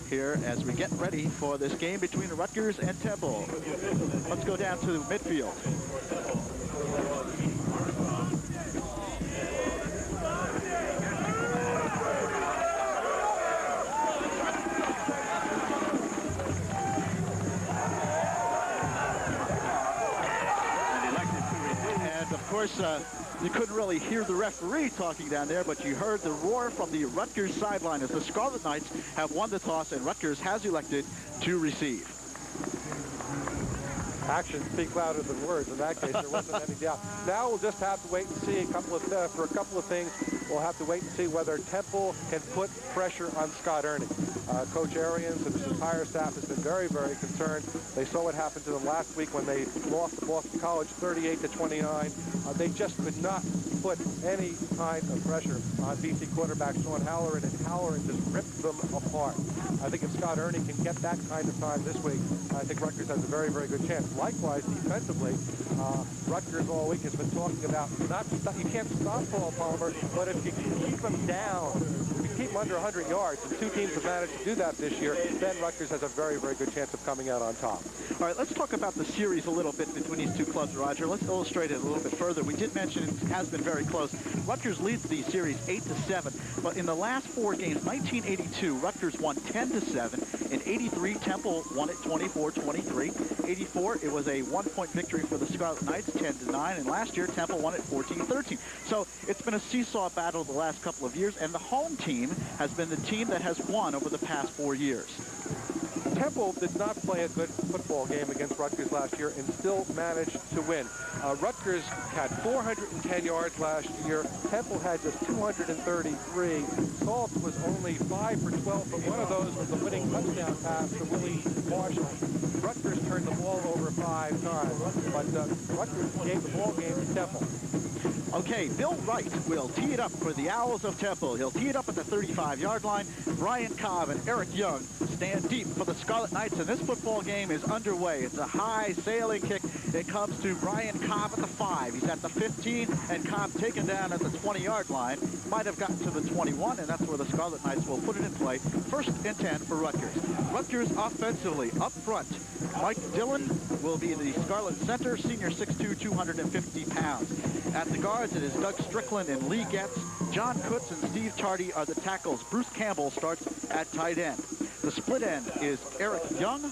here as we get ready for this game between Rutgers and Temple. Let's go down to midfield. And of course, you couldn't really hear the referee talking down there, but you heard the roar from the Rutgers sideline as the Scarlet Knights have won the toss and Rutgers has elected to receive. Actions speak louder than words. In that case, there wasn't any doubt. Now we'll just have to wait and see for a couple of things. We'll have to wait and see whether Temple can put pressure on Scott Ernie. Coach Arians and his entire staff has been very, very concerned. They saw what happened to them last week when they lost to Boston College 38-29. They just could not put any kind of pressure on BC quarterback Sean Halloran, and Halloran just ripped them apart. I think if Scott Ernie can get that kind of time this week, I think Rutgers has a very, very good chance. Likewise, defensively, Rutgers all week has been talking about you can't stop Paul Palmer, but if you keep them down, if you keep them under 100 yards, and two teams have managed to do that this year, then Rutgers has a very, very good chance of coming out on top. All right, let's talk about the series a little bit between these two clubs, Roger. Let's illustrate it a little bit further. We did mention it has been very close. Rutgers leads the series 8-7, but in the last four games, 1982, Rutgers won 10-7. In 83, Temple won it 24-23. 84, it was a one-point victory for the Scarlet Knights, 10-9, and last year, Temple won it 14-13. So it's been a seesaw battle the last couple of years, and the home team has been the team that has won over the past 4 years. Temple did not play a good football game against Rutgers last year and still managed to win. Rutgers had 410 yards last year. Temple had just 233. Salt was only 5 for 12, but one of those was the winning touchdown pass to Willie Marshall. Rutgers turned the ball over 5 times, but Rutgers gave the ball game to Temple. Okay, Bill Wright will tee it up for the Owls of Temple. He'll tee it up at the 35-yard line. Brian Cobb and Eric Young stand deep for the Scarlet Knights, and this football game is underway. It's a high sailing kick. It comes to Brian Cobb at the 5. He's at the 15, and Cobb taken down at the 20-yard line. Might have gotten to the 21, and that's where the Scarlet Knights will put it in play. 1st and 10 for Rutgers. Rutgers offensively up front. Mike Dillon will be the Scarlet center, senior 6'2", 250 pounds. At the guards, it is Doug Strickland and Lee Getz. John Kutz and Steve Tardy are the tackles. Bruce Campbell starts at tight end. The split end is Eric Young,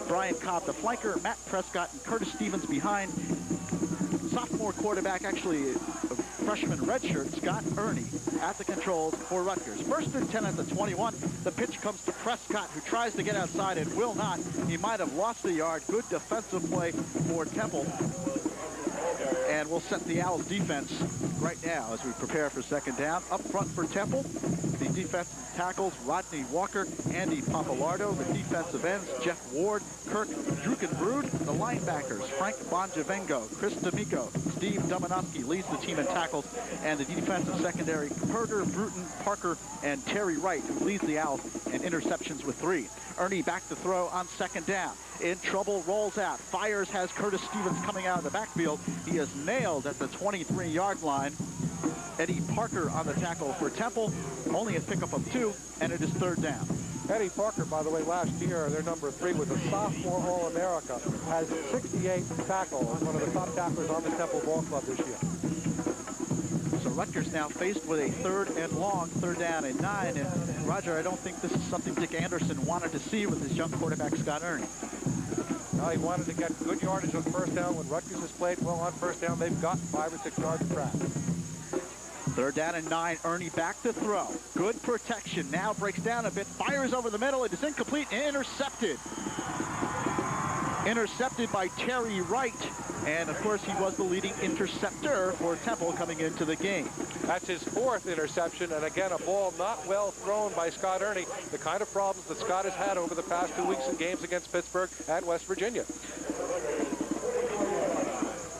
Brian Cobb the flanker, Matt Prescott and Curtis Stevens behind. Sophomore quarterback, actually a freshman redshirt, Scott Ernie at the controls for Rutgers. 1st and 10 at the 21. The pitch comes to Prescott, who tries to get outside and will not. He might have lost a yard. Good defensive play for Temple. And we'll set the Owls defense right now as we prepare for 2nd down. Up front for Temple, the defensive tackles, Rodney Walker, Andy Papalardo. The defensive ends, Jeff Ward, Kirk Drukenbrud. The linebackers, Frank Bonjavengo, Chris D'Amico, Steve Domanowski leads the team in tackles. And the defensive secondary, Perger, Bruton, Parker, and Terry Wright, who leads the Owls in interceptions with 3. Ernie back to throw on 2nd down. In trouble, rolls out, fires, has Curtis Stevens coming out of the backfield. He is nailed at the 23-yard line. Eddie Parker on the tackle for Temple, only a pickup of 2, and it is 3rd down. Eddie Parker, by the way, last year, their number 3 was a sophomore All-America, has 68 tackles, one of the top tacklers on the Temple Ball Club this year. So Rutgers now faced with a 3rd and long, 3rd down and 9. And Roger, I don't think this is something Dick Anderson wanted to see with his young quarterback, Scott Ernie. No, he wanted to get good yardage on 1st down. When Rutgers has played well on 1st down, they've got 5 or 6 yards of track. 3rd down and 9. Ernie back to throw. Good protection. Now breaks down a bit. Fires over the middle. It is incomplete and intercepted. Intercepted by Terry Wright. And, of course, he was the leading interceptor for Temple coming into the game. That's his 4th interception, and again, a ball not well thrown by Scott Ernie, the kind of problems that Scott has had over the past 2 weeks in games against Pittsburgh and West Virginia.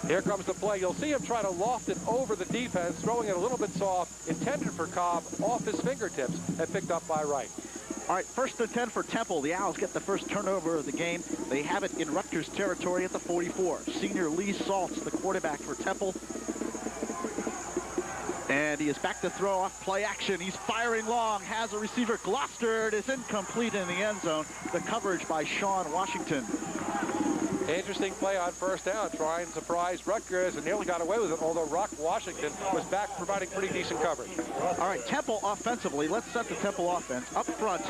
Here comes the play. You'll see him try to loft it over the defense, throwing it a little bit soft, intended for Cobb, off his fingertips, and picked up by Wright. All right, 1st and 10 for Temple. The Owls get the first turnover of the game. They have it in Rutgers territory at the 44. Senior Lee Saltz, the quarterback for Temple. And he is back to throw off play action. He's firing long, has a receiver. Gloucester, it is incomplete in the end zone. The coverage by Sean Washington. Interesting play on first down, trying to surprise Rutgers and nearly got away with it, although Rock Washington was back providing pretty decent coverage. All right, Temple offensively. Let's set the Temple offense. Up front,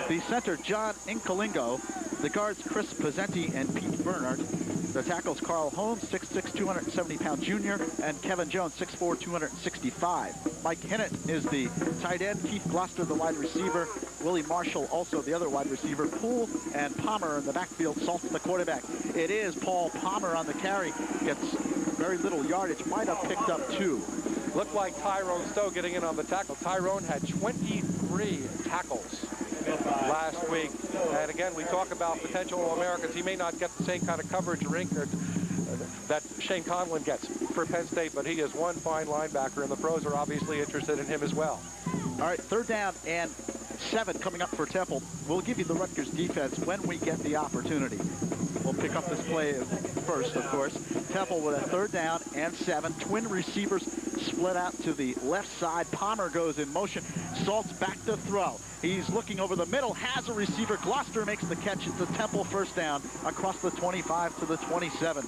the center, John Incolingo. The guards, Chris Pizzenti and Pete Bernard. The tackles, Carl Holmes, 6'6", 270-pound junior, and Kevin Jones, 6'4", 265. Mike Hinnett is the tight end. Keith Gloucester, the wide receiver. Willie Marshall, also the other wide receiver. Poole and Palmer in the backfield. Salts the quarterback. It is Paul Palmer on the carry. Gets very little yardage. Might have picked up 2. Looked like Tyrone Stowe getting in on the tackle. Tyrone had 23 tackles last week. And again, we talk about potential All-Americans. He may not get the same kind of coverage record that Shane Conlon gets for Penn State, but he is one fine linebacker, and the pros are obviously interested in him as well. All right, 3rd down and 7 coming up for Temple. We'll give you the Rutgers defense when we get the opportunity. We'll pick up this play first, of course. Temple with a 3rd down and 7. Twin receivers split out to the left side. Palmer goes in motion. Salt's back to throw. He's looking over the middle, has a receiver. Gloucester makes the catch. It's a Temple 1st down across the 25 to the 27.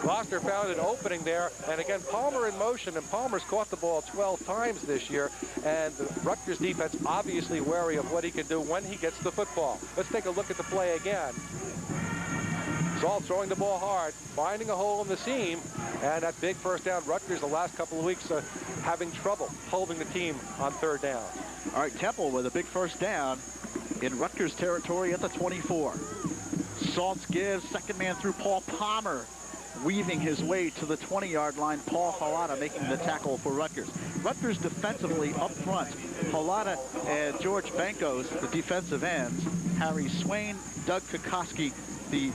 Gloucester found an opening there, and again, Palmer in motion, and Palmer's caught the ball 12 times this year, and the Rutgers defense obviously wary of what he can do when he gets the football. Let's take a look at the play again. Salt throwing the ball hard, finding a hole in the seam, and that big 1st down. Rutgers the last couple of weeks having trouble holding the team on 3rd down. All right, Temple with a big 1st down in Rutgers territory at the 24. Saltz gives, 2nd man through Paul Palmer, weaving his way to the 20-yard line. Paul Halata making the tackle for Rutgers. Rutgers defensively up front. Halata and George Bankos, the defensive ends. Harry Swain, Doug Kokoski, the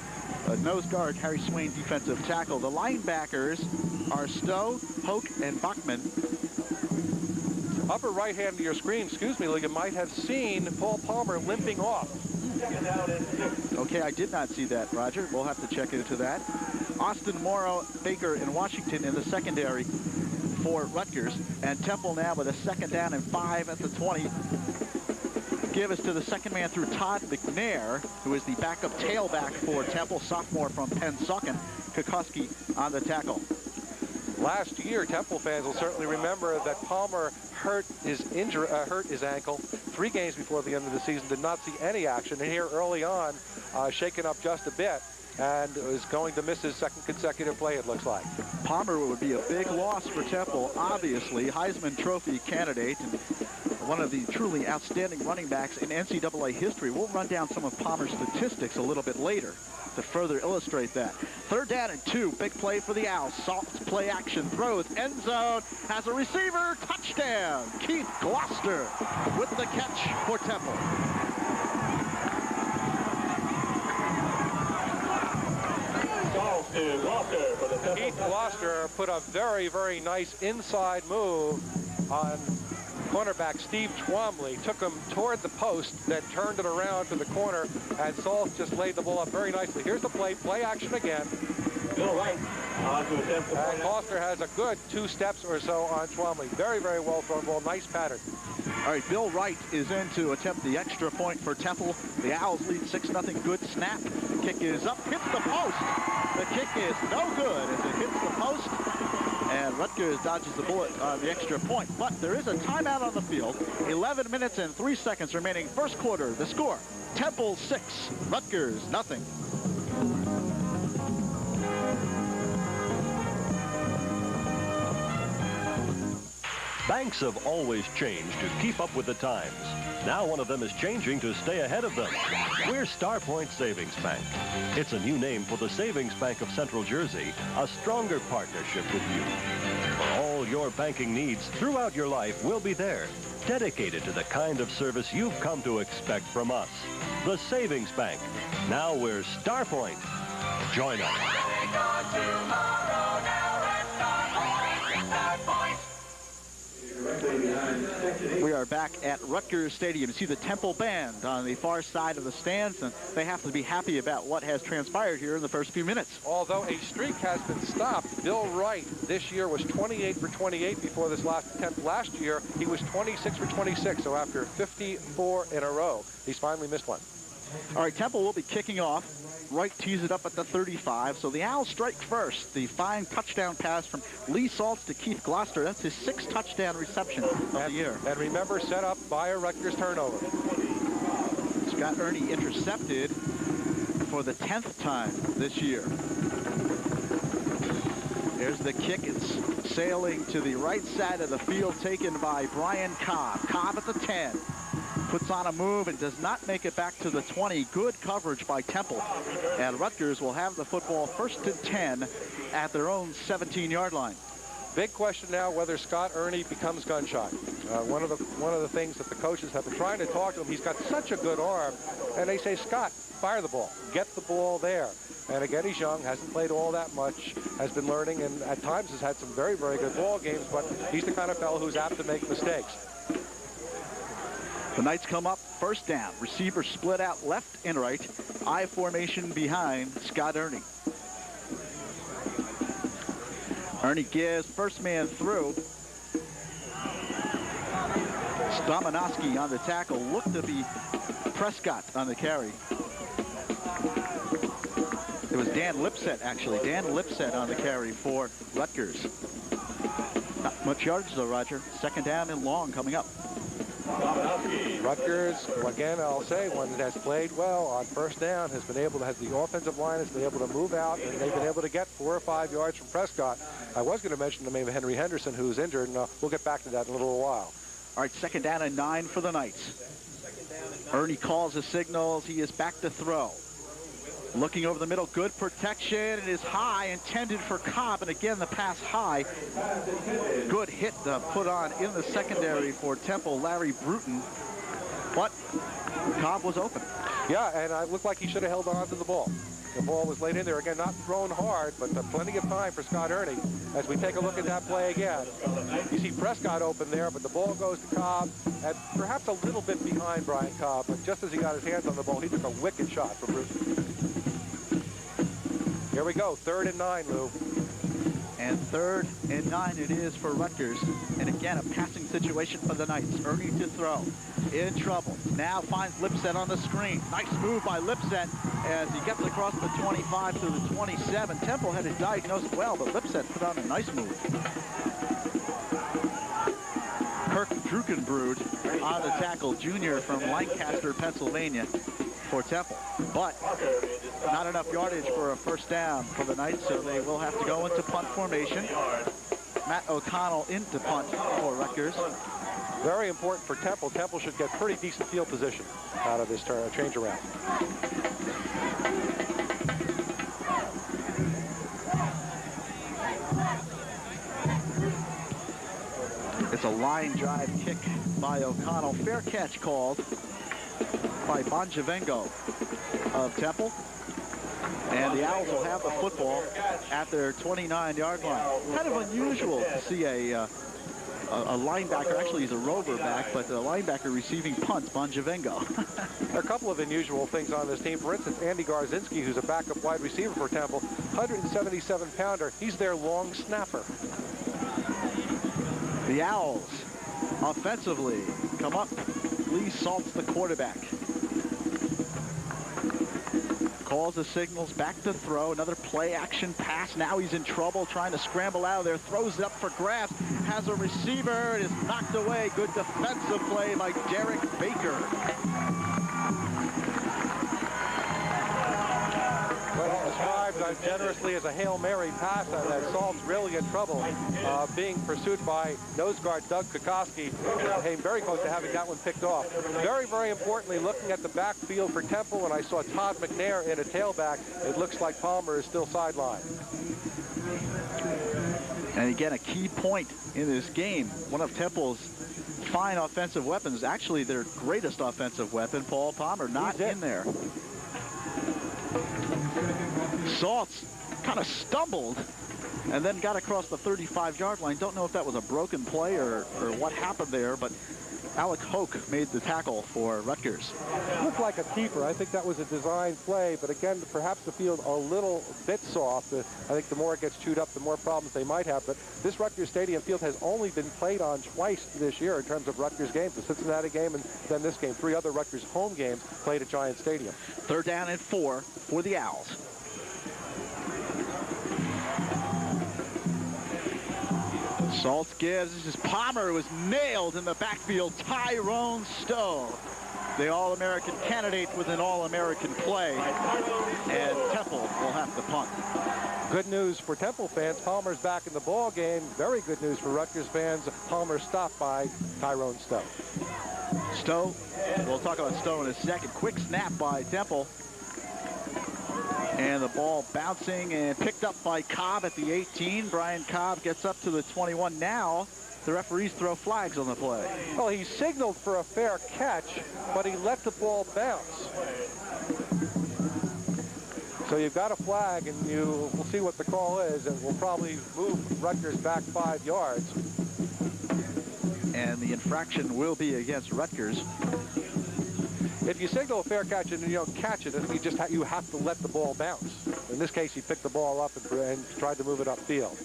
nose guard. Harry Swain, defensive tackle. The linebackers are Stowe, Hoke, and Bachman. Upper right hand of your screen, excuse me, you might have seen Paul Palmer limping off. Okay, I did not see that, Roger. We'll have to check into that. Austin Morrow, Baker, and Washington in the secondary for Rutgers. And Temple now with a 2nd down and 5 at the 20. Give us to the 2nd man through Todd McNair, who is the backup tailback for Temple, sophomore from Pennsauken. Kokoski on the tackle. Last year, Temple fans will certainly remember that Palmer hurt his ankle 3 games before the end of the season, did not see any action, and here early on, shaken up just a bit, and is going to miss his 2nd consecutive play, it looks like. Palmer would be a big loss for Temple, obviously. Heisman Trophy candidate and one of the truly outstanding running backs in NCAA history. We'll run down some of Palmer's statistics a little bit later to further illustrate that. 3rd down and 2, big play for the Owls. Salt's play action, throws, end zone, has a receiver, touchdown. Keith Gloucester with the catch for Temple. Keith Gloucester put a very, very nice inside move on cornerback Steve Twombly, took him toward the post, then turned it around to the corner, and Salt just laid the ball up very nicely. Here's the play action again. And Gloucester has a good 2 steps or so on Twombly. Very, very well thrown ball, nice pattern. All right, Bill Wright is in to attempt the extra point for Temple. The Owls lead 6-0, good snap. Kick is up, hits the post. The kick is no good as it hits the post. And Rutgers dodges the bullet on the extra point. But there is a timeout on the field. 11 minutes and 3 seconds remaining. 1st quarter, the score, Temple 6, Rutgers nothing. Banks have always changed to keep up with the times. Now one of them is changing to stay ahead of them. We're StarPoint Savings Bank. It's a new name for the Savings Bank of Central Jersey, a stronger partnership with you. For all your banking needs throughout your life, we'll be there, dedicated to the kind of service you've come to expect from us. The Savings Bank. Now we're StarPoint. Join us. We are back at Rutgers Stadium. You see the Temple Band on the far side of the stands, and they have to be happy about what has transpired here in the first few minutes. Although a streak has been stopped, Bill Wright this year was 28 for 28 before this last attempt. Last year, he was 26 for 26, so after 54 in a row, he's finally missed one. All right, Temple will be kicking off. Wright tees it up at the 35, so the Owls strike first. The fine touchdown pass from Lee Saltz to Keith Gloucester. That's his 6th touchdown reception of the year. And remember, set up by a Rutgers turnover. Scott Ernie intercepted for the 10th time this year. There's the kick. It's sailing to the right side of the field, taken by Brian Cobb. Cobb at the 10. Puts on a move and does not make it back to the 20. Good coverage by Temple. And Rutgers will have the football 1st and 10 at their own 17-yard line. Big question now whether Scott Ernie becomes gun-shy. One of the things that the coaches have been trying to talk to him, he's got such a good arm, and they say, Scott, fire the ball. Get the ball there. And again, he's young, hasn't played all that much, has been learning, and at times has had some very, very good ball games, but he's the kind of fellow who's apt to make mistakes. The Knights come up, 1st down. Receivers split out left and right. I formation behind Scott Ernie. Ernie gives first man through. Stomanowski on the tackle. Looked to be Prescott on the carry. It was Dan Lipset, actually. Dan Lipset on the carry for Rutgers. Not much yardage, though, Roger. 2nd down and long coming up. Rutgers, again, I'll say, one that has played well on 1st down, has the offensive line has been able to move out, and they've been able to get 4 or 5 yards from Prescott. I was going to mention the name of Henry Henderson, who's injured, and we'll get back to that in a little while. All right, 2nd down and 9 for the Knights. Ernie calls the signals. He is back to throw. Looking over the middle, good protection. It is high, intended for Cobb, and again the pass high. Good hit put on in the secondary for Temple, Larry Bruton, but Cobb was open. Yeah, and it looked like he should have held on to the ball. The ball was laid in there. Again, not thrown hard, but plenty of time for Scott Ernie. As we take a look at that play again, you see Prescott open there, but the ball goes to Cobb, and perhaps a little bit behind Brian Cobb, but just as he got his hands on the ball, he took a wicked shot from Bruton. Here we go, 3rd and 9, Lou. And 3rd and 9 it is for Rutgers. And again, a passing situation for the Knights. Ernie to throw. In trouble. Now finds Lipset on the screen. Nice move by Lipset as he gets across the 25 to the 27. Temple had it diagnosed well, but Lipset put on a nice move. Kirk Drukenbrud on the tackle, junior from Lancaster, Pennsylvania, for Temple. But not enough yardage for a 1st down for the Knights, so they will have to go into punt formation. Matt O'Connell into punt for Rutgers. Very important for Temple. Temple should get pretty decent field position out of this change around. It's a line drive kick by O'Connell. Fair catch called by Bonjavengo of Temple. And the Owls will have the football at their 29-yard line. Kind of unusual to see a linebacker, actually he's a rover back, but a linebacker receiving punts, Bonjavengo. There are a couple of unusual things on this team. For instance, Andy Garzinski, who's a backup wide receiver for Temple, 177-pounder. He's their long snapper. The Owls offensively come up. Lee Saltz, the quarterback. Calls the signals, back to throw, another play action pass. Now he's in trouble, trying to scramble out of there, throws it up for grabs, has a receiver, it is knocked away. Good defensive play by Derek Baker. Well, described generously as a Hail Mary pass, that Salt's really in trouble, being pursued by nose guard Doug Kokoski. Came very close to having that one picked off. Very, very importantly, looking at the backfield for Temple, when I saw Todd McNair in a tailback, it looks like Palmer is still sidelined. And again, a key point in this game, one of Temple's fine offensive weapons, actually their greatest offensive weapon, Paul Palmer, not in there. Saltz kind of stumbled and then got across the 35-yard line. Don't know if that was a broken play or what happened there, but Alec Hoke made the tackle for Rutgers. Looked like a keeper. I think that was a design play, but again, perhaps the field a little bit soft. I think the more it gets chewed up, the more problems they might have. But this Rutgers Stadium field has only been played on twice this year in terms of Rutgers games. The Cincinnati game and then this game. 3 other Rutgers home games played at Giant Stadium. 3rd down and 4 for the Owls. Schultz gives. This is Palmer, who was nailed in the backfield. Tyrone Stowe, the All-American candidate, with an All-American play. And Temple will have to punt. Good news for Temple fans. Palmer's back in the ball game. Very good news for Rutgers fans. Palmer stopped by Tyrone Stowe. Stowe, we'll talk about Stowe in a second. Quick snap by Temple. And the ball bouncing and picked up by Cobb at the 18. Brian Cobb gets up to the 21. Now the referees throw flags on the play. Well, he signaled for a fair catch, but he let the ball bounce. So you've got a flag, and we'll see what the call is, and we'll probably move Rutgers back 5 yards. And the infraction will be against Rutgers. If you signal a fair catch and you don't catch it, you have to let the ball bounce. In this case, he picked the ball up and tried to move it upfield.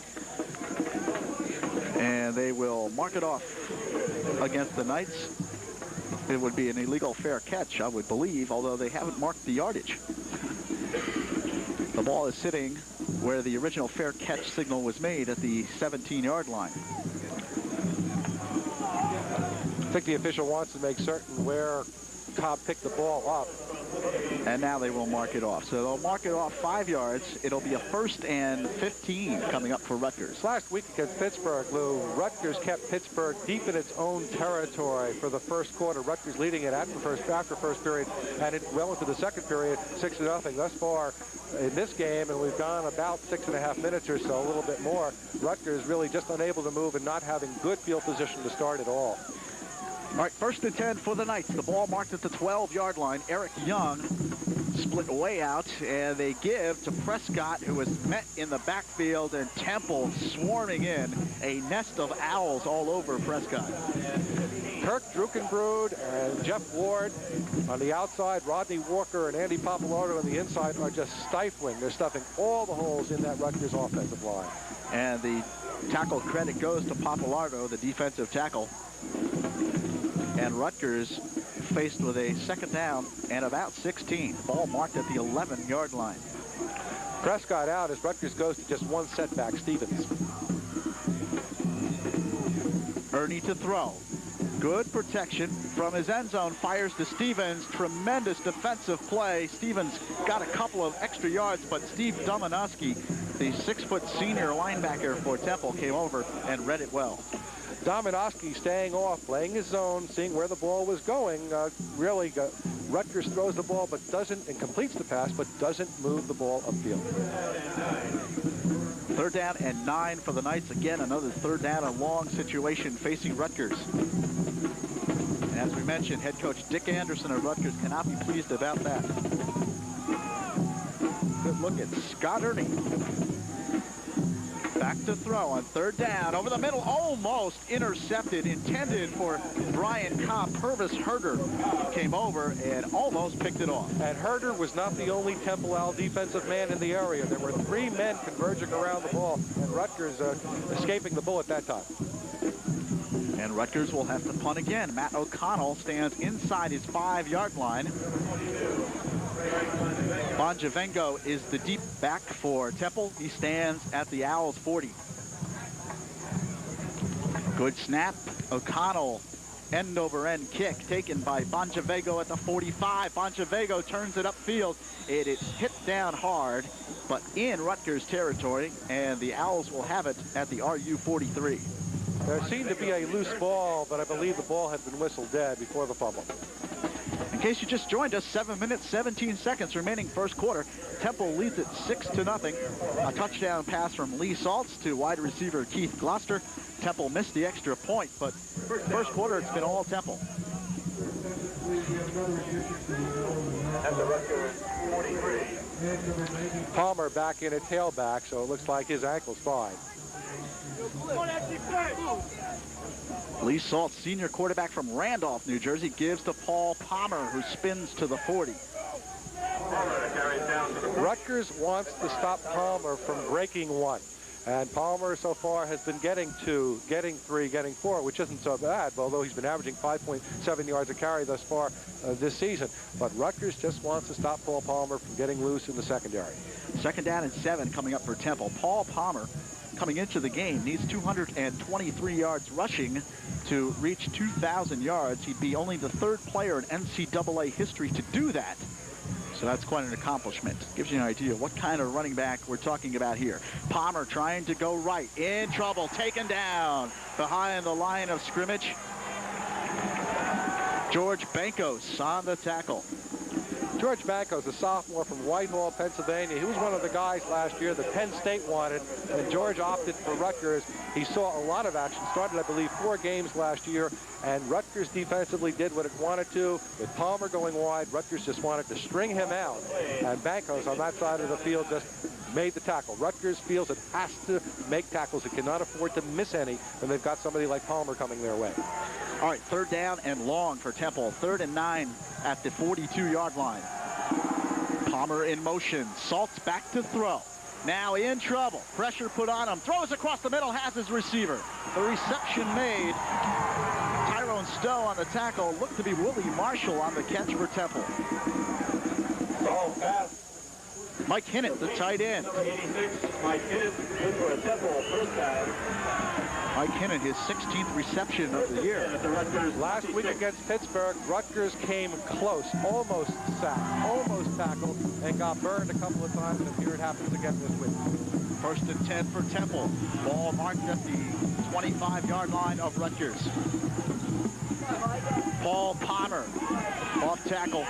And they will mark it off against the Knights. It would be an illegal fair catch, I would believe, although they haven't marked the yardage. The ball is sitting where the original fair catch signal was made at the 17-yard line. I think the official wants to make certain where Cobb picked the ball up. And now they will mark it off. So they'll mark it off 5 yards. It'll be a 1st and 15 coming up for Rutgers. Last week against Pittsburgh, Lou, Rutgers kept Pittsburgh deep in its own territory for the first quarter. Rutgers leading it after first period, and it well into the second period, 6-0. Thus far in this game, and we've gone about 6.5 minutes or so, a little bit more. Rutgers really just unable to move and not having good field position to start at all. All right, 1st and 10 for the Knights. The ball marked at the 12-yard line. Eric Young split way out, and they give to Prescott, who was met in the backfield, and Temple swarming in. A nest of owls all over Prescott. Kirk Drukenbrod and Jeff Ward on the outside. Rodney Walker and Andy Papalardo on the inside are just stifling. They're stuffing all the holes in that Rutgers offensive line. And the tackle credit goes to Papalardo, the defensive tackle. And Rutgers faced with a 2nd down and about 16. Ball marked at the 11-yard line. Prescott out as Rutgers goes to just one setback. Stevens. Ernie to throw. Good protection from his end zone. Fires to Stevens. Tremendous defensive play. Stevens got a couple of extra yards, but Steve Domanowski, the 6-foot senior linebacker for Temple, came over and read it well. Domanowski staying off, playing his zone, seeing where the ball was going. Rutgers throws the ball but doesn't, and completes the pass, but doesn't move the ball upfield. 3rd down and 9 for the Knights. Again, another 3rd down and long situation facing Rutgers. And as we mentioned, head coach Dick Anderson of Rutgers cannot be pleased about that. Good look at Scott Ernie. Back to throw on 3rd down. Over the middle, almost intercepted, intended for Brian Cobb. Purvis Herder came over and almost picked it off. And Herder was not the only Temple Owl defensive man in the area. There were 3 men converging around the ball, and Rutgers escaping the bullet that time. And Rutgers will have to punt again. Matt O'Connell stands inside his 5-yard line. Bonjavengo is the deep back for Temple. He stands at the Owls' 40. Good snap. O'Connell, end-over-end kick taken by Bonjavengo at the 45. Bonjavengo turns it upfield. It is hit down hard, but in Rutgers territory, and the Owls will have it at the RU 43. There seemed to be a loose ball, but I believe the ball had been whistled dead before the fumble. In case you just joined us, 7 minutes, 17 seconds remaining first quarter. Temple leads it 6-0. A touchdown pass from Lee Saltz to wide receiver Keith Gloucester. Temple missed the extra point, but first quarter it's been all Temple. And the Rutgers 43. Palmer back in at tailback, so it looks like his ankle's fine. Lee Salt, senior quarterback from Randolph, New Jersey, gives to Paul Palmer, who spins to the 40. Rutgers wants to stop Palmer from breaking one. And Palmer so far has been getting 2, getting 3, getting 4, which isn't so bad, although he's been averaging 5.7 yards a carry thus far this season. But Rutgers just wants to stop Paul Palmer from getting loose in the secondary. 2nd down and 7 coming up for Temple. Paul Palmer, coming into the game, needs 223 yards rushing to reach 2,000 yards. He'd be only the 3rd player in NCAA history to do that. So that's quite an accomplishment. Gives you an idea what kind of running back we're talking about here. Palmer trying to go right. In trouble. Taken down behind the line of scrimmage. George Bankos on the tackle. George Bankos, a sophomore from Whitehall, Pennsylvania. He was one of the guys last year that Penn State wanted, and George opted for Rutgers. He saw a lot of action, started, I believe, 4 games last year, and Rutgers defensively did what it wanted to. With Palmer going wide, Rutgers just wanted to string him out, and Bankos on that side of the field just made the tackle. Rutgers feels it has to make tackles. It cannot afford to miss any when they've got somebody like Palmer coming their way. All right, 3rd down and long for Temple. 3rd and 9 at the 42-yard line. Palmer in motion. Salt's back to throw. Now in trouble. Pressure put on him. Throws across the middle, has his receiver. The reception made. Tyrone Stowe on the tackle. Looked to be Willie Marshall on the catch for Temple. Mike Hinnett, the tight end. Number 86, Mike Hinnett, good for a Temple first down. Mike Hinnett, his 16th reception of the year. Last week against Pittsburgh, Rutgers came close, almost sacked, almost tackled, and got burned a couple of times, and here it happens again this week. 1st and 10 for Temple. Ball marked at the 25-yard line of Rutgers. Paul Palmer off tackle.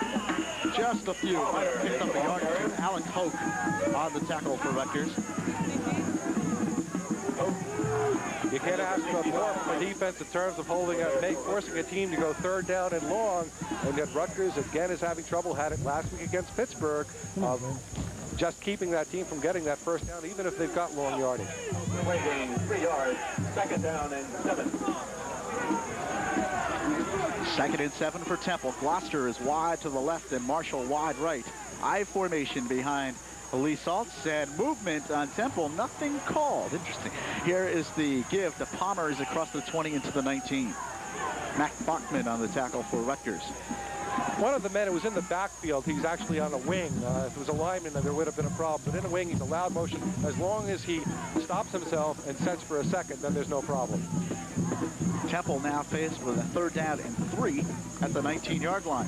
Just a few. Picked up a yard or two. Alex Hoke on the tackle for Rutgers. You can't ask for more from a defense in terms of forcing a team to go 3rd down and long. And yet Rutgers again is having trouble. Had it last week against Pittsburgh. Just keeping that team from getting that 1st down, even if they've got long yardage. Waiting 3 yards. 2nd down and 7. 2nd and 7 for Temple. Gloucester is wide to the left and Marshall wide right. I formation behind Lee Saltz, and movement on Temple, nothing called. Interesting. Here is the give to Palmer, is across the 20 into the 19. Mac Bachman on the tackle for Rutgers. One of the men who was in the backfield, he's actually on a wing. If it was a lineman, then there would have been a problem. But in a wing, he's allowed motion. As long as he stops himself and sets for a second, then there's no problem. Temple now faced with a 3rd down and 3 at the 19-yard line.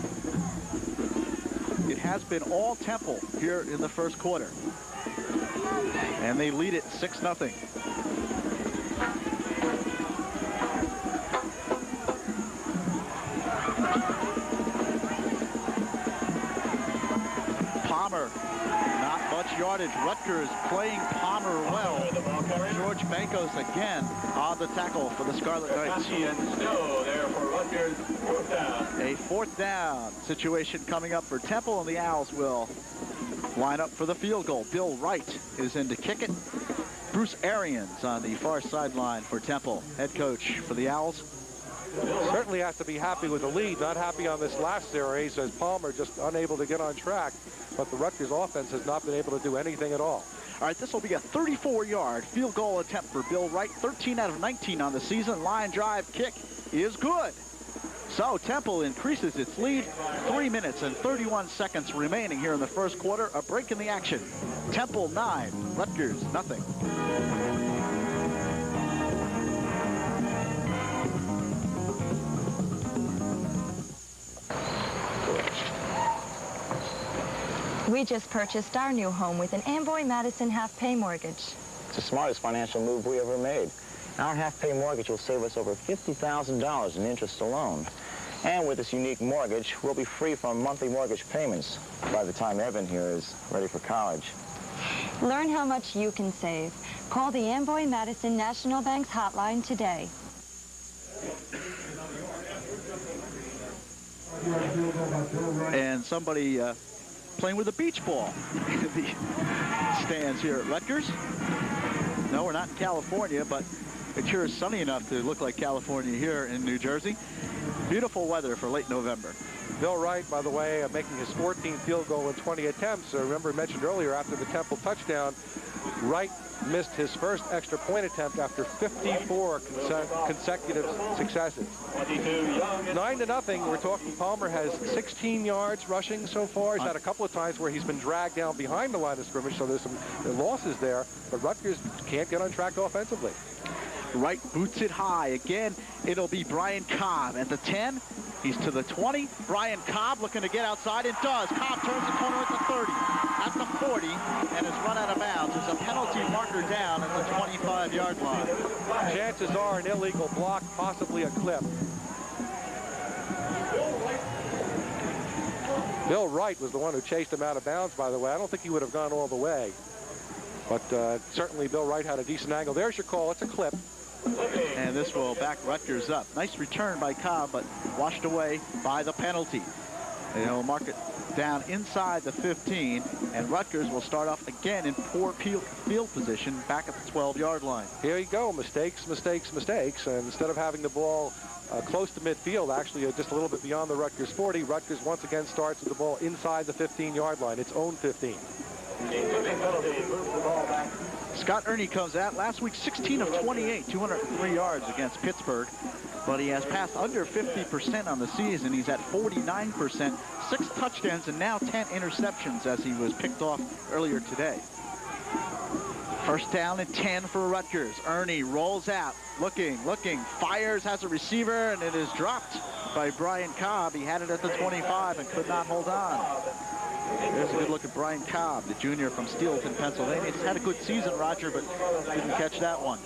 It has been all Temple here in the 1st quarter. And they lead it 6-0. Palmer, not much yardage. Rutgers playing Palmer well. George Bankos again on the tackle for the Scarlet Knights. A 4th down situation coming up for Temple, and the Owls will line up for the field goal. Bill Wright is in to kick it. Bruce Arians on the far sideline for Temple, head coach for the Owls. Certainly has to be happy with the lead, not happy on this last series as Palmer just unable to get on track. But the Rutgers offense has not been able to do anything at all. All right, this will be a 34-yard field goal attempt for Bill Wright. 13 out of 19 on the season. Line drive kick is good. So Temple increases its lead. 3 minutes and 31 seconds remaining here in the 1st quarter. A break in the action. Temple 9, Rutgers nothing. We just purchased our new home with an Amboy Madison half-pay mortgage. It's the smartest financial move we ever made. Our half-pay mortgage will save us over $50,000 in interest alone. And with this unique mortgage, we'll be free from monthly mortgage payments by the time Evan here is ready for college. Learn how much you can save. Call the Amboy Madison National Bank's hotline today. And somebody playing with a beach ball in the stands here at Rutgers. No, we're not in California, but it sure is sunny enough to look like California here in New Jersey. Beautiful weather for late November. Bill Wright, by the way, making his 14th field goal in 20 attempts. Remember, I mentioned earlier, after the Temple touchdown, Wright missed his first extra point attempt after 54 consecutive successes. 9-0. We're talking Palmer has 16 yards rushing so far. He's had a couple of times where he's been dragged down behind the line of scrimmage, so there's some losses there. But Rutgers can't get on track offensively. Wright boots it high. Again, it'll be Brian Cobb at the 10. He's to the 20. Brian Cobb looking to get outside and does. Cobb turns the corner at the 30, at the 40, and is run out of bounds. There's a penalty marker down at the 25-yard line. Chances are an illegal block, possibly a clip. Bill Wright was the one who chased him out of bounds, by the way. I don't think he would have gone all the way. But certainly Bill Wright had a decent angle. There's your call. It's a clip. And this will back Rutgers up. Nice return by Cobb, but washed away by the penalty. They'll mark it down inside the 15, and Rutgers will start off again in poor field position back at the 12-yard line. Here you go. Mistakes, mistakes, mistakes. And instead of having the ball close to midfield, actually just a little bit beyond the Rutgers 40, Rutgers once again starts with the ball inside the 15-yard line, its own 15. Scott Ernie comes out. Last week, 16 of 28, 203 yards against Pittsburgh. But he has passed under 50% on the season. He's at 49%, 6 touchdowns, and now 10 interceptions as he was picked off earlier today. First down and 10 for Rutgers. Ernie rolls out, looking, fires, has a receiver, and it is dropped by Brian Cobb. He had it at the 25 and could not hold on. There's a good look at Brian Cobb, the junior from Steelton, Pennsylvania. He's had a good season, Roger, but didn't catch that one.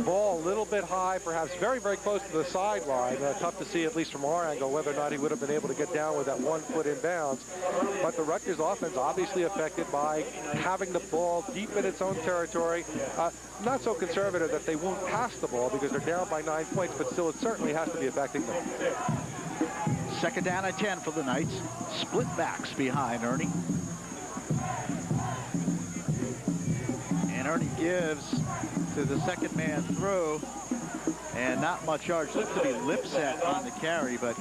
Ball a little bit high, perhaps very, very close to the sideline. Tough to see, at least from our angle, whether or not he would have been able to get down with that 1 foot in bounds. But the Rutgers offense obviously affected by having the ball deep in its own territory. Not so conservative that they won't pass the ball because they're down by 9 points, but still it certainly has to be affecting them. Second down and 10 for the Knights. Split backs behind Ernie. And Ernie gives to the second man through. And not much yards. Looks to be Lipset on the carry, but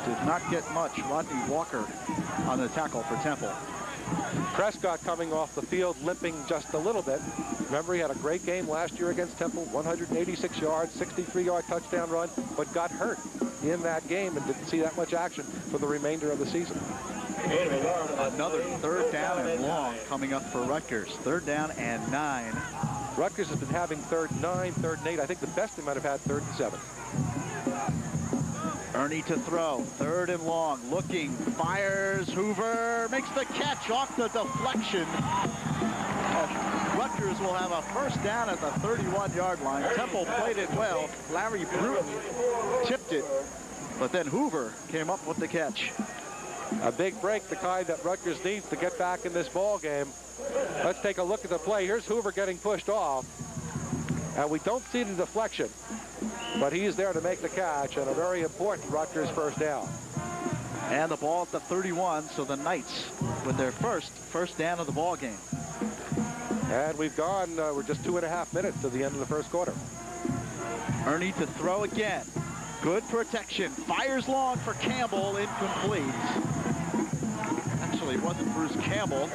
did not get much. Rodney Walker on the tackle for Temple. Prescott coming off the field limping just a little bit. Remember, he had a great game last year against Temple, 186 yards, 63-yard touchdown run, but got hurt in that game and didn't see that much action for the remainder of the season. Another third down and long coming up for Rutgers. Third down and 9. Rutgers has been having 3rd and 9, 3rd and 8. I think the best they might have had 3rd and 7. Ernie to throw, 3rd and long, looking, fires, Hoover makes the catch off the deflection. Rutgers will have a first down at the 31-yard line. Temple played it well. Larry Bruton tipped it, but then Hoover came up with the catch. A big break, the kind that Rutgers needs to get back in this ball game. Let's take a look at the play. Here's Hoover getting pushed off, and we don't see the deflection, but he's there to make the catch, and a very important Rutgers first down. And the ball at the 31, so the Knights with their first down of the ball game. And we've gone, we're just 2.5 minutes to the end of the first quarter. Ernie to throw again. Good protection. Fires long for Campbell, incomplete. Actually, it wasn't Bruce Campbell.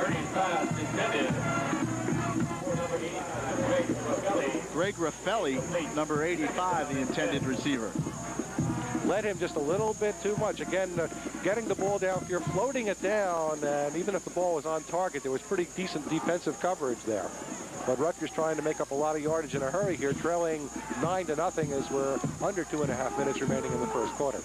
Greg Raffelli, number 85, the intended receiver. Led him just a little bit too much. Again, getting the ball down, you're floating it down, and even if the ball was on target, there was pretty decent defensive coverage there. But Rutgers trying to make up a lot of yardage in a hurry here, trailing 9-0 as we're under 2.5 minutes remaining in the first quarter.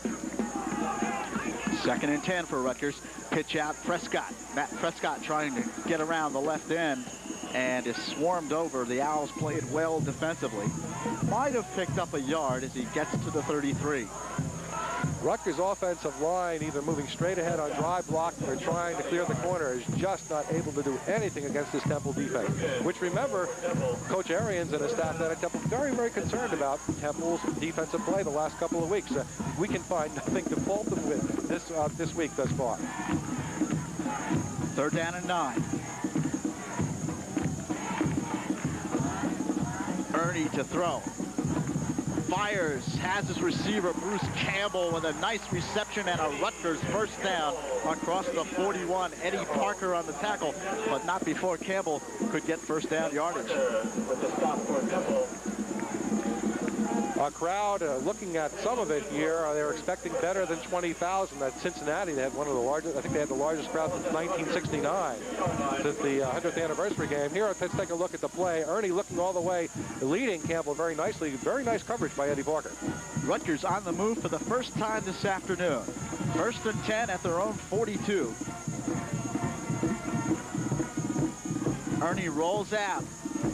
2nd and 10 for Rutgers. Pitch out Prescott. Matt Prescott trying to get around the left end and is swarmed over. The Owls played well defensively. Might have picked up a yard as he gets to the 33. Rutgers' offensive line, either moving straight ahead on drive block or trying to clear the corner, is just not able to do anything against this Temple defense, which, remember, Coach Arians and his staff down at Temple very, very concerned about Temple's defensive play the last couple of weeks. We can find nothing to fault them with this week thus far. 3rd down and 9. Ernie to throw. Fires, has his receiver Bruce Campbell with a nice reception and a Rutgers first down across the 41. Eddie Parker on the tackle, but not before Campbell could get first down yardage. With the stop for Temple. A crowd looking at some of it here, they're expecting better than 20,000 at Cincinnati. They had one of the largest, I think they had the largest crowd since 1969, since the 100th anniversary game. Here, let's take a look at the play. Ernie looking all the way, leading Campbell very nicely. Very nice coverage by Eddie Parker. Rutgers on the move for the first time this afternoon. 1st and 10 at their own 42. Ernie rolls out.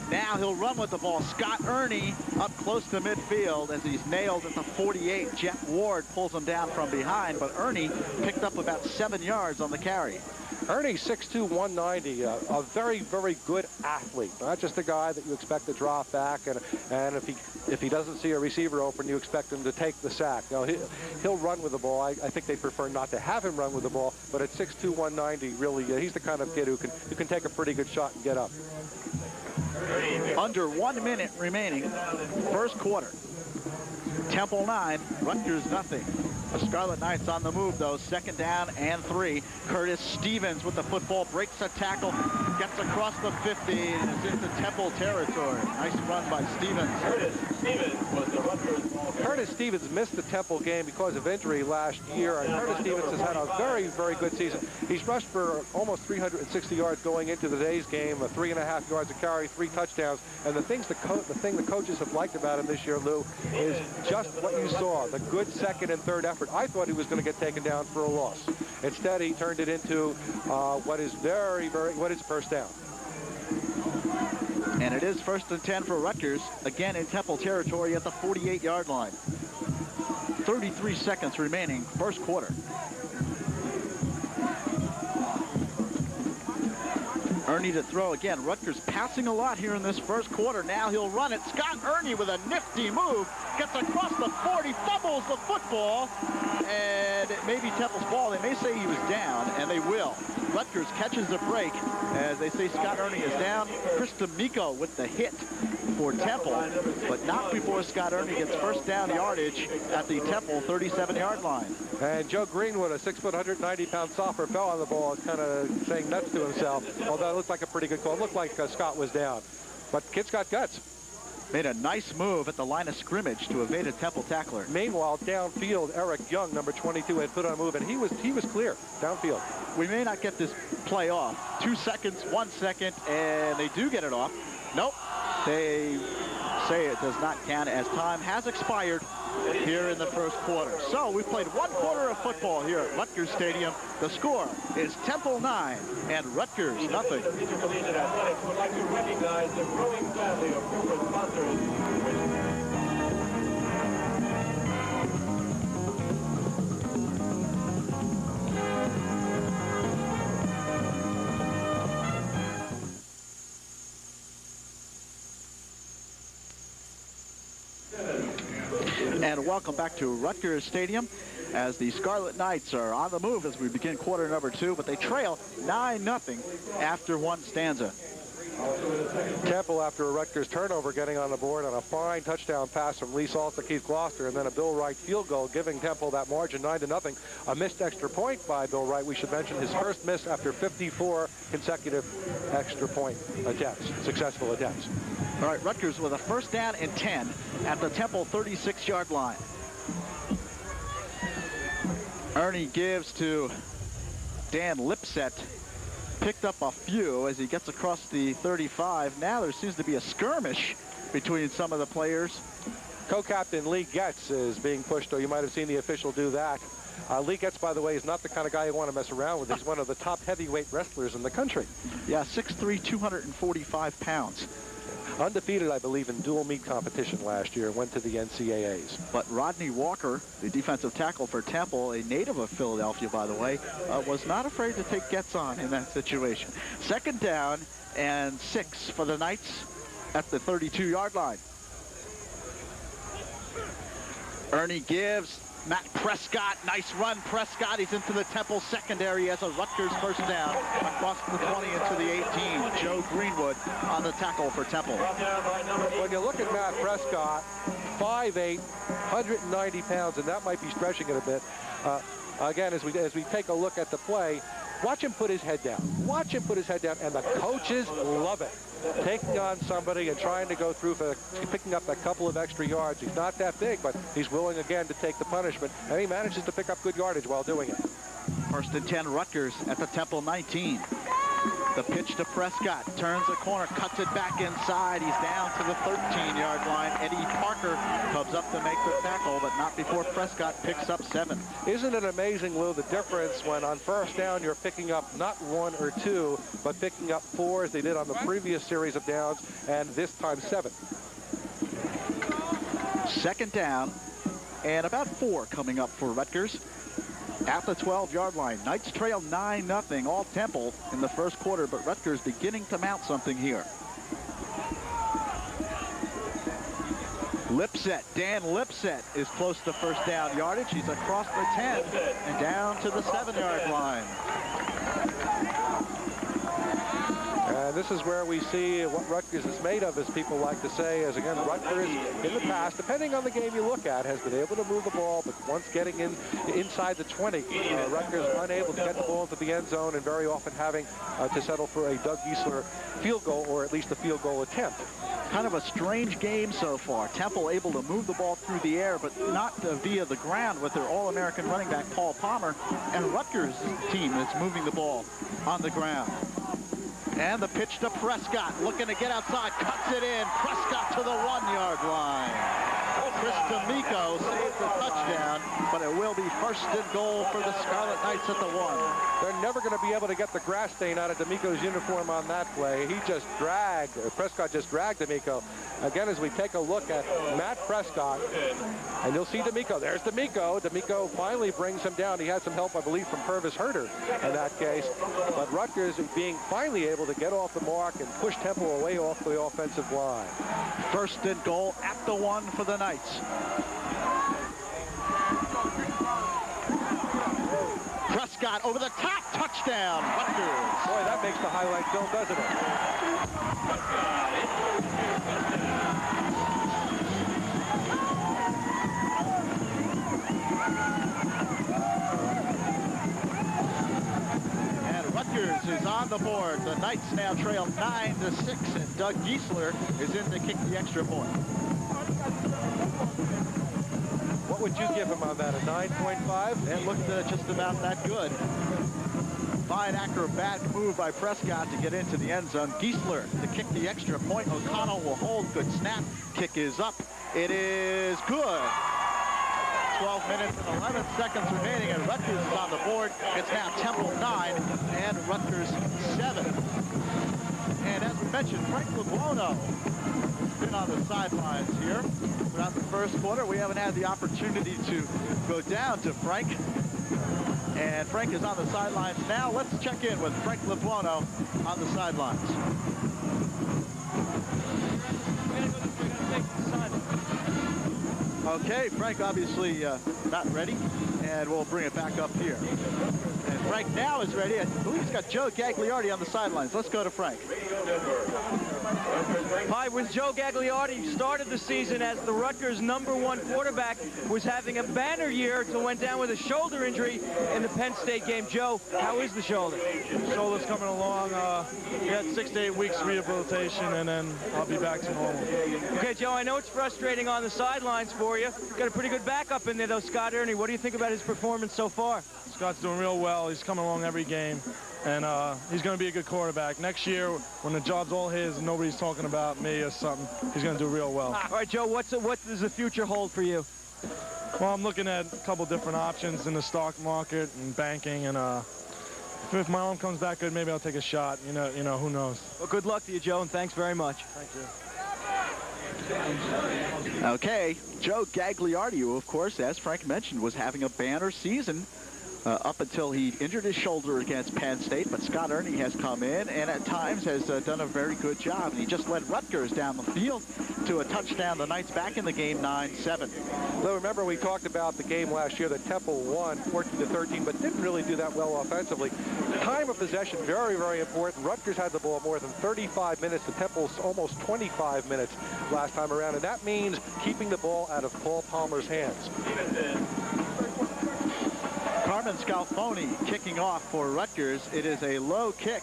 Now he'll run with the ball. Scott Ernie up close to midfield as he's nailed at the 48. Jeff Ward pulls him down from behind, but Ernie picked up about 7 yards on the carry. Ernie, 6'2", 190, a very, very good athlete. Not just a guy that you expect to drop back, and if he doesn't see a receiver open, you expect him to take the sack. Now, he'll run with the ball. I think they prefer not to have him run with the ball, but at 6'2", 190, really, he's the kind of kid who can take a pretty good shot and get up. Under 1 minute remaining, first quarter. Temple 9, Rutgers nothing. The Scarlet Knights on the move, though. 2nd down and 3. Curtis Stevens with the football, breaks a tackle, gets across the 50, and is into Temple territory. Nice run by Stevens. Curtis Stevens was the Rutgers ball carrier. Curtis Stevens missed the Temple game because of injury last year, and Curtis Stevens has had a very, very good season. He's rushed for almost 360 yards going into today's game, 3.5 yards a carry, 3 touchdowns. And the thing the coaches have liked about him this year, Lou, is just what you saw, the good 2nd and 3rd effort. I thought he was going to get taken down for a loss. Instead, he turned it into what is first down. And it is 1st and 10 for Rutgers, again in Temple territory at the 48-yard line. 33 seconds remaining, first quarter. Ernie to throw again. Rutgers passing a lot here in this first quarter. Now he'll run it. Scott Ernie with a nifty move. Gets across the 40, fumbles the football. And it may be Temple's ball. They may say he was down, and they will. Rutgers catches a break as they say Scott Ernie is down. Chris D'Amico with the hit for Temple, but not before Scott Ernie gets first down yardage at the Temple 37-yard line. And Joe Greenwood, a 6', 190-pound softer, fell on the ball, kind of saying nuts to himself, although it looked like a pretty good call. It looked like Scott was down. But kid's got guts. Made a nice move at the line of scrimmage to evade a Temple tackler. Meanwhile, downfield, Eric Young, number 22, had put on a move, and he was clear downfield. We may not get this play off. 2 seconds, 1 second, and they do get it off. Nope. They say it does not count as time has expired here in the first quarter. So we've played 1 quarter of football here at Rutgers Stadium. The score is Temple 9 and Rutgers nothing. Intercollegiate Athletics would like to recognize the growing family of corporate sponsors. And welcome back to Rutgers Stadium as the Scarlet Knights are on the move as we begin quarter number 2, but they trail 9-0 after 1 stanza. Temple, after a Rutgers turnover, getting on the board on a fine touchdown pass from Lee Salts to Keith Gloucester, and then a Bill Wright field goal, giving Temple that margin 9-0. A missed extra point by Bill Wright. We should mention his first miss after 54 consecutive extra point attempts, successful attempts. All right, Rutgers with a first down and 10 at the Temple 36-yard line. Ernie gives to Dan Lipset. Picked up a few as he gets across the 35. Now there seems to be a skirmish between some of the players. Co-captain Lee Getz is being pushed, or you might have seen the official do that. Lee Getz, by the way, is not the kind of guy you want to mess around with. He's one of the top heavyweight wrestlers in the country. Yeah, 6'3", 245 pounds. undefeated, I believe, in dual meet competition last year, went to the NCAAs. But Rodney Walker, the defensive tackle for Temple, a native of Philadelphia, by the way, was not afraid to take gets on in that situation. 2nd down and 6 for the Knights at the 32-yard line. Ernie gives Matt Prescott, nice run. Prescott, he's into the Temple secondary as a Rutgers first down across the 20 into the 18. Joe Greenwood on the tackle for Temple. When you look at Matt Prescott, 5'8", 190 pounds, and that might be stretching it a bit. Again, as we take a look at the play, watch him put his head down. Watch him put his head down, and the coaches love it. Taking on somebody and trying to go through for picking up a couple of extra yards. He's not that big, but he's willing again to take the punishment, and he manages to pick up good yardage while doing it. 1st and 10 Rutgers at the Temple 19. The pitch to Prescott, turns the corner, cuts it back inside. He's down to the 13-yard line. Eddie Parker comes up to make the tackle, but not before Prescott picks up 7. Isn't it amazing, Lou, the difference when on first down you're picking up not 1 or 2, but picking up 4 as they did on the previous series of downs, and this time 7. 2nd down and about 4 coming up for Rutgers at the 12-yard line. Knights trail 9-0, all Temple in the first quarter, but Rutgers beginning to mount something here. Lipset, Dan Lipset is close to first down yardage. He's across the 10 and down to the 7-yard line. And this is where we see what Rutgers is made of, as people like to say, as again, Rutgers in the past, depending on the game you look at, has been able to move the ball, but once getting inside the 20, Rutgers unable to get the ball into the end zone and very often having to settle for a Doug Giesler field goal, or at least a field goal attempt. Kind of a strange game so far. Temple able to move the ball through the air, but not via the ground with their All-American running back, Paul Palmer, and Rutgers' team that's moving the ball on the ground. And the pitch to Prescott, looking to get outside, cuts it in. Prescott to the 1-yard line. Chris D'Amico saves the touchdown, but it will be 1st and goal for the Scarlet Knights at the 1. They're never going to be able to get the grass stain out of D'Amico's uniform on that play. He just dragged, Prescott just dragged D'Amico. Again, as we take a look at Matt Prescott, and you'll see D'Amico. There's D'Amico. D'Amico finally brings him down. He had some help, I believe, from Purvis Herter in that case. But Rutgers being finally able to get off the mark and push Temple away off the offensive line. 1st and goal at the 1 for the Knights. Prescott over the top, touchdown, Rutgers. Boy, that makes the highlight film, doesn't it? And Rutgers is on the board. The Knights now trail 9-6, and Doug Giesler is in to kick the extra point. What would you give him on that, a 9.5? It looked just about that good. Fine acrobatic move by Prescott to get into the end zone. Giesler to kick the extra point. O'Connell will hold. Good snap. Kick is up. It is good. 12 minutes and 11 seconds remaining, and Rutgers is on the board. It's now Temple 9 and Rutgers 7. And as we mentioned, Frank LeBuono been on the sidelines here throughout the first quarter. We haven't had the opportunity to go down to Frank. And Frank is on the sidelines now. Let's check in with Frank LeBuono on the sidelines. Okay, Frank obviously not ready, and we'll bring it back up here. And Frank now is ready. I believe he's got Joe Gagliardi on the sidelines. Let's go to Frank. Hi, with Joe Gagliardi, started the season as the Rutgers #1 quarterback, was having a banner year until went down with a shoulder injury in the Penn State game. Joe, how is the shoulder? Shoulder's coming along. We had 6 to 8 weeks rehabilitation, and then I'll be back to normal. Okay, Joe, I know it's frustrating on the sidelines for you. Got a pretty good backup in there, though, Scott Ernie. What do you think about his performance so far? Scott's doing real well. He's coming along every game, and he's going to be a good quarterback. Next year, when the job's all his and nobody's talking about me or something, he's going to do real well. All right, Joe, what does the future hold for you? Well, I'm looking at a couple different options in the stock market and banking, and if my arm comes back good, maybe I'll take a shot. You know, who knows? Well, good luck to you, Joe, and thanks very much. Thank you. Okay, Joe Gagliardi, who, of course, as Frank mentioned, was having a banner season up until he injured his shoulder against Penn State, but Scott Ernie has come in and at times has done a very good job. And he just led Rutgers down the field to a touchdown. The Knights back in the game 9-7. Well, remember we talked about the game last year that Temple won 14-13, but didn't really do that well offensively. Time of possession, very, very important. Rutgers had the ball more than 35 minutes. The Temple's almost 25 minutes last time around, and that means keeping the ball out of Paul Palmer's hands. Carmen Scalfoni kicking off for Rutgers. It is a low kick.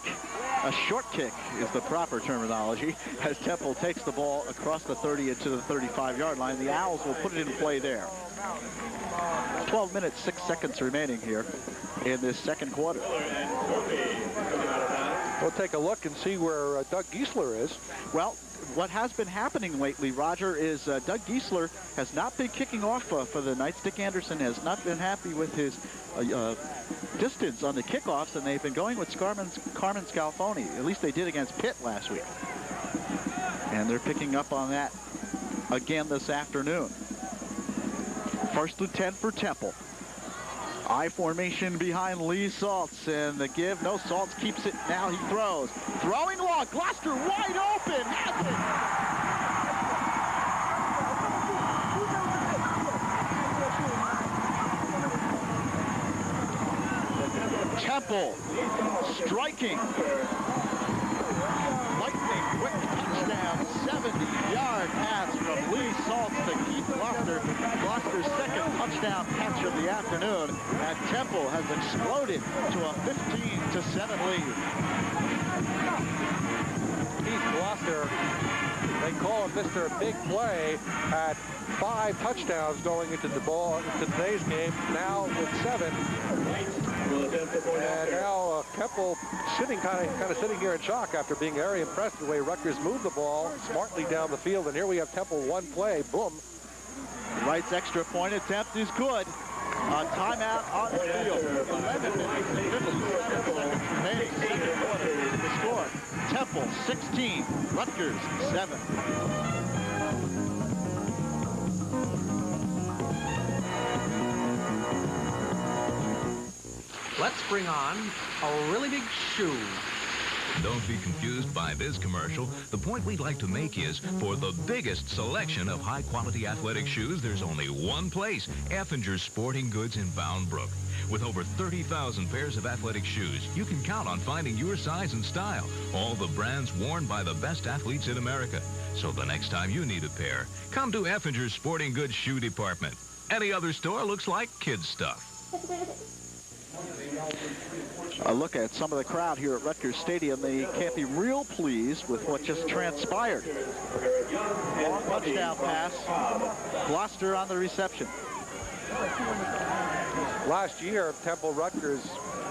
A short kick is the proper terminology as Temple takes the ball across the 30 to the 35-yard line. The Owls will put it in play there. 12 minutes, 6 seconds remaining here in this second quarter. We'll take a look and see where Doug Giesler is. Well, what has been happening lately, Roger, is Doug Giesler has not been kicking off for the Knights. Dick Anderson has not been happy with his distance on the kickoffs, and they've been going with Carmen Scalfoni. At least they did against Pitt last week. And they're picking up on that again this afternoon. 1st and 10 for Temple. I formation behind Lee Saltz, and the give. No, Saltz keeps it. Now he throws. Throwing long. Gloucester wide open. Has it. Temple striking. Lightning quick touchdown. 70-yard pass from Lee Saltz to Keith Gloucester. Gloucester's second touchdown catch of the afternoon, and Temple has exploded to a 15-7 lead. Keith Gloucester, they call him Mr. Big Play, had 5 touchdowns going into today's game, now with 7. And now Temple sitting kind of sitting here in shock after being very impressed with the way Rutgers moved the ball smartly down the field. And here we have Temple one play, boom. Wright's extra point attempt is good. A timeout on the field. 11 minutes and 57 seconds remaining. Second quarter. The score: Temple 16, Rutgers 7. Let's bring on a really big shoe. Don't be confused by this commercial. The point we'd like to make is, for the biggest selection of high-quality athletic shoes, there's only one place, Effinger's Sporting Goods in Bound Brook. With over 30,000 pairs of athletic shoes, you can count on finding your size and style. All the brands worn by the best athletes in America. So the next time you need a pair, come to Effinger's Sporting Goods Shoe Department. Any other store looks like kids' stuff. A look at some of the crowd here at Rutgers Stadium. They can't be real pleased with what just transpired. Long touchdown pass. Gloucester on the reception. Last year, Temple Rutgers,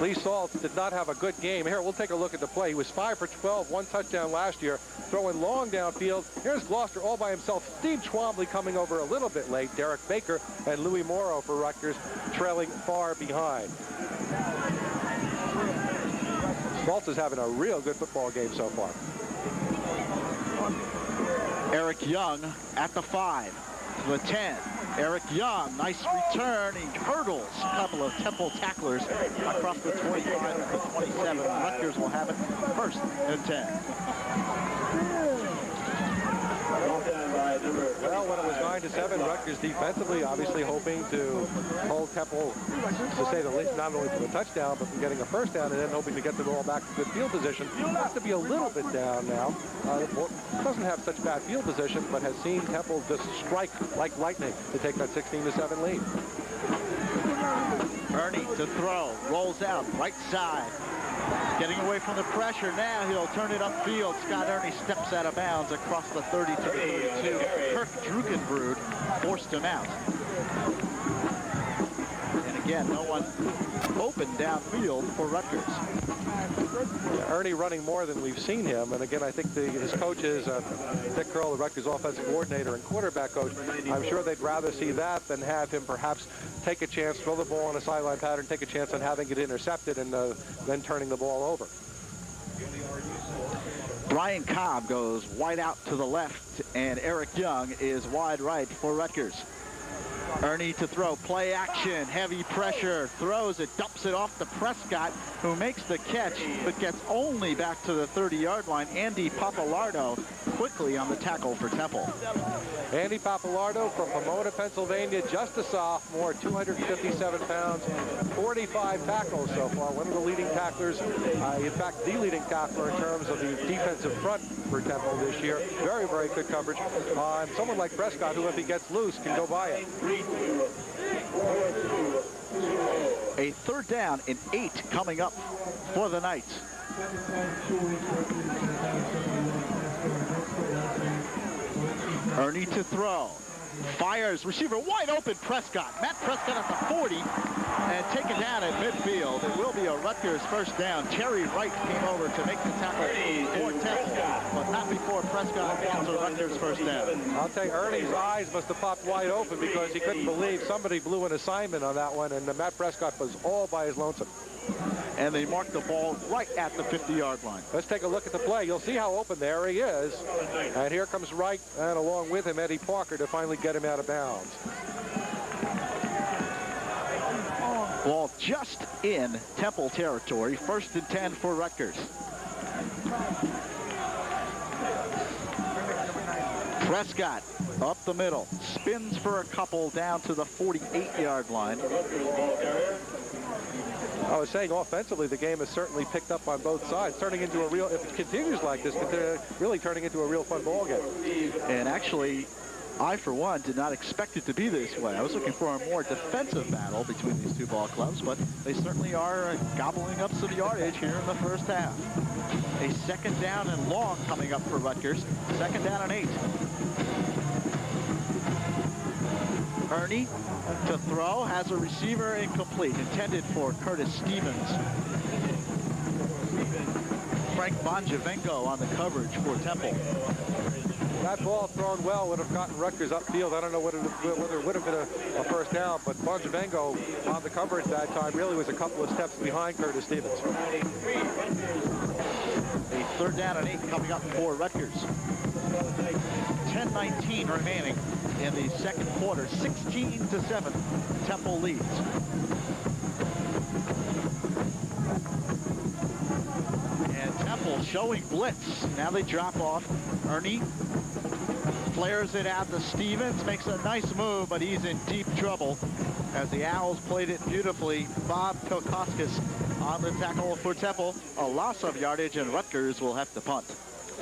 Lee Saltz did not have a good game. Here, we'll take a look at the play. He was 5 for 12, 1 touchdown last year, throwing long downfield. Here's Gloucester all by himself. Steve Twombly coming over a little bit late. Derek Baker and Louis Morrow for Rutgers trailing far behind. Saltz is having a real good football game so far. Eric Young at the 5, to the 10. Eric Young, nice return. He hurdles a couple of Temple tacklers across the 25 to the 27. Rutgers will have it 1st and 10. Well, when it was 9-7, Rutgers defensively obviously hoping to hold Temple, to say the least, not only for the touchdown, but from getting a first down, and then hoping to get the ball back to good field position. Has to be a little bit down now. Doesn't have such bad field position, but has seen Temple just strike like lightning to take that 16-7 lead. Ernie to throw, rolls out, right side. Getting away from the pressure now, he'll turn it upfield. Scott Ernie steps out of bounds across the 30 to the 32. Kirk Drugenbrud forced him out. And again, no one open downfield for Rutgers. Yeah, Ernie running more than we've seen him, and again, I think his coach is Dick Curl, the Rutgers offensive coordinator and quarterback coach. I'm sure they'd rather see that than have him perhaps take a chance, throw the ball on a sideline pattern, take a chance on having it intercepted, and then turning the ball over. Brian Cobb goes wide out to the left, and Eric Young is wide right for Rutgers. Ernie to throw, play action, heavy pressure, throws it, dumps it off to Prescott, who makes the catch, but gets only back to the 30-yard line. Andy Papalardo quickly on the tackle for Temple. Andy Papalardo from Pomona, Pennsylvania, just a sophomore, 257 pounds, 45 tackles so far. One of the leading tacklers, in fact, the leading tackler in terms of the defensive front for Temple this year. Very, very good coverage on someone like Prescott, who, if he gets loose, can go by it. A 3rd down and 8 coming up for the Knights. Ernie to throw. Fires, receiver wide open, Prescott. Matt Prescott at the 40 and taken down at midfield. It will be a Rutgers 1st down. Terry Wright came over to make the tackle for Temple, but not before Prescott gets a Rutgers 1st down. I'll tell you, Ernie's eyes must have popped wide open because he couldn't believe somebody blew an assignment on that one, and Matt Prescott was all by his lonesome. And they mark the ball right at the 50-yard line. Let's take a look at the play. You'll see how open there he is. And here comes Wright, and along with him, Eddie Parker, to finally get him out of bounds. Ball just in Temple territory. 1st and 10 for Rutgers. Prescott up the middle, spins for a couple down to the 48-yard line. I was saying offensively, the game has certainly picked up on both sides, turning into a real, if it continues like this, really turning into a real fun ball game. And actually, I, for one, did not expect it to be this way. I was looking for a more defensive battle between these two ball clubs, but they certainly are gobbling up some yardage here in the 1st half. A 2nd down and long coming up for Rutgers. 2nd down and 8. Ernie to throw, has a receiver incomplete, intended for Curtis Stevens. Frank Bonjavengo on the coverage for Temple. That ball thrown well would have gotten Rutgers upfield. I don't know whether it would have been a 1st down, but Bonjavengo on the coverage that time really was a couple of steps behind Curtis Stevens. A 3rd down and 8 coming up for Rutgers. 10:19 remaining in the 2nd quarter. 16-7, Temple leads. And Temple showing blitz. Now they drop off. Ernie flares it out to Stevens, makes a nice move, but he's in deep trouble as the Owls played it beautifully. Bob Kokoskis on the tackle for Temple. A loss of yardage, and Rutgers will have to punt.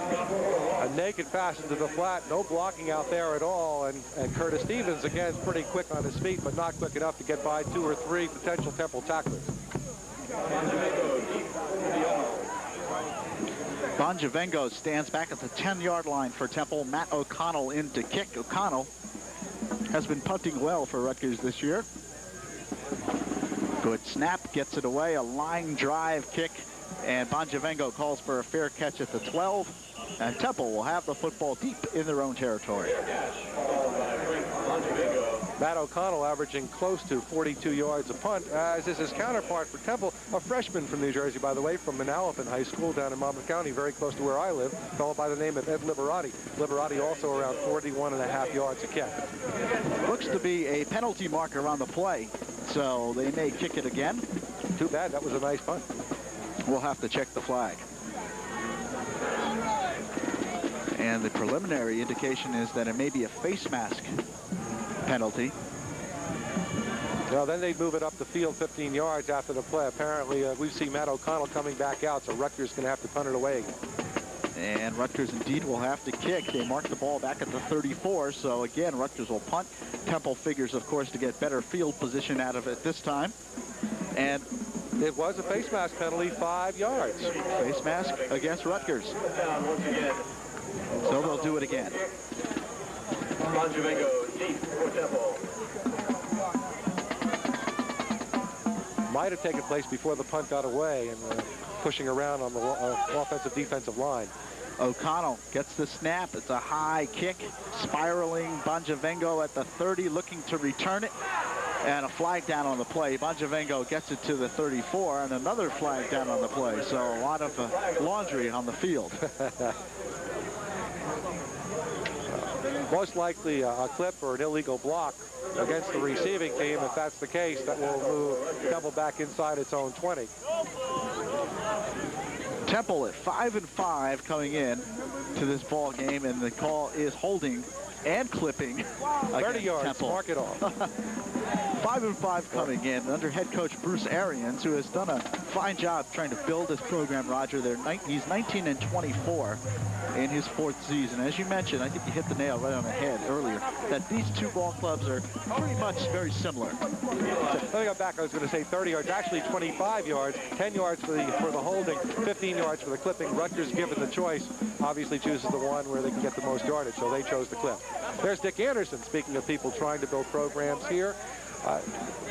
A naked pass into the flat, no blocking out there at all, and Curtis Stevens, again, pretty quick on his feet, but not quick enough to get by 2 or 3 potential Temple tacklers. Bonjavengo stands back at the 10-yard line for Temple. Matt O'Connell in to kick. O'Connell has been punting well for Rutgers this year. Good snap, gets it away, a line drive kick, and Bonjavengo calls for a fair catch at the 12. And Temple will have the football deep in their own territory. Matt O'Connell averaging close to 42 yards a punt, as is his counterpart for Temple, a freshman from New Jersey, by the way, from Manalapan High School down in Monmouth County, very close to where I live, a fellow by the name of Ed Liberati. Liberati also around 41.5 yards a kick. Looks to be a penalty marker on the play, so they may kick it again. Too bad, that was a nice punt. We'll have to check the flag. And the preliminary indication is that it may be a face mask penalty. Well, then they'd move it up the field 15 yards after the play. Apparently, we see Matt O'Connell coming back out, so Rutgers going to have to punt it away again. And Rutgers indeed will have to kick. They mark the ball back at the 34, so again, Rutgers will punt. Temple figures, of course, to get better field position out of it this time. And it was a face mask penalty, 5 yards. Face mask against Rutgers. So they'll do it again. Might have taken place before the punt got away and pushing around on the offensive defensive line. O'Connell gets the snap. It's a high kick. Spiraling Bonjavengo at the 30, looking to return it. And a flag down on the play. Bonjavengo gets it to the 34, and another flag down on the play. So a lot of laundry on the field. Most likely a clip or an illegal block against the receiving team. If that's the case, that will move Temple back inside its own 20. Temple at 5-5 coming in to this ball game, and the call is holding and clipping. 30 yards, Temple. mark it off. 5-5 coming in under head coach Bruce Arians, who has done a fine job trying to build this program, Roger. He's 19-24 in his 4th season. As you mentioned, I think you hit the nail right on the head earlier, that these two ball clubs are pretty much very similar. Let me go back. I was going to say 30 yards, actually 25 yards, 10 yards for the holding, 15 yards for the clipping. Rutgers, given the choice, obviously chooses the one where they can get the most yardage, so they chose the clip. There's Dick Anderson, speaking of people trying to build programs here.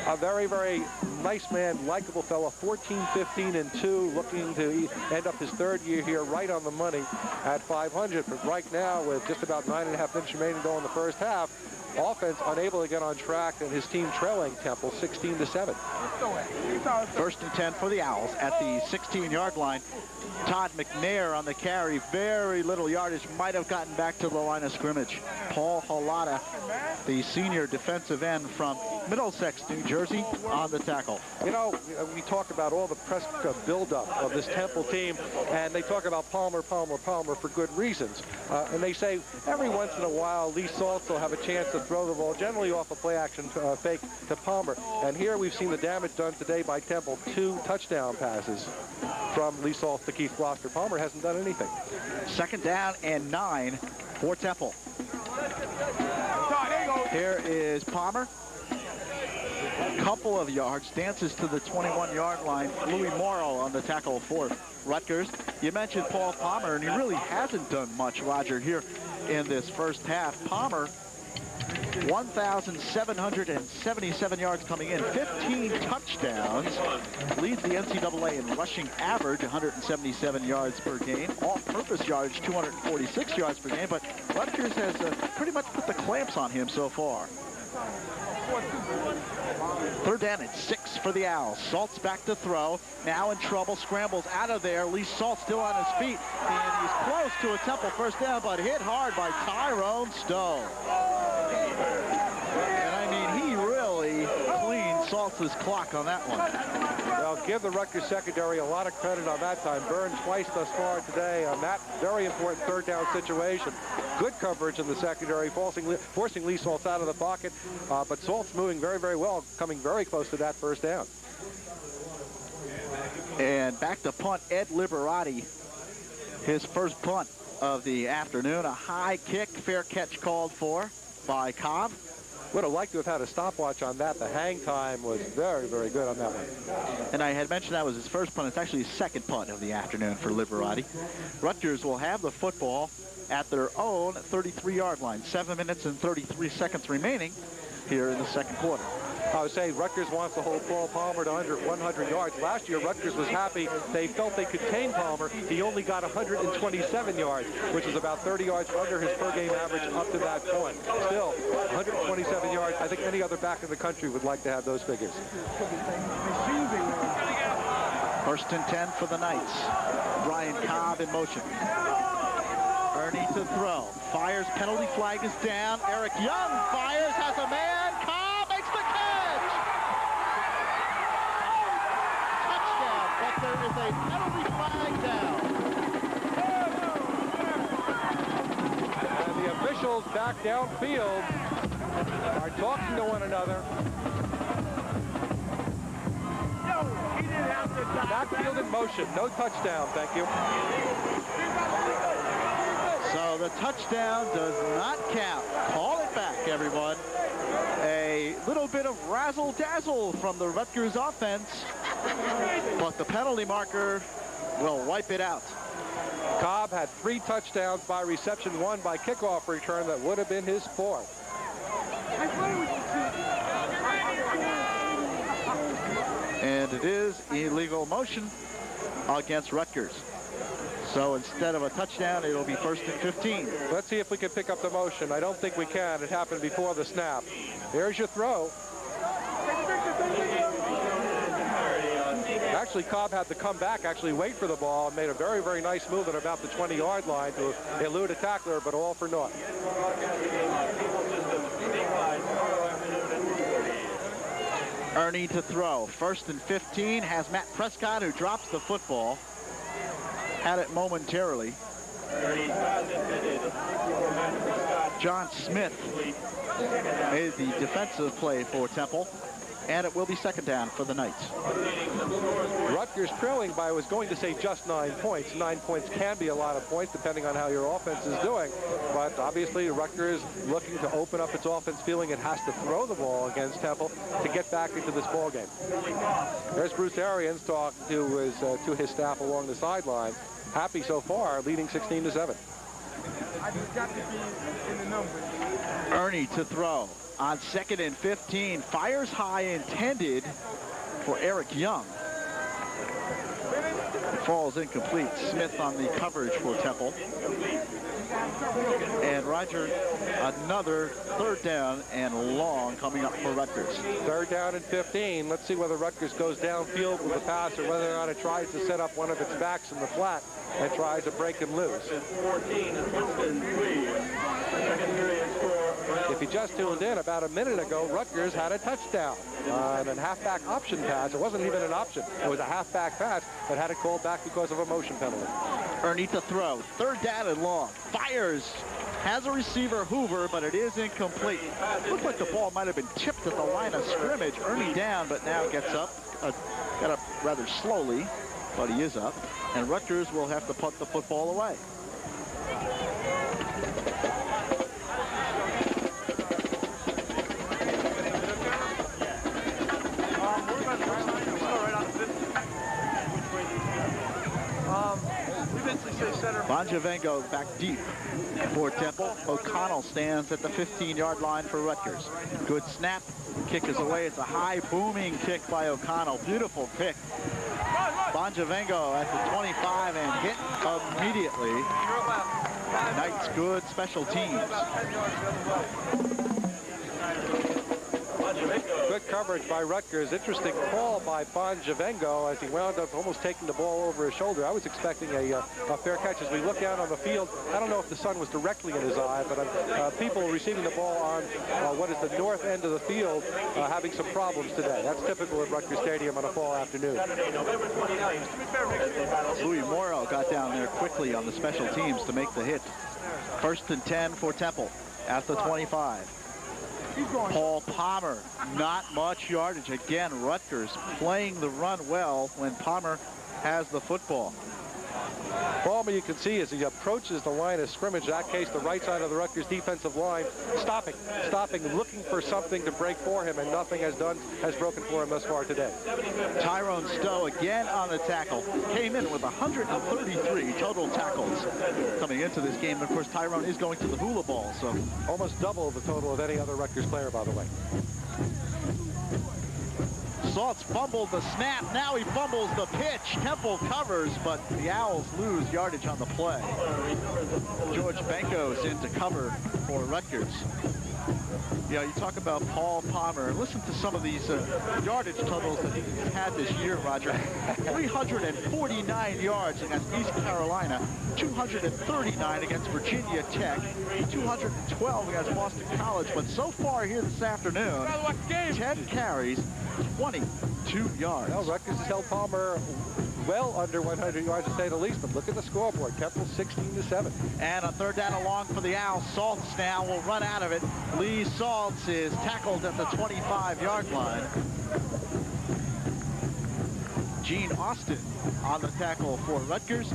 A very, very nice man, likable fellow, 14-15-2, looking to end up his 3rd year here right on the money at 500. But right now, with just about 9.5 minutes remaining to go in the first half, offense unable to get on track, and his team trailing Temple 16-7. 1st and 10 for the Owls at the 16-yard line. Todd McNair on the carry, very little yardage, might have gotten back to the line of scrimmage. Paul Halata, the senior defensive end from Middlesex, New Jersey, on the tackle. You know, we talk about all the press buildup of this Temple team, and they talk about Palmer, Palmer, Palmer for good reasons. And they say every once in a while, Lee Saltz will have a chance to throw the ball, generally off a play-action fake to Palmer. And here we've seen the damage done today by Temple. 2 touchdown passes from Lee Saltz to Keith Gloucester. Palmer hasn't done anything. 2nd down and 9 for Temple. Here is Palmer. Couple of yards, dances to the 21-yard line. Louis Morrow on the tackle for Rutgers. You mentioned Paul Palmer, and he really hasn't done much, Roger, here in this first half. Palmer, 1,777 yards coming in, 15 touchdowns, leads the NCAA in rushing average, 177 yards per game, all-purpose yardage, 246 yards per game, but Rutgers has pretty much put the clamps on him so far. 3rd down and 6 for the Owls. Saltz back to throw. Now in trouble. Scrambles out of there. Lee Saltz still on his feet. And he's close to a Temple first down, but hit hard by Tyrone Stowe. And I mean, he really cleaned Saltz's clock on that one. Well, give the Rutgers secondary a lot of credit on that time. Byrne twice thus far today on that very important 3rd down situation. Good coverage in the secondary, forcing Lee Saltz out of the pocket. But Saltz moving very, very well, coming very close to that first down. And back to punt, Ed Liberati. His first punt of the afternoon. A high kick, fair catch called for by Cobb. Would have liked to have had a stopwatch on that. The hang time was very, very good on that one. And I had mentioned that was his first punt. It's actually his 2nd punt of the afternoon for Liberati. Rutgers will have the football at their own 33-yard line. 7 minutes and 33 seconds remaining here in the 2nd quarter. I was saying Rutgers wants to hold Paul Palmer to under 100 yards. Last year, Rutgers was happy. They felt they could tame Palmer. He only got 127 yards, which is about 30 yards under his per-game average up to that point. Still, 127 yards. I think any other back in the country would like to have those figures. 1st and 10 for the Knights. Brian Cobb in motion. Ernie to throw. Fires, penalty flag is down. Eric Young fires, has a man. Cobb makes the catch. Touchdown, but there is a penalty flag down. And the officials back downfield are talking to one another. Backfield in motion, no touchdown, thank you. So the touchdown does not count. Call it back, everyone. A little bit of razzle-dazzle from the Rutgers offense, but the penalty marker will wipe it out. Cobb had 3 touchdowns by reception, 1 by kickoff return. That would have been his 4th. And it is illegal motion against Rutgers. So instead of a touchdown, it'll be 1st and 15. Let's see if we can pick up the motion. I don't think we can. It happened before the snap. There's your throw. Actually, Cobb had to come back, actually wait for the ball, and made a very, very nice move at about the 20-yard line to elude a tackler, but all for naught. Ernie to throw. 1st and 15 has Matt Prescott, who drops the football. Had it momentarily. John Smith made the defensive play for Temple, and it will be 2nd down for the Knights. Rutgers trailing by, I was going to say just 9 points. 9 points can be a lot of points depending on how your offense is doing, but obviously Rutgers looking to open up its offense, feeling it has to throw the ball against Temple to get back into this ball game. There's Bruce Arians talking to his staff along the sideline. Happy so far, leading 16-7. I just got to be in the numbers. Ernie to throw on 2nd and 15. Fires high, intended for Eric Young. Falls incomplete. Smith on the coverage for Temple. And Roger, another 3rd down and long coming up for Rutgers. 3rd down and 15. Let's see whether Rutgers goes downfield with the pass or whether or not it tries to set up one of its backs in the flat and tries to break him loose. If you just tuned in, about a minute ago, Rutgers had a touchdown on a halfback option pass. It wasn't even an option. It was a halfback pass that had it called back because of a motion penalty. Ernie to throw. 3rd down and long. Fires. Has a receiver, Hoover, but it is incomplete. Looked like the ball might have been tipped at the line of scrimmage. Ernie down, but now gets up. Got up rather slowly, but he is up. And Rutgers will have to punt the football away. Bonjavengo back deep for Temple. O'Connell stands at the 15-yard line for Rutgers. Good snap. Kick is away. It's a high booming kick by O'Connell. Beautiful pick. Bonjavengo at the 25 and hit immediately. Knights good special teams. Good coverage by Rutgers. Interesting call by Bonjavengo as he wound up almost taking the ball over his shoulder. I was expecting a fair catch. As we look down on the field, I don't know if the sun was directly in his eye, but people receiving the ball on what is the north end of the field having some problems today. That's typical at Rutgers Stadium on a fall afternoon. Louis Morrow got down there quickly on the special teams to make the hit. 1st and 10 for Temple at the 25. Paul Palmer, not much yardage. Again, Rutgers playing the run well when Palmer has the football. Palmer, you can see as he approaches the line of scrimmage, in that case the right side of the Rutgers defensive line, stopping, looking for something to break for him, and nothing has broken for him thus far today. Tyrone Stowe again on the tackle. Came in with 133 total tackles coming into this game. And of course, Tyrone is going to the hula ball, so almost double the total of any other Rutgers player, by the way. Saltz fumbled the snap. Now he fumbles the pitch. Temple covers, but the Owls lose yardage on the play. George Benko's in to cover for Rutgers. Yeah, you talk about Paul Palmer. Listen to some of these yardage totals that he's had this year, Roger. 349 yards against East Carolina, 239 against Virginia Tech, 212 against Boston College. But so far here this afternoon, 10 carries, 22 yards. Well, Rutgers has held Palmer well under 100 yards to say the least, but look at the scoreboard. Temple 16-7. And a 3rd down and long for the Owls. Saltz now will run out of it. Lee Saltz is tackled at the 25-yard line. Gene Austin on the tackle for Rutgers,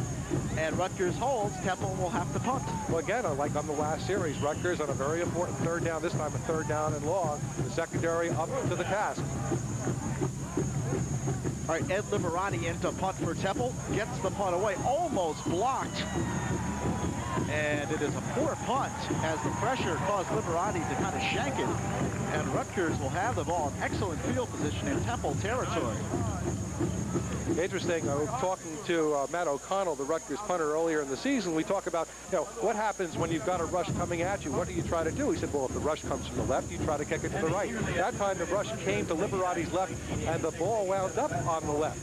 and Rutgers holds. Temple will have to punt. Well, again, like on the last series, Rutgers on a very important 3rd down, this time a 3rd down and long. The secondary up to the task. All right, Ed Liberati into punt for Temple. Gets the punt away, almost blocked. And it is a poor punt as the pressure caused Liberati to kind of shank it. And Rutgers will have the ball in excellent field position in Temple territory. Interesting, I was talking to Matt O'Connell, the Rutgers punter, earlier in the season. We talk about, what happens when you've got a rush coming at you? What do you try to do? He said, well, if the rush comes from the left, you try to kick it to the right. That time the rush came to Liberati's left, and the ball wound up on the left.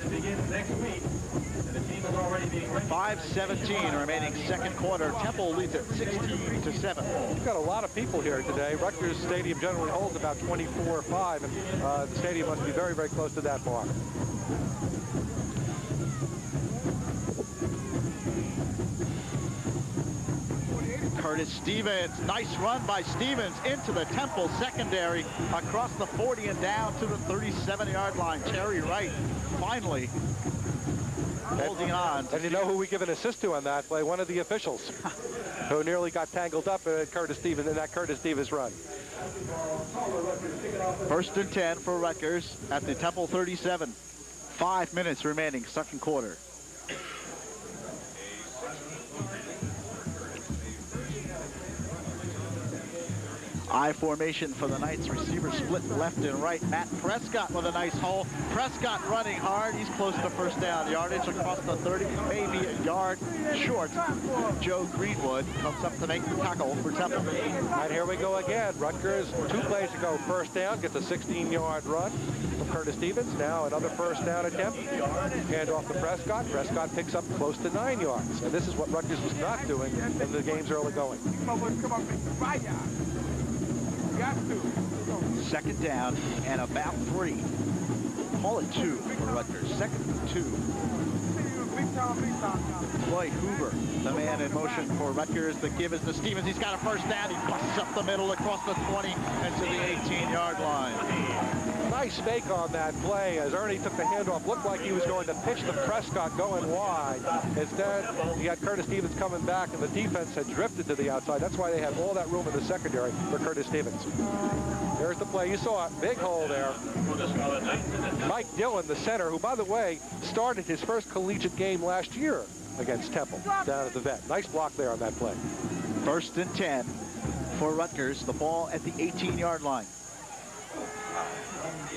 5:17 remaining second quarter. Temple leads at 16-7. We've got a lot of people here today. Rutgers Stadium generally holds about 24,500, and the stadium must be very, very close to that bar. Curtis Stevens, nice run by Stevens into the Temple secondary, across the 40 and down to the 37-yard line. Terry Wright finally holding on. And you know who we give an assist to on that play? One of the officials who nearly got tangled up in Curtis Stevens in that Curtis Stevens run. 1st and 10 for Rutgers at the Temple 37. 5 minutes remaining, second quarter. I formation for the Knights. Receiver split left and right. Matt Prescott with a nice hole. Prescott running hard. He's close to first down. Yardage across the 30, maybe a yard short. Joe Greenwood comes up to make the tackle for Temple. And here we go again. Rutgers, 2 plays ago, first down, gets a 16-yard run from Curtis Stevens. Now another first down attempt. Hand off to Prescott. Prescott picks up close to 9 yards. And this is what Rutgers was not doing in the game's early going. Second down and about 3. Call it 2 for Rutgers. Second and 2. Floyd Hoover, the man in motion for Rutgers. The give is to Stevens. He's got a first down. He busts up the middle across the 20 and to the 18-yard line. Nice fake on that play as Ernie took the handoff. Looked like he was going to pitch to Prescott going wide. Instead, he had Curtis Stevens coming back, and the defense had drifted to the outside. That's why they had all that room in the secondary for Curtis Stevens. There's the play. You saw it. Big hole there. Mike Dillon, the center, who, by the way, started his first collegiate game last year against Temple down at the vet. Nice block there on that play. 1st and 10 for Rutgers. The ball at the 18-yard line.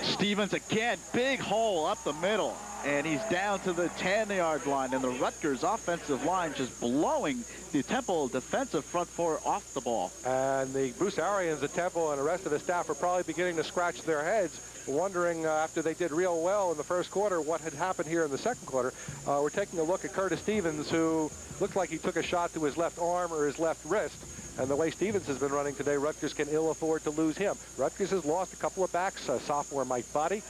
Stevens again, big hole up the middle, and he's down to the 10-yard line, and the Rutgers offensive line just blowing the Temple defensive front four off the ball. And the Bruce Arians at Temple and the rest of the staff are probably beginning to scratch their heads, wondering after they did real well in the first quarter what had happened here in the second quarter. We're taking a look at Curtis Stevens, who looked like he took a shot to his left arm or his left wrist. And the way Stevens has been running today, Rutgers can ill afford to lose him. Rutgers has lost a couple of backs, sophomore Mike Body,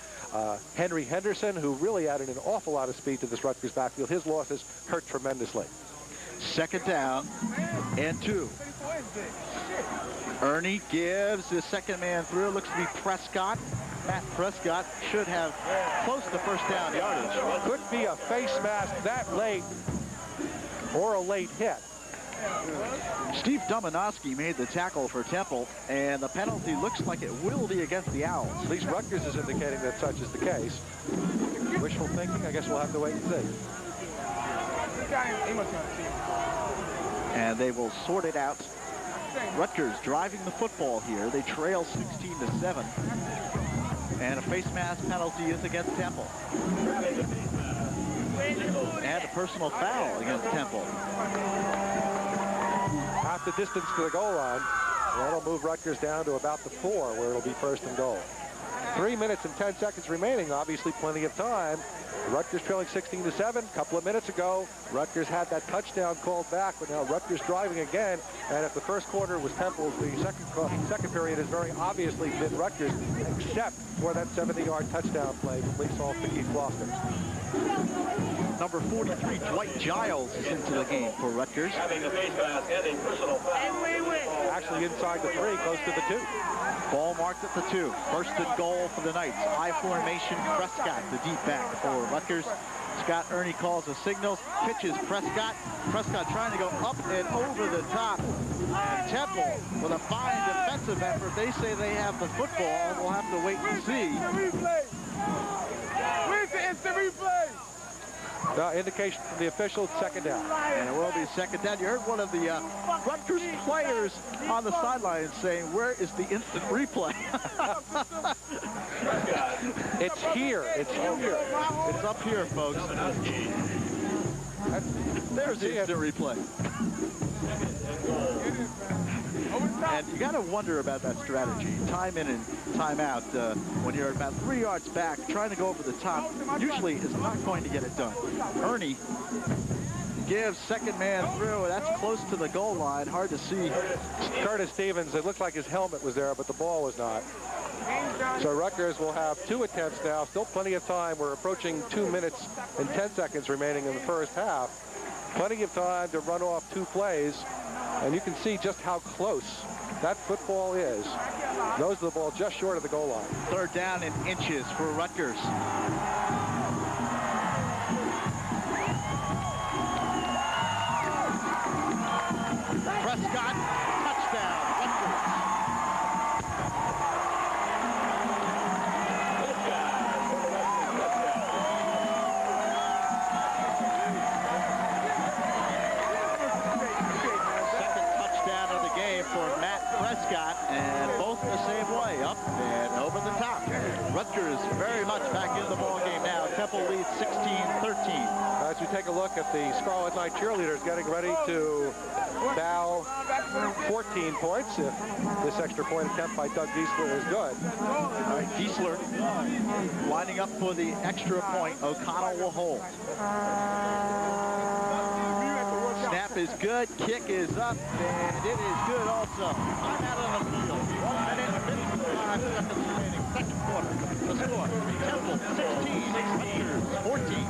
Henry Henderson, who really added an awful lot of speed to this Rutgers backfield. His losses hurt tremendously. Second down and 2. Ernie gives the second man through. Looks to be Prescott. Matt Prescott should have close to first down yardage. Could be a face mask that late or a late hit. Steve Dominowski made the tackle for Temple, and the penalty looks like it will be against the Owls. At least Rutgers is indicating that such is the case. Wishful thinking, I guess we'll have to wait and see. And they will sort it out. Rutgers driving the football here. They trail 16-7. And a face mask penalty is against Temple. And a personal foul against Temple. Half the distance to the goal line. That'll move Rutgers down to about the 4, where it'll be first and goal. 3 minutes and 10 seconds remaining. Obviously plenty of time. Rutgers trailing 16-7. A couple of minutes ago, Rutgers had that touchdown called back, but now Rutgers driving again. And if the first quarter was Temple's, the second period has very obviously been Rutgers, except for that 70-yard touchdown play from Lee Salk to Keith Gloucester. Number 43, Dwight Giles, is into the game for Rutgers. Actually inside the 3, close to the 2. Ball marked at the 2. First and goal for the Knights. I formation, Prescott, the deep back for Rutgers. Scott Ernie calls the signals, pitches Prescott. Prescott trying to go up and over the top. And Temple with a fine defensive effort. They say they have the football. We'll have to wait and see. Where's the instant replay? Indication from the official, second down. And it will be second down. You heard one of the Rutgers players on the sideline saying, where is the instant replay? It's here. It's here. It's up here, folks. There's the instant replay. And you got to wonder about that strategy. Time in and time out. When you're about 3 yards back, trying to go over the top, usually is not going to get it done. Ernie gives second man through. That's close to the goal line. Hard to see. Curtis Stevens, it looked like his helmet was there, but the ball was not. So Rutgers will have 2 attempts now. Still plenty of time. We're approaching 2 minutes and 10 seconds remaining in the first half. Plenty of time to run off 2 plays. And you can see just how close that football is. Those are the ball just short of the goal line. Third down in inches for Rutgers. Prescott, touchdown, Rutgers. Second touchdown of the game for Matt Prescott, and both the same way, up and over the top. Rutgers very much back in the ball game now. Temple leads 16-13. As we take a look at the Scarlet Knight cheerleaders getting ready to bow 14 points if this extra point attempt by Doug Giesler is good. All right, Giesler lining up for the extra point. O'Connell will hold. Snap is good, kick is up, and it is good also. I'm out on the field. 1 minute and 55 seconds remaining. Second quarter. The score, Temple 16, Rutgers 14.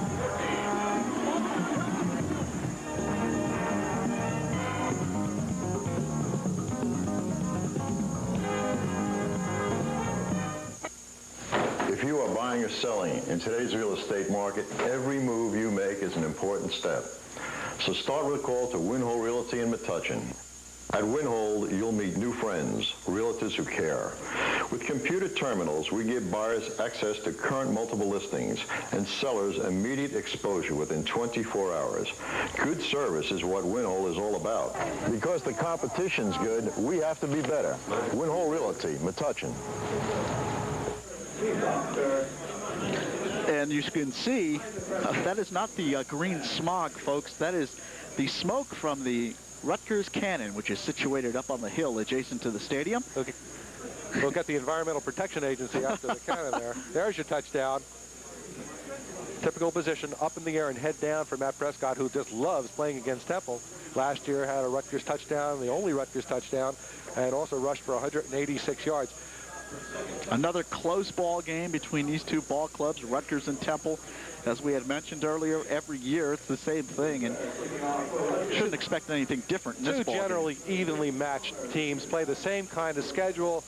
If you are buying or selling in today's real estate market, every move you make is an important step. So start with a call to Winhold Realty in Metuchen. At Winhold, you'll meet new friends, realtors who care. With computer terminals, we give buyers access to current multiple listings and sellers immediate exposure within 24 hours. Good service is what Winhold is all about. Because the competition's good, we have to be better. Winhold Realty, Metuchen. And you can see that is not the green smog, folks. That is the smoke from the Rutgers Cannon, which is situated up on the hill adjacent to the stadium. Okay. We'll get the Environmental Protection Agency after the cannon there. There's your touchdown. Typical position, up in the air and head down for Matt Prescott, who just loves playing against Temple. Last year had a Rutgers touchdown, the only Rutgers touchdown, and also rushed for 186 yards. Another close ball game between these two ball clubs, Rutgers and Temple. As we had mentioned earlier, every year it's the same thing, and shouldn't expect anything different in this ball generally game. Evenly matched teams play the same kind of schedule.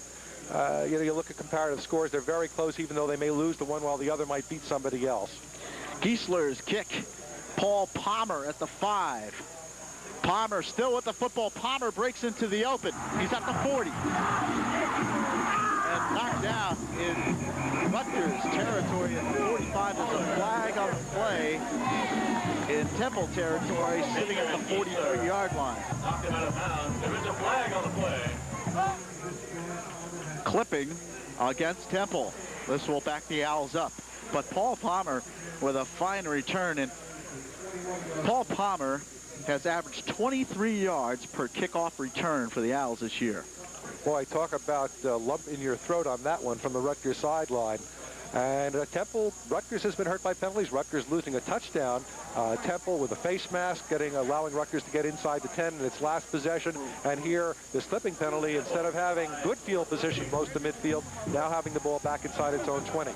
You know, you look at comparative scores, they're very close, even though they may lose the one while the other might beat somebody else. Giesler's kick. Paul Palmer at the 5. Palmer still with the football. Palmer breaks into the open. He's at the 40. And knocked down in Rutgers territory at the 45. There's a flag on the play in Temple territory, sitting at the 43-yard line. Knocked him out of bounds. There is a flag on the play. Clipping against Temple. This will back the Owls up. But Paul Palmer with a fine return, and Paul Palmer has averaged 23 yards per kickoff return for the Owls this year. Boy, talk about lump in your throat on that one from the Rutgers sideline. And Temple, Rutgers has been hurt by penalties. Rutgers losing a touchdown. Temple with a face mask, allowing Rutgers to get inside the 10 in its last possession. And here, the slipping penalty, instead of having good field position most of midfield, now having the ball back inside its own 20.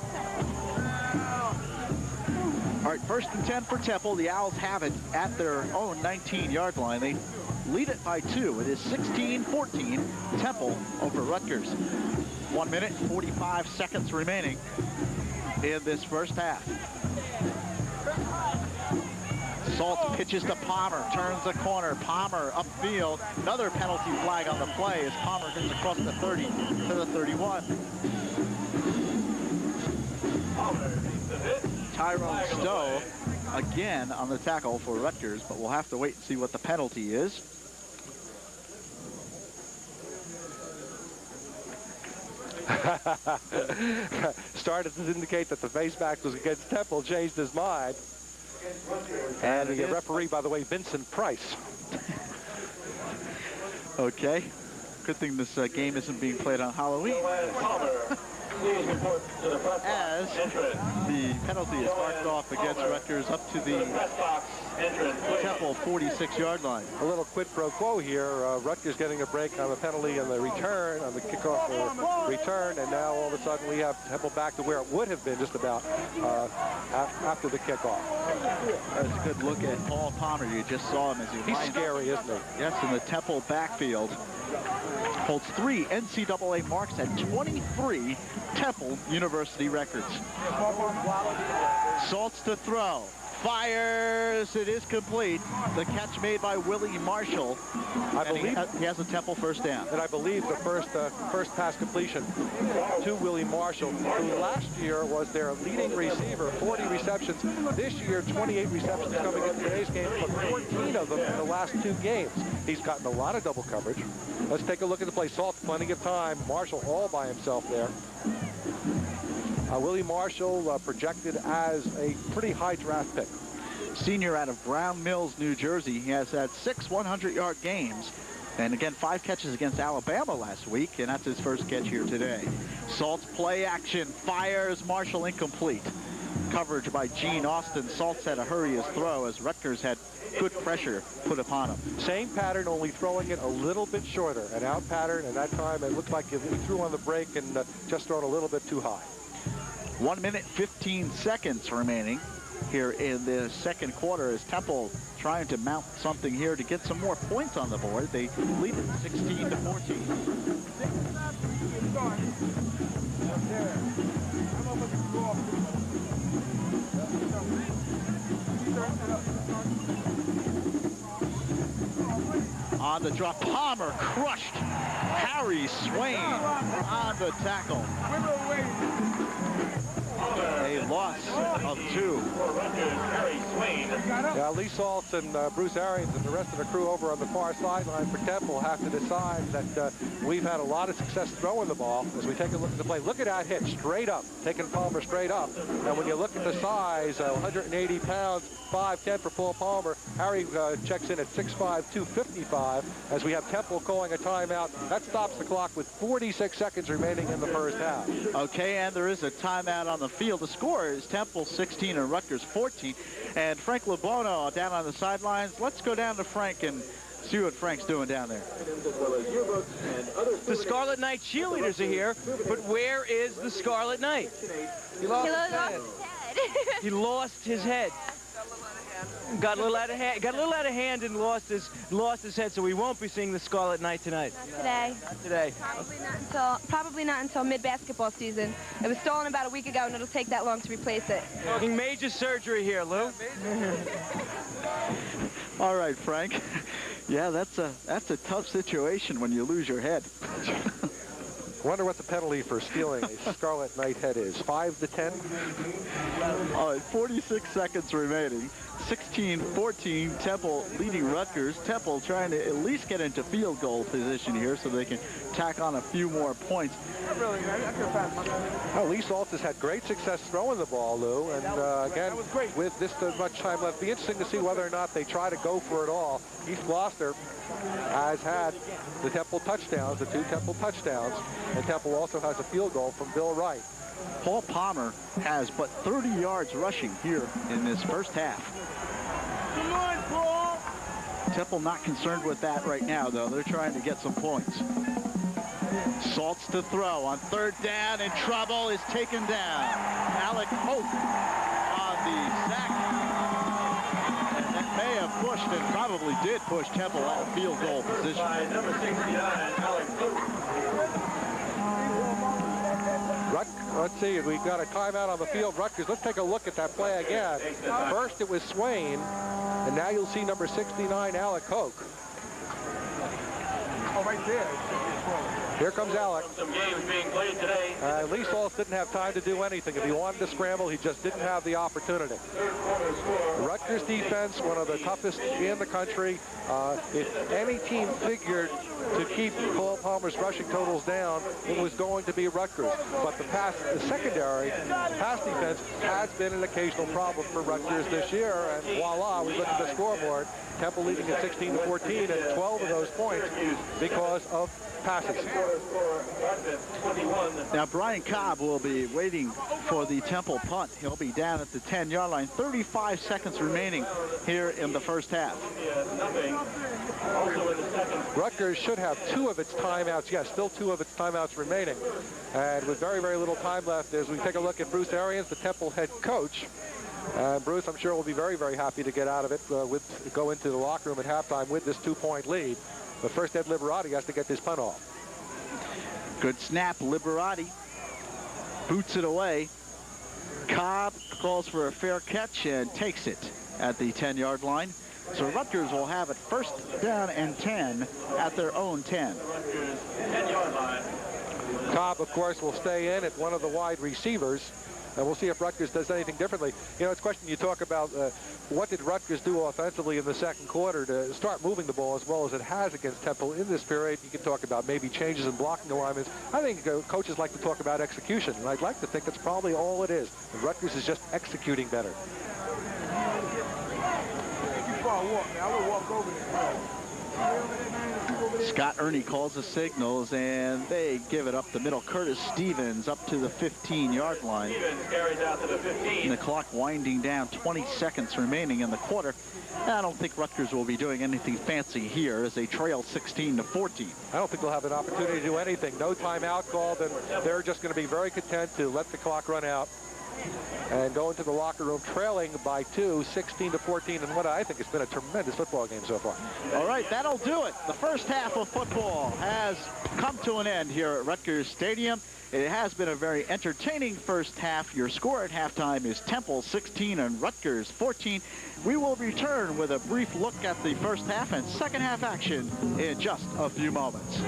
All right, 1st and 10 for Temple. The Owls have it at their own 19-yard line. They lead it by 2. It is 16-14, Temple over Rutgers. 1 minute, 45 seconds remaining in this first half. Salt pitches to Palmer, turns the corner. Palmer upfield. Another penalty flag on the play as Palmer gets across the 30 to the 31. Tyrone Stowe again on the tackle for Rutgers, but we'll have to wait and see what the penalty is. Started to indicate that the face mask was against Temple, changed his mind. And the referee, by the way, Vincent Price. Okay. Good thing this game isn't being played on Halloween. As the penalty is marked off against Rutgers up to the Temple 46-yard line. A little quid pro quo here. Rutgers getting a break on the penalty and the return, on the kickoff or return, and now all of a sudden we have Temple back to where it would have been just about after the kickoff. That's a good look at Paul Palmer. You just saw him as he He's scary, isn't he? Yes, in the Temple backfield. Holds 3 NCAA marks and 23 Temple University records. Saltz to throw. Fires. It is complete. The catch made by Willie Marshall. I believe he has a Temple first down. And I believe the first pass completion to Willie Marshall, who last year was their leading receiver, 40 receptions. This year, 28 receptions coming into today's game, but 14 of them in the last 2 games. He's gotten a lot of double coverage. Let's take a look at the play. Saltz, plenty of time. Marshall all by himself there. Willie Marshall projected as a pretty high draft pick. Senior out of Brown Mills, New Jersey. He has had 6 100-yard games. And again, 5 catches against Alabama last week, and that's his first catch here today. Saltz play action, fires, Marshall incomplete. Coverage by Gene Austin. Saltz had to hurry his throw as Rutgers had good pressure put upon him. Same pattern, only throwing it a little bit shorter. An out pattern, and that time it looked like he threw on the break and just thrown a little bit too high. 1 minute, 15 seconds remaining here in the second quarter as Temple trying to mount something here to get some more points on the board. They lead it 16-14. On the drop, Palmer crushed Harry Swain on the tackle. A loss of 2. Yeah, Lee Saltz and Bruce Arians and the rest of the crew over on the far sideline for Temple have to decide that we've had a lot of success throwing the ball. As we take a look at the play, look at that hit straight up, taking Palmer straight up. And when you look at the size, 180 pounds, 5'10" for Paul Palmer. Harry checks in at 6'5", 255. As we have Temple calling a timeout, that stops the clock with 46 seconds remaining in the first half. Okay, and there is a timeout on the field. The score is Temple 16 and Rutgers 14. And Frank LeBono down on the sidelines. Let's go down to Frank and see what Frank's doing down there. The Scarlet Knight cheerleaders are here, but where is the Scarlet Knight? He lost his head. He lost his head. Got a little out of hand. Got a little out of hand and lost his head. So we won't be seeing the Scarlet Knight tonight. Not today. Not today. Probably not until mid-basketball season. It was stolen about a week ago, and it'll take that long to replace it. Talking major surgery here, Lou. All right, Frank. Yeah, that's a tough situation when you lose your head. Wonder what the penalty for stealing a Scarlet Knight head is. 5 to 10? All right, 46 seconds remaining. 16-14, Temple leading Rutgers. Temple trying to at least get into field goal position here so they can tack on a few more points. Well, Lee Saltz has had great success throwing the ball, Lou, and again, with this much time left, it'll be interesting to see whether or not they try to go for it all. East Gloucester has had the Temple touchdowns, the 2 Temple touchdowns, and Temple also has a field goal from Bill Wright. Paul Palmer has but 30 yards rushing here in this first half. Come on, Paul! Temple not concerned with that right now, though. They're trying to get some points. Saltz to throw on 3rd down, in trouble, is taken down. Alec Hope on the sack. And that may have pushed and probably did push Temple out of field goal position. By number 69, Alec Hope. Let's see, we've got a timeout on the field. Rutgers, let's take a look at that play again. First it was Swain, and now you'll see number 69, Alec Hoke. Oh, right there. Here comes Alec. Some games being played today. Lee Saltz didn't have time to do anything. If he wanted to scramble, he just didn't have the opportunity. Rutgers defense, one of the toughest in the country. If any team figured to keep Cole Palmer's rushing totals down, it was going to be Rutgers. But the secondary pass defense has been an occasional problem for Rutgers this year. And voila, we look at the scoreboard. Temple leading at 16-14, and 12 of those points because of passes. Now Brian Cobb will be waiting for the Temple punt. He'll be down at the 10-yard line. 35 seconds remaining here in the first half. Rutgers should have 2 of its timeouts. Yes, still 2 of its timeouts remaining. And with very, very little time left, as we take a look at Bruce Arians, the Temple head coach. Bruce, I'm sure, will be very, very happy to get out of it, go into the locker room at halftime with this 2-point lead. But first, Ed Liberati has to get this punt off. Good snap, Liberati boots it away. Cobb calls for a fair catch and takes it at the 10-yard line. So Rutgers will have it first down and 10 at their own 10. Cobb, of course, will stay in at one of the wide receivers. And we'll see if Rutgers does anything differently. You know, it's a question you talk about, what did Rutgers do offensively in the second quarter to start moving the ball as well as it has against Temple in this period? You can talk about maybe changes in blocking alignments. I think coaches like to talk about execution, and I'd like to think that's probably all it is. And Rutgers is just executing better. I would walk over there. Scott Ernie calls the signals, and they give it up the middle. Curtis Stevens up to the 15-yard line. Stevens carries out to the 15. And the clock winding down, 20 seconds remaining in the quarter. I don't think Rutgers will be doing anything fancy here as they trail 16-14. I don't think they'll have an opportunity to do anything. No timeout called, and they're just going to be very content to let the clock run out and go into the locker room trailing by 2, 16-14, and what I think has been a tremendous football game so far. All right, that'll do it. The first half of football has come to an end here at Rutgers Stadium. It has been a very entertaining first half. Your score at halftime is Temple 16 and Rutgers 14. We will return with a brief look at the first half and second half action in just a few moments.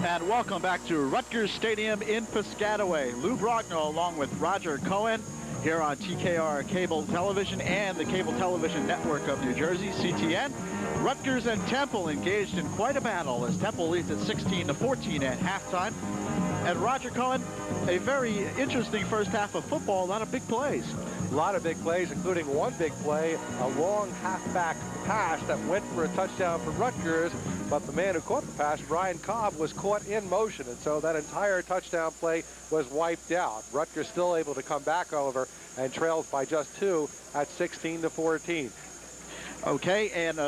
And welcome back to Rutgers Stadium in Piscataway. Lou Brogno along with Roger Cohen here on TKR Cable Television and the Cable Television Network of New Jersey, CTN. Rutgers and Temple engaged in quite a battle as Temple leads at 16-14 at halftime. And Roger Cohen, a very interesting first half of football, a lot of big plays. A lot of big plays, including one big play, a long halfback pass that went for a touchdown for Rutgers, but the man who caught the pass, Brian Cobb, was caught in motion, and so that entire touchdown play was wiped out. Rutgers still able to come back over and trails by just 2 at 16-14. Okay, and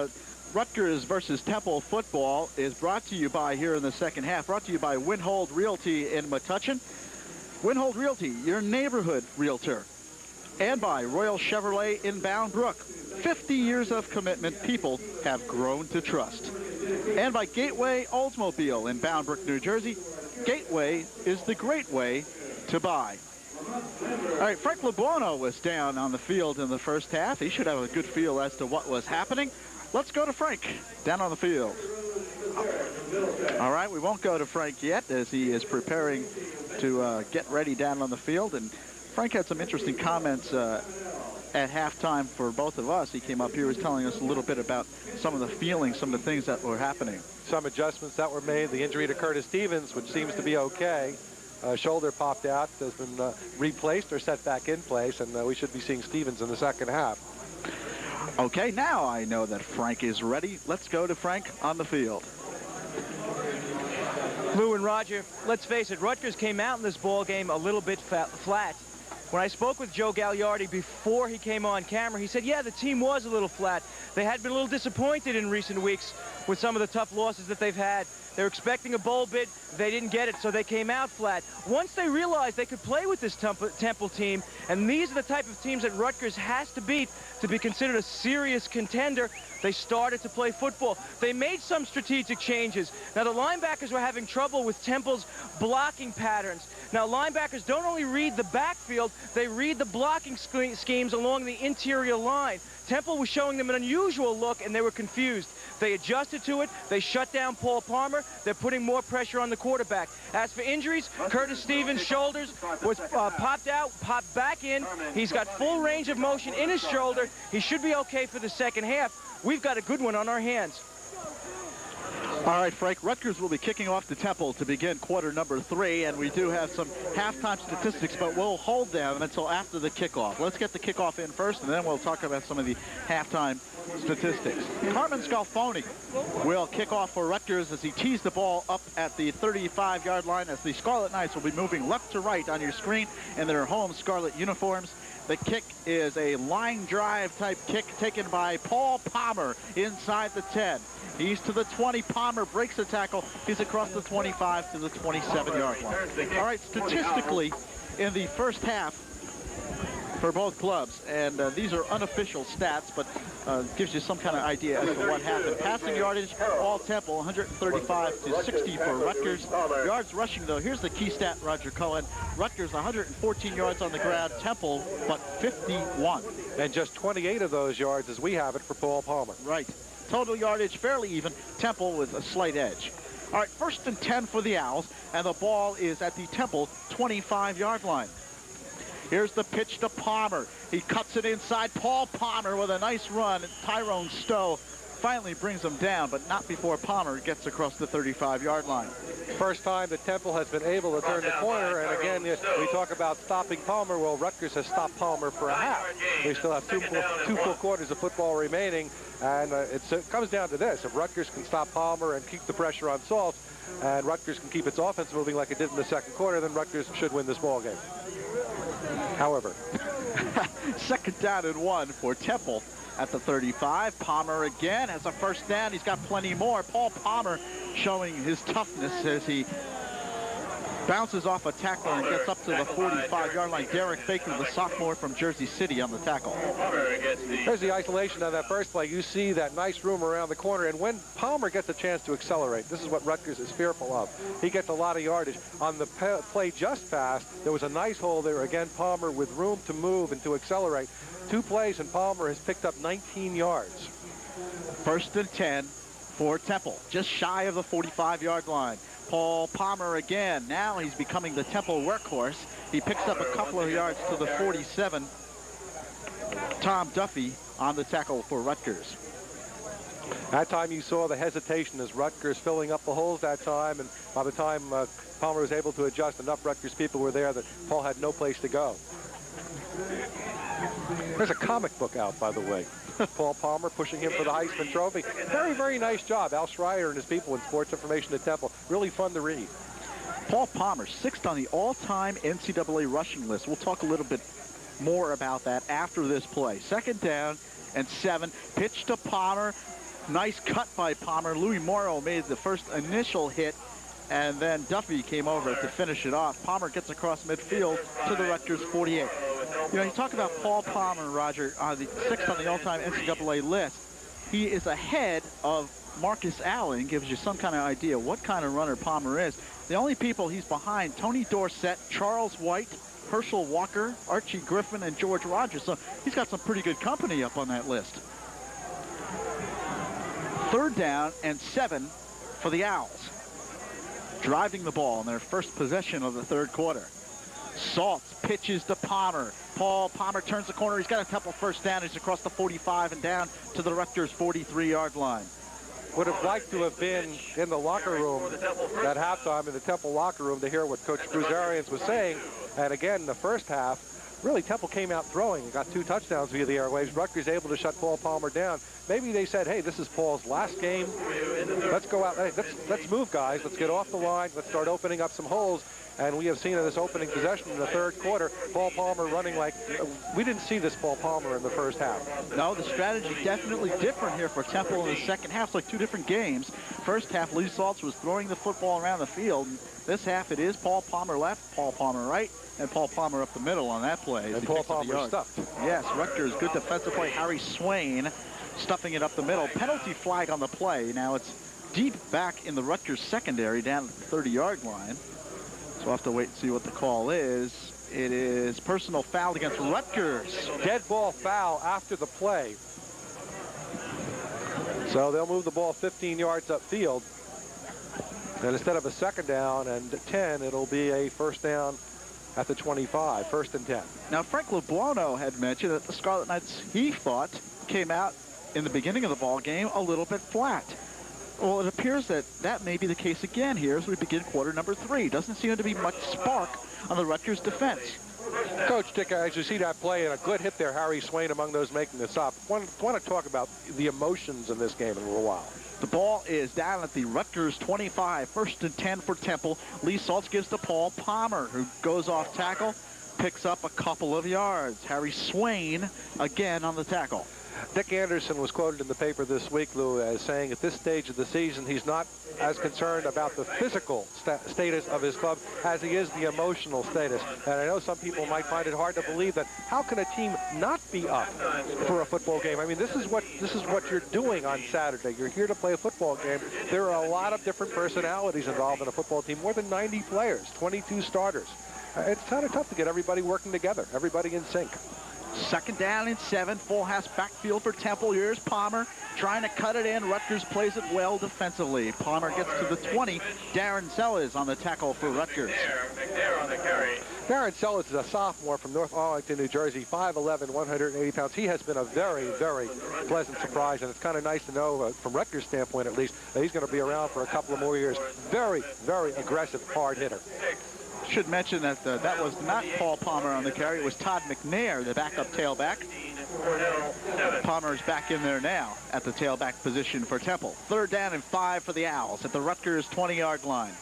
Rutgers versus Temple football is brought to you by, here in the second half, brought to you by Winhold Realty in Metuchen. Winhold Realty, your neighborhood realtor. And by Royal Chevrolet in Bound Brook. 50 years of commitment people have grown to trust. And by Gateway Oldsmobile in Bound Brook, New Jersey. Gateway is the great way to buy. All right, Frank LeBuono was down on the field in the first half. He should have a good feel as to what was happening. Let's go to Frank down on the field. All right, we won't go to Frank yet as he is preparing to get ready down on the field. And Frank had some interesting comments at halftime for both of us. He came up here, was telling us a little bit about some of the feelings, some of the things that were happening. Some adjustments that were made, the injury to Curtis Stevens, which seems to be okay. Shoulder popped out, has been replaced or set back in place, and we should be seeing Stevens in the second half. Okay, now I know that Frank is ready. Let's go to Frank on the field. Lou and Roger, let's face it, Rutgers came out in this ball game a little bit flat. When I spoke with Joe Gagliardi before he came on camera, he said, yeah, the team was a little flat. They had been a little disappointed in recent weeks, with some of the tough losses that they've had. They were expecting a bowl bid. They didn't get it, so they came out flat. Once they realized they could play with this Temple team, and these are the type of teams that Rutgers has to beat to be considered a serious contender, they started to play football. They made some strategic changes. Now, the linebackers were having trouble with Temple's blocking patterns. Now, linebackers don't only read the backfield, they read the blocking schemes along the interior line. Temple was showing them an unusual look, and they were confused. They adjusted to it. They shut down Paul Palmer. They're putting more pressure on the quarterback. As for injuries, Curtis Stevens' shoulders was popped out, popped back in. He's got full range of motion in his shoulder. He should be okay for the second half. We've got a good one on our hands. All right, Frank, Rutgers will be kicking off the Temple to begin quarter number 3, and we do have some halftime statistics, but we'll hold them until after the kickoff. Let's get the kickoff in first, and then we'll talk about some of the halftime statistics. Carmen Scalfoni will kick off for Rutgers as he tees the ball up at the 35-yard line, as the Scarlet Knights will be moving left to right on your screen in their home Scarlet uniforms. The kick is a line drive type kick taken by Paul Palmer inside the 10. He's to the 20. Palmer breaks the tackle. He's across the 25 to the 27-yard line. All right, statistically, in the first half for both clubs, and these are unofficial stats, but gives you some kind of idea as to what happened. Passing yardage, all Temple, 135 to 60 for Rutgers. Yards rushing, though, here's the key stat, Roger Cohen. Rutgers, 114 yards on the ground. Temple, but 51. And just 28 of those yards, as we have it, for Paul Palmer. Right. Total yardage fairly even. Temple with a slight edge. All right, 1st and 10 for the Owls, and the ball is at the Temple 25-yard line. Here's the pitch to Palmer. He cuts it inside. Paul Palmer with a nice run. Tyrone Stowe finally brings him down, but not before Palmer gets across the 35-yard line. First time that Temple has been able to turn the corner, and again, we talk about stopping Palmer. Well, Rutgers has stopped Palmer for a half. They still have two full quarters of football remaining, and it comes down to this. If Rutgers can stop Palmer and keep the pressure on Salt, and Rutgers can keep its offense moving like it did in the second quarter, then Rutgers should win this ball game. However, 2nd down and 1 for Temple at the 35. Palmer again has a first down. He's got plenty more. Paul Palmer showing his toughness as he bounces off a tackler and gets up to the 45-yard line. Derek Baker, the sophomore from Jersey City, on the tackle. There's the isolation on that first play. You see that nice room around the corner, and when Palmer gets a chance to accelerate, this is what Rutgers is fearful of. He gets a lot of yardage. On the play just past, there was a nice hole there. Again, Palmer with room to move and to accelerate. 2 plays, and Palmer has picked up 19 yards. 1st and 10 for Temple, just shy of the 45-yard line. Paul Palmer again. Now he's becoming the Temple workhorse. He picks up a couple of yards to the 47. Tom Duffy on the tackle for Rutgers. That time you saw the hesitation as Rutgers filling up the holes that time, and by the time Palmer was able to adjust, enough Rutgers people were there that Paul had no place to go. There's a comic book out, by the way. Paul Palmer pushing him for the Heisman Trophy. Very, very nice job. Al Schreier and his people in Sports Information at Temple. Really fun to read. Paul Palmer, 6th on the all-time NCAA rushing list. We'll talk a little bit more about that after this play. 2nd down and 7. Pitch to Palmer. Nice cut by Palmer. Louis Morrow made the first initial hit, and then Duffy came over to finish it off. Palmer gets across midfield to the Rutgers 48. You know, you talk about Paul Palmer, Roger, the 6th on the all-time NCAA list. He is ahead of Marcus Allen. Gives you some kind of idea what kind of runner Palmer is. The only people he's behind, Tony Dorsett, Charles White, Herschel Walker, Archie Griffin, and George Rogers. So he's got some pretty good company up on that list. 3rd down and 7 for the Owls. Driving the ball in their first possession of the 3rd quarter. Saltz pitches to Palmer. Paul Palmer turns the corner. He's got a Temple first down. He's across the 45 and down to the Rutgers 43-yard line. Would have liked to have been in the locker room at halftime in the Temple locker room to hear what Coach Kruzarians was saying. And again, the first half, really Temple came out throwing and got 2 touchdowns via the airwaves. Rutgers able to shut Paul Palmer down. Maybe they said, hey, this is Paul's last game. Let's go out. Hey, let's move, guys. Let's get off the line. Let's start opening up some holes. And we have seen in this opening possession in the third quarter, Paul Palmer running like, we didn't see this Paul Palmer in the first half. No, the strategy definitely different here for Temple in the second half. It's like two different games. First half, Lee Saltz was throwing the football around the field. This half, it is Paul Palmer left, Paul Palmer right, and Paul Palmer up the middle on that play. And Paul Palmer stuffed. Yes, Rutgers, good defensive play. Harry Swain stuffing it up the middle. Penalty flag on the play. Now it's deep back in the Rutgers secondary down at the 30-yard line. So we'll have to wait and see what the call is. It is personal foul against Rutgers. Dead ball foul after the play. So they'll move the ball 15 yards upfield. And instead of a second down and 10, it'll be a first down at the 25, 1st and 10. Now, Frank LeBuono had mentioned that the Scarlet Knights, he thought, came out in the beginning of the ball game a little bit flat. Well, it appears that that may be the case again here as we begin quarter number 3. Doesn't seem to be much spark on the Rutgers defense. Coach Dick, as you see that play and a good hit there, Harry Swain among those making the stop. Want to talk about the emotions in this game in a little while. The ball is down at the Rutgers 25, 1st and 10 for Temple. Lee Saltz gives to Paul Palmer, who goes off tackle, picks up a couple of yards. Harry Swain again on the tackle. Dick Anderson was quoted in the paper this week, Lou, as saying at this stage of the season he's not as concerned about the physical status of his club as he is the emotional status. And I know some people might find it hard to believe that how can a team not be up for a football game? I mean, this is what you're doing on Saturday. You're here to play a football game. There are a lot of different personalities involved in a football team, more than 90 players, 22 starters. It's kind of tough to get everybody working together, everybody in sync. 2nd down and 7, full house backfield for Temple. Here's Palmer trying to cut it in. Rutgers plays it well defensively. Palmer gets to the 20. Darren Sellers on the tackle for Rutgers. Darren Sellers is a sophomore from North Arlington, New Jersey, 5'11", 180 pounds. He has been a very, very pleasant surprise, and it's kind of nice to know, from Rutgers' standpoint at least, that he's going to be around for a couple of more years. Very, very aggressive, hard hitter. Should mention that that was not Paul Palmer on the carry. It was Todd McNair, the backup tailback. Palmer's back in there now at the tailback position for Temple. 3rd down and 5 for the Owls at the Rutgers 20-yard line.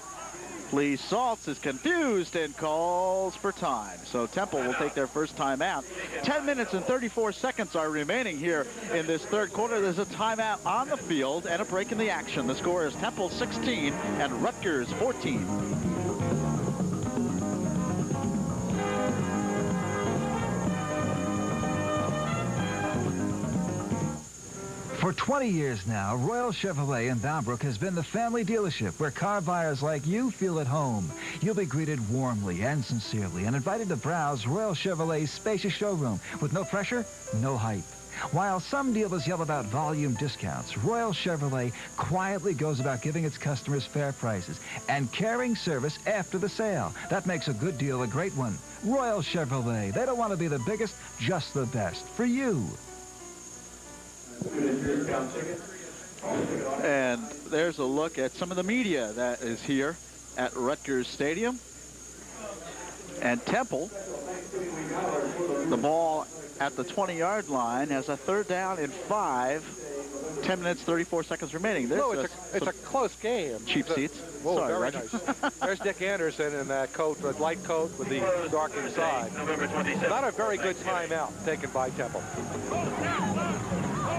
Lee Saltz is confused and calls for time. So Temple will take their first time out. 10 minutes and 34 seconds are remaining here in this third quarter. There's a timeout on the field and a break in the action. The score is Temple 16 and Rutgers 14. For 20 years now, Royal Chevrolet in Boundbrook has been the family dealership where car buyers like you feel at home. You'll be greeted warmly and sincerely and invited to browse Royal Chevrolet's spacious showroom with no pressure, no hype. While some dealers yell about volume discounts, Royal Chevrolet quietly goes about giving its customers fair prices and caring service after the sale. That makes a good deal a great one. Royal Chevrolet, they don't want to be the biggest, just the best. For you. And there's a look at some of the media that is here at Rutgers Stadium. And Temple, the ball at the 20-yard line, has a 3rd down and 5. 10 minutes, 34 seconds remaining. No, it's a close game. Cheap seats. Whoa, sorry, very Roger. nice. There's Dick Anderson in that coat, the light coat with the dark inside. Not a very good timeout taken by Temple.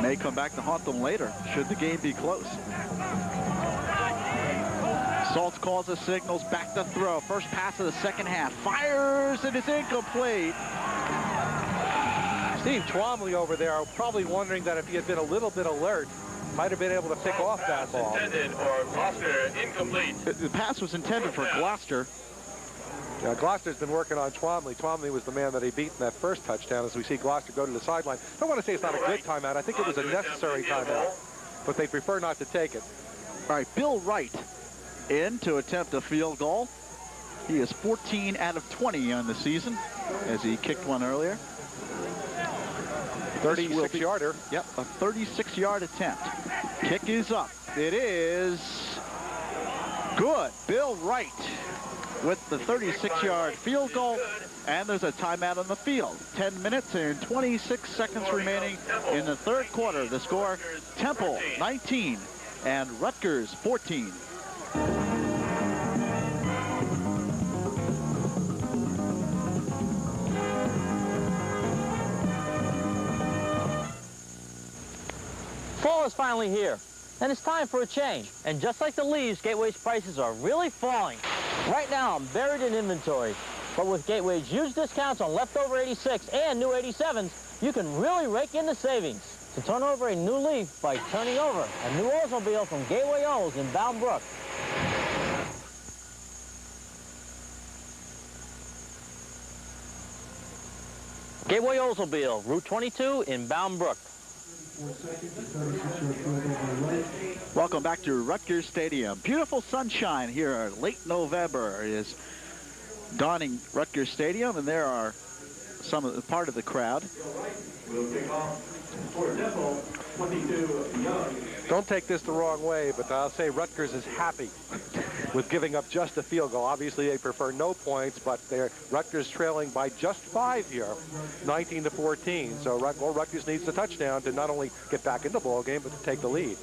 May come back to haunt them later, should the game be close. Saltz calls the signals, back to throw. First pass of the second half. Fires, and it's incomplete. Steve Twomley over there probably wondering that if he had been a little bit alert, might have been able to pick off that ball. Intended for Gloucester, incomplete. The pass was intended for Gloucester. Yeah, Gloucester's been working on Twomley. Twomley was the man that he beat in that first touchdown, as we see Gloucester go to the sideline. I don't want to say it's not a good timeout. I think it was a necessary timeout, but they prefer not to take it. All right, Bill Wright in to attempt a field goal. He is 14 out of 20 on the season, as he kicked one earlier. 36-yarder. Yep, a 36-yard attempt. Kick is up. It is good. Bill Wright with the 36-yard field goal, and there's a timeout on the field. 10 minutes and 26 seconds remaining in the third quarter. The score, Temple 19 and Rutgers 14. is finally here, and it's time for a change. And just like the leaves, Gateway's prices are really falling. Right now, I'm buried in inventory. But with Gateway's huge discounts on leftover 86 and new 87s, you can really rake in the savings. To turn over a new leaf by turning over a new Oldsmobile from Gateway Olds in Bound Brook. Gateway Oldsmobile, Route 22 in Bound Brook. Welcome back to Rutgers Stadium. Beautiful sunshine here, late November. It is dawning Rutgers Stadium, and there are some of the part of the crowd. Don't take this the wrong way, but I'll say Rutgers is happy with giving up just a field goal. Obviously, they prefer no points, but Rutgers trailing by just 5 here, 19-14. So Rutgers needs the touchdown to not only get back in the ball game, but to take the lead.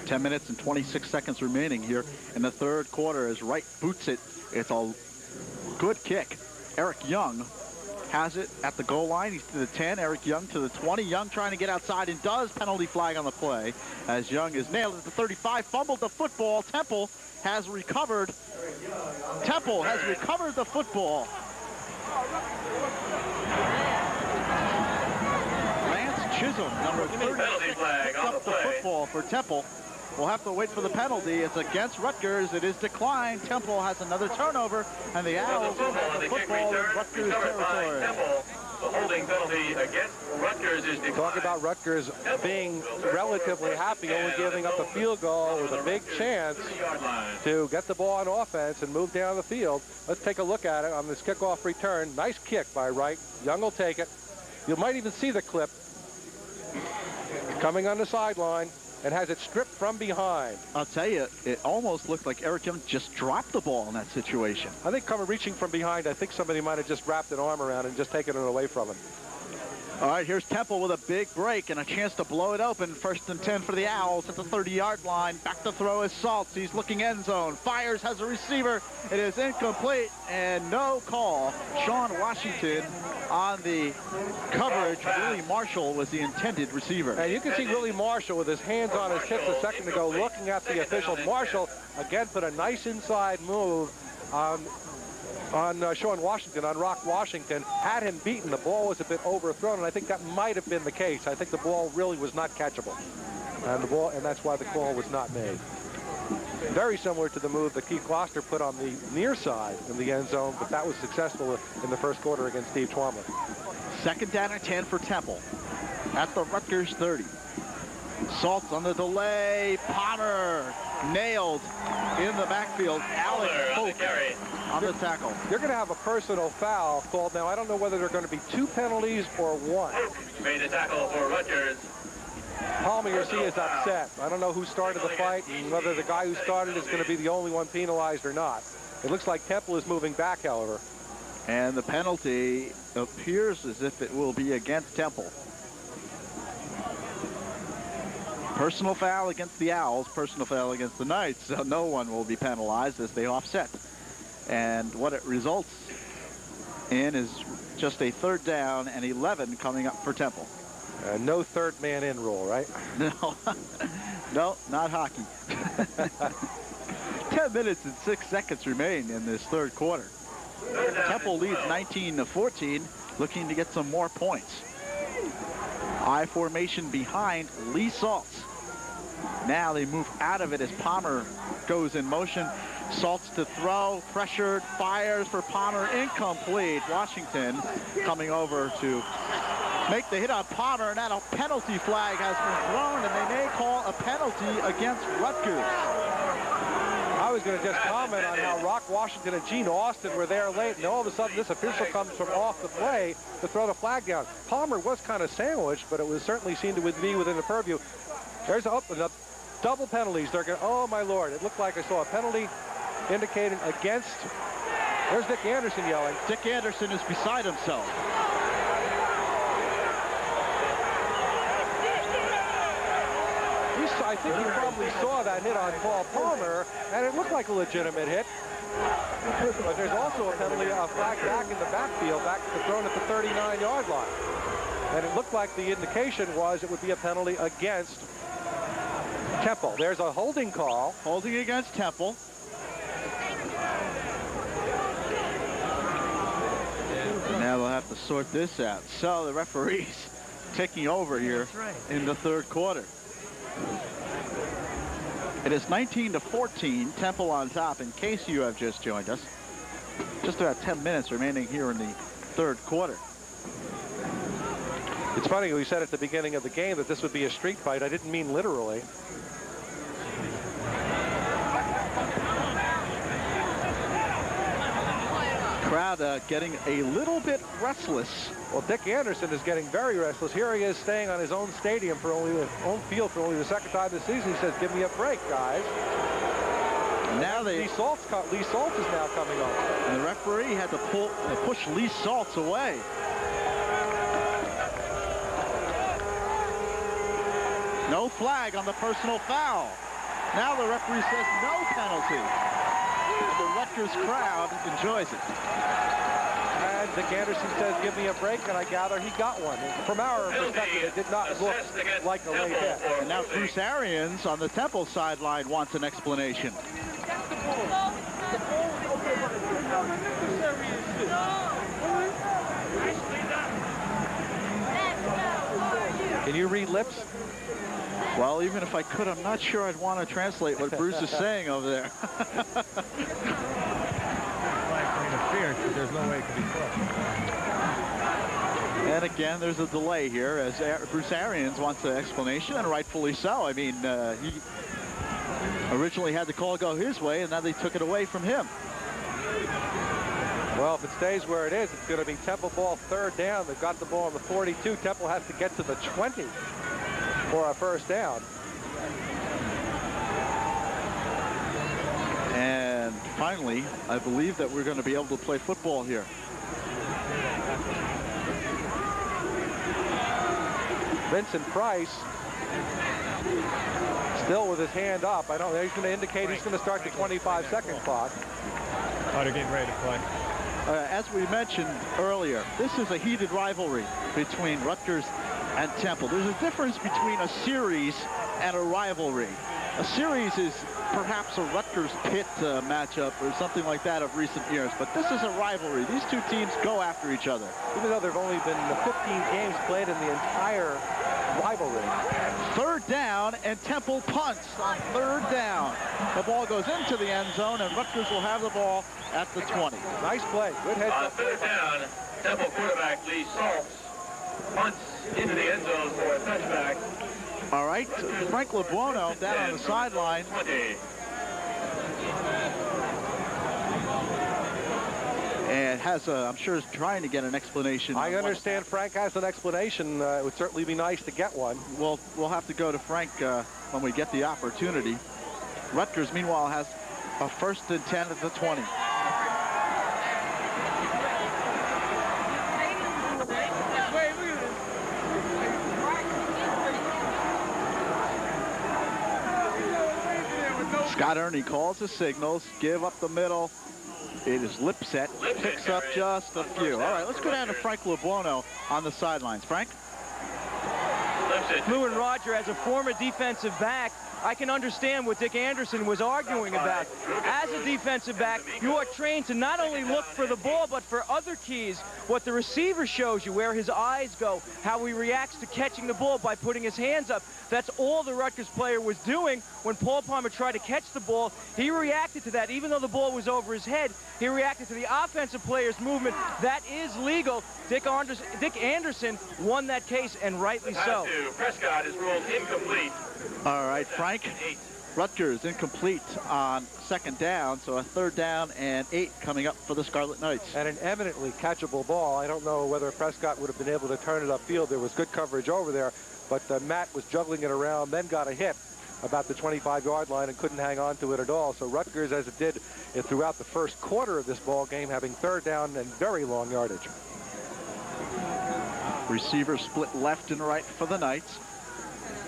10 minutes and 26 seconds remaining here in the third quarter as Wright boots it. It's a good kick. Eric Young has it at the goal line. He's to the 10. Eric Young to the 20. Young trying to get outside and does. Penalty flag on the play as Young is nailed at the 35. Fumbled the football. Temple has recovered. Temple has recovered the football. Lance Chisholm, number 36, picked up the football for Temple. We'll have to wait for the penalty. It's against Rutgers. It is declined. Temple has another turnover, and the Owls will have the football in Rutgers territory. The holding penalty against Rutgers is declined. Talk about Rutgers being relatively happy, only giving up a field goal with a big chance to get the ball on offense and move down the field. Let's take a look at it on this kickoff return. Nice kick by Wright. Young will take it. You might even see the clip coming on the sideline and has it stripped from behind. I'll tell you, it almost looked like Eric Young just dropped the ball in that situation. I think reaching from behind, I think somebody might have just wrapped an arm around and just taken it away from him. All right, here's Temple with a big break and a chance to blow it open. 1st and 10 for the Owls at the 30-yard line. Back to throw is Saltz. He's looking end zone. Fires, has a receiver. It is incomplete and no call. Sean Washington on the coverage. Willie Marshall was the intended receiver. And you can see Willie Marshall with his hands on his hips a second ago looking at the official. Marshall, again, put a nice inside move on Sean Washington, on Rock Washington, had him beaten. The ball was a bit overthrown, and I think that might have been the case. I think the ball really was not catchable, and that's why the call was not made. Very similar to the move that Keith Gloucester put on the near side in the end zone, but that was successful in the first quarter against Steve Twombly. 2nd down and 10 for Temple at the Rutgers 30. Saltz on the delay. Palmer nailed in the backfield. Alex Hope on the tackle. You're going to have a personal foul called now. I don't know whether there are going to be 2 penalties or 1. Made the tackle for Rutgers. Palmer, you see, is upset. I don't know who started the fight and whether the guy who started is going to be the only one penalized or not. It looks like Temple is moving back, however. And the penalty appears as if it will be against Temple. Personal foul against the Owls, personal foul against the Knights. So no one will be penalized as they offset. And what it results in is just a 3rd down and 11 coming up for Temple. No third man in rule, right? No, no, not hockey. 10 minutes and 6 seconds remain in this 3rd quarter. Temple leads 19-14, looking to get some more points. I formation behind Lee Saltz. Now they move out of it as Palmer goes in motion. Saltz to throw, pressured, fires for Palmer, incomplete. Washington coming over to make the hit on Palmer, and now a penalty flag has been thrown, and they may call a penalty against Rutgers. I was going to just comment on how Rock Washington and Gene Austin were there late, and all of a sudden this official comes from off the play to throw the flag down. Palmer was kind of sandwiched, but it was certainly seen to be within the purview. There's double penalties. They're going, oh my Lord, it looked like I saw a penalty indicated against. There's Dick Anderson yelling. Dick Anderson is beside himself. I think he probably saw that hit on Paul Palmer, and it looked like a legitimate hit. But there's also a penalty, a flag back in the backfield, thrown at the 39-yard line. And it looked like the indication was it would be a penalty against Temple. There's a holding call. Holding against Temple. And now they'll have to sort this out. So the referee's taking over here in the third quarter. It is 19-14, Temple on top, in case you have just joined us. Just about 10 minutes remaining here in the third quarter. It's funny, we said at the beginning of the game that this would be a street fight. I didn't mean literally. Crowd getting a little bit restless. Well, Dick Anderson is getting very restless. Here he is staying on his own stadium for only the own field for only the second time this season. He says, "Give me a break, guys." Now Lee Saltz is now coming on. And the referee had to push Lee Saltz away. No flag on the personal foul. Now the referee says no penalty. And the Rutgers crowd enjoys it. And Dick Anderson says, "Give me a break," and I gather he got one. From our perspective, it did not look like a late hit. And now Bruce Arians on the Temple sideline wants an explanation. Can you read lips? Well, even if I could, I'm not sure I'd want to translate what Bruce is saying over there. Interference, but there's no way it could be caught. And again, there's a delay here as Bruce Arians wants an explanation, and rightfully so. I mean, he originally had the call go his way, and now they took it away from him. Well, if it stays where it is, it's going to be Temple ball third down. They've got the ball on the 42. Temple has to get to the 20 for a first down. And finally, I believe that we're going to be able to play football here. Vincent Price still with his hand up. I don't know. He's going to indicate he's going to start the 25-second clock. Oh, they're getting ready to play. As we mentioned earlier, this is a heated rivalry between Rutgers and Temple. There's a difference between a series and a rivalry. A series is perhaps a Rutgers-Pitt matchup or something like that of recent years, but this is a rivalry. These two teams go after each other. Even though there have only been 15 games played in the entire rivalry. Third down, and Temple punts on third down. The ball goes into the end zone, and Rutgers will have the ball at the 20. Nice play. Good head. On third down, Temple quarterback Lee Saltz punts into the end zone for a touchback. All right, Frank LeBuono down on the sideline. And has I'm sure is trying to get an explanation. I understand Frank has an explanation. It would certainly be nice to get one. Well, we'll have to go to Frank when we get the opportunity. Rutgers, meanwhile, has a 1st and 10 at the 20. Scott Ernie calls the signals, give up the middle. It is Lipset, picks up just a few. All right, let's go down to Frank LeBuono on the sidelines. Frank? Lou and Roger, as a former defensive back, I can understand what Dick Anderson was arguing about. As a defensive back, you are trained to not only look for the ball, but for other keys. What the receiver shows you, where his eyes go, how he reacts to catching the ball by putting his hands up. That's all the Rutgers player was doing when Paul Palmer tried to catch the ball. He reacted to that. Even though the ball was over his head, he reacted to the offensive player's movement. That is legal. Dick Anderson won that case, and rightly so. Prescott is ruled incomplete. All right, Frank. Rutgers incomplete on 2nd down, so a 3rd down and 8 coming up for the Scarlet Knights. And an eminently catchable ball. I don't know whether Prescott would have been able to turn it upfield. There was good coverage over there, but Matt was juggling it around, then got a hit about the 25-yard line and couldn't hang on to it at all. So Rutgers, as it did throughout the first quarter of this ball game, having 3rd down and very long yardage. Receiver split left and right for the Knights.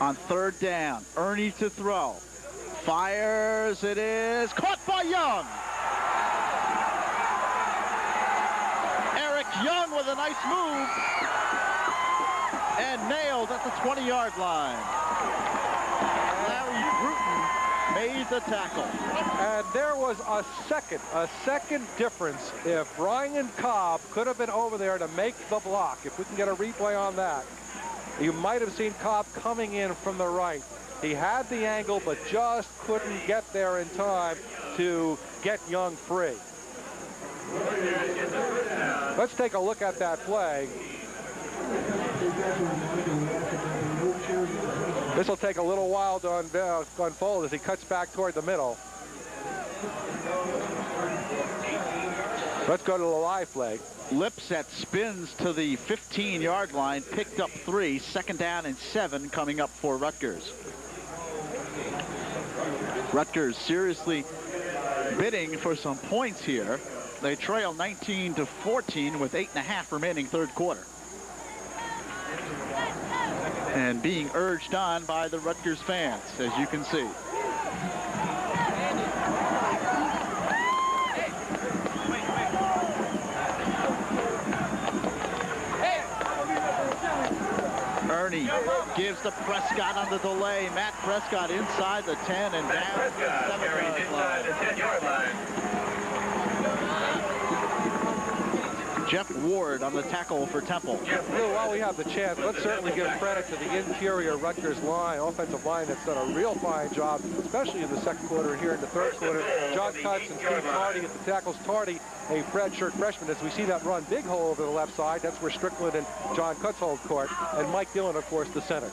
On 3rd down, Ernie to throw. Fires, it is caught by Young. Eric Young with a nice move. And nailed at the 20-yard line. Larry made the tackle. And there was a second difference. If Brian Cobb could have been over there to make the block, if we can get a replay on that, you might have seen Cobb coming in from the right. He had the angle, but just couldn't get there in time to get Young free. Let's take a look at that play. This will take a little while to unfold as he cuts back toward the middle. Let's go to the live play. Lipset spins to the 15-yard line, picked up 3, 2nd down and 7 coming up for Rutgers. Rutgers seriously bidding for some points here. They trail 19-14 with 8.5 remaining third quarter. And being urged on by the Rutgers fans, as you can see. Ernie gives to Prescott on the delay. Matt Prescott inside the 10 and down to the 7-yard line. Jeff Ward on the tackle for Temple. While we have the chance, let's certainly give credit to the interior Rutgers line, offensive line that's done a real fine job, especially in the second quarter and here in the third quarter. John Cutts and Steve Tardy at the tackles. Tardy, a redshirt freshman, as we see that run big hole over the left side. That's where Strickland and John Cutts hold court. And Mike Dillon, of course, the center.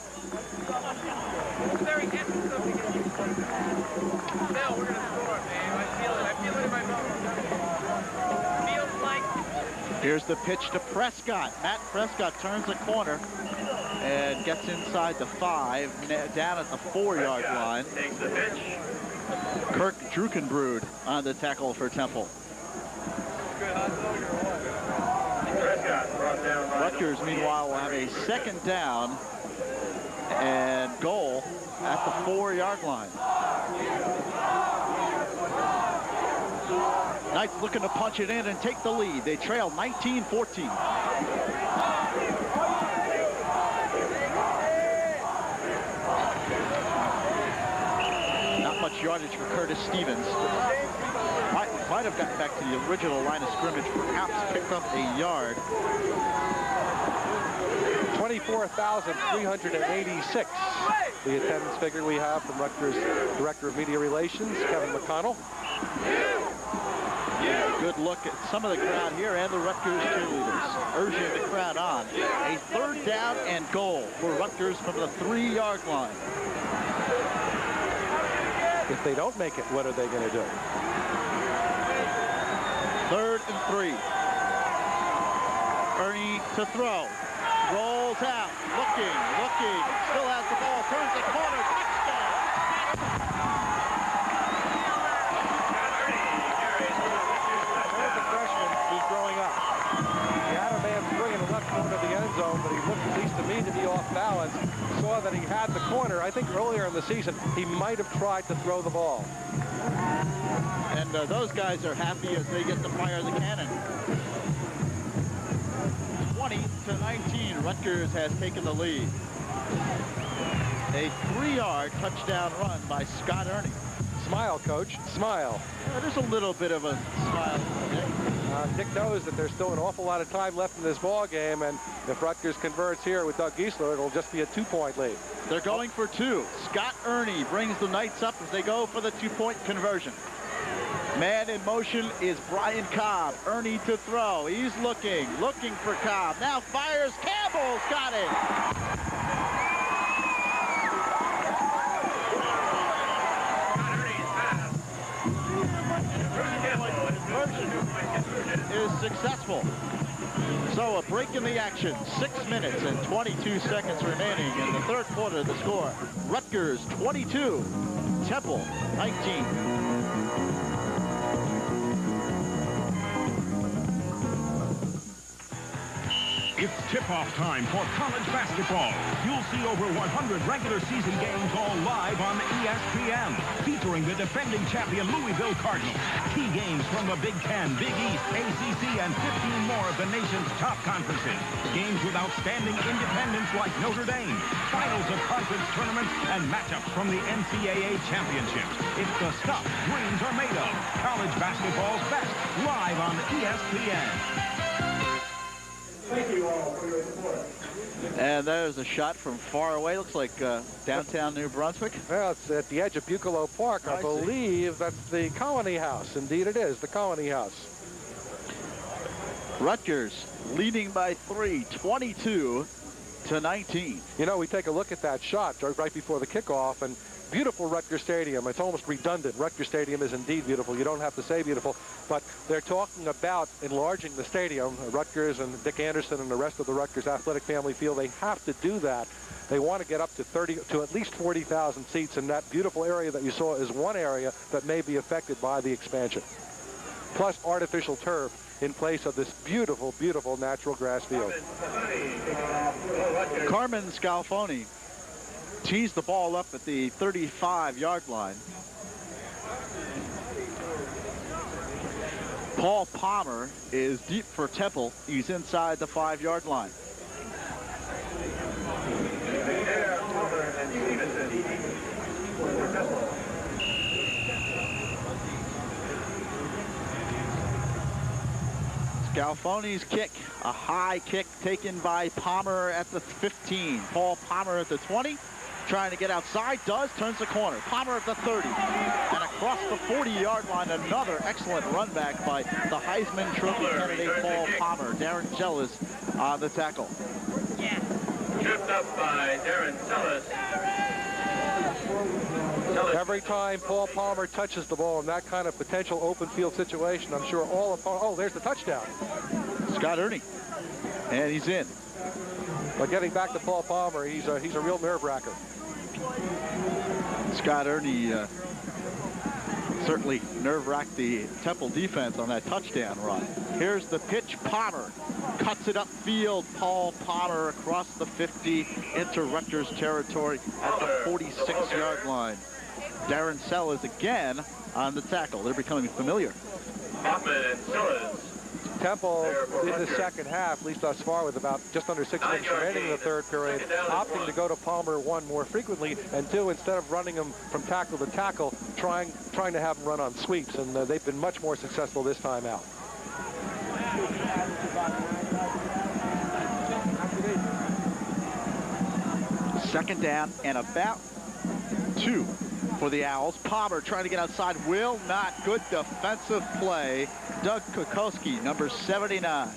Now we're going to score, man. I feel it in my bones. Feels like... Here's the pitch to Prescott. Matt Prescott turns the corner and gets inside the 5, down at the 4-yard line. Takes the pitch. Kirk Drukenbrud on the tackle for Temple. Rutgers, meanwhile, will have a 2nd down and goal at the 4-yard line. Knights looking to punch it in and take the lead. They trail 19-14. Not much yardage for Curtis Stevens. Might have gotten back to the original line of scrimmage, perhaps picked up a yard. 24,386. The attendance figure we have from Rutgers Director of Media Relations, Kevin McConnell. Good look at some of the crowd here and the Rutgers cheerleaders urging the crowd on. A 3rd down and goal for Rutgers from the 3-yard line. If they don't make it, what are they going to do? 3rd and 3. Ernie to throw. Rolls out. Looking. Still has the ball. Turns the corner. Touchdown. There's the freshman who's growing up. He had a man swing in the left corner of the end zone, but he looked, at least to me, to be off balance. Saw that he had the corner. I think earlier in the season, he might have tried to throw the ball. And those guys are happy as they get to fire the cannon. 20-19, Rutgers has taken the lead. A 3-yard touchdown run by Scott Ernie. Smile, Coach, smile. There's a little bit of a smile. Dick knows that there's still an awful lot of time left in this ball game, and if Rutgers converts here with Doug Giesler, it'll just be a 2-point lead. They're going for 2. Scott Ernie brings the Knights up as they go for the 2-point conversion. Man in motion is Brian Cobb. Ernie to throw. He's looking for Cobb. Now fires. Campbell's got it. Is successful. So a break in the action. 6 minutes and 22 seconds remaining in the third quarter. The score: Rutgers 22, Temple 19. If It's tip-off time for college basketball. You'll see over 100 regular season games all live on ESPN, featuring the defending champion Louisville Cardinals. Key games from the Big Ten, Big East, ACC, and 15 more of the nation's top conferences. Games with outstanding independents like Notre Dame. Finals of conference tournaments and matchups from the NCAA championships. It's the stuff dreams are made of. College basketball's best, live on ESPN. Thank you all for your support. And there's a shot from far away. Looks like downtown New Brunswick. Well, it's at the edge of Buccolo Park. I believe that's the Colony House. Indeed it is, the Colony House. Rutgers leading by 3, 22-19. You know, we take a look at that shot right before the kickoff, and beautiful Rutgers Stadium. It's almost redundant. Rutgers Stadium is indeed beautiful. You don't have to say beautiful, but they're talking about enlarging the stadium. Rutgers and Dick Anderson and the rest of the Rutgers athletic family feel they have to do that. They want to get up to at least 40,000 seats, and that beautiful area that you saw is one area that may be affected by the expansion. Plus artificial turf in place of this beautiful, beautiful natural grass field. Carmen Scalfoni tees the ball up at the 35-yard line. Paul Palmer is deep for Temple. He's inside the 5-yard line. Scalfoni's kick, a high kick taken by Palmer at the 15. Paul Palmer at the 20. Trying to get outside, turns the corner. Palmer at the 30. And across the 40-yard line, another excellent run back by the Heisman Trophy candidate Paul Palmer. Darren Cellis on the tackle. Tripped up by Darren Cellis. Every time Paul Palmer touches the ball in that kind of potential open field situation, I'm sure all of... Oh, there's the touchdown. Scott Ernie. And he's in. But getting back to Paul Palmer, he's a real nerve-wracker. Scott Ernie certainly nerve-wracked the Temple defense on that touchdown run. Here's the pitch. Palmer cuts it upfield. Paul Palmer across the 50 into Rutgers territory at the 46-yard line. Darren Sellers again on the tackle. They're becoming familiar. Hoffman and Sellers. Temple in the second half, at least thus far, with about just under 6 minutes remaining in the third period, opting to go to Palmer, one, more frequently, and two, instead of running him from tackle to tackle, trying to have him run on sweeps, and they've been much more successful this time out. Second down and about 2 for the Owls. Palmer trying to get outside, will not. Good defensive play. Doug Kokoski, number 79.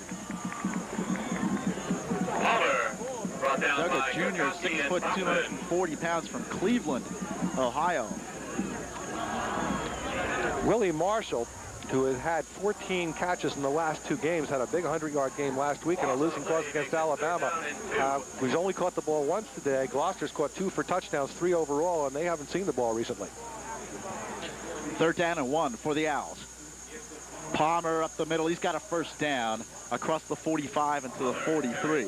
Doug, a junior, 6 foot, 240 pounds from Cleveland, Ohio. Willie Marshall, who has had 14 catches in the last 2 games, had a big 100-yard game last week in a losing cause against Alabama. He's only caught the ball once today. Gloucester's caught 2 for touchdowns, 3 overall, and they haven't seen the ball recently. Third down and 1 for the Owls. Palmer up the middle. He's got a first down across the 45 into the 43.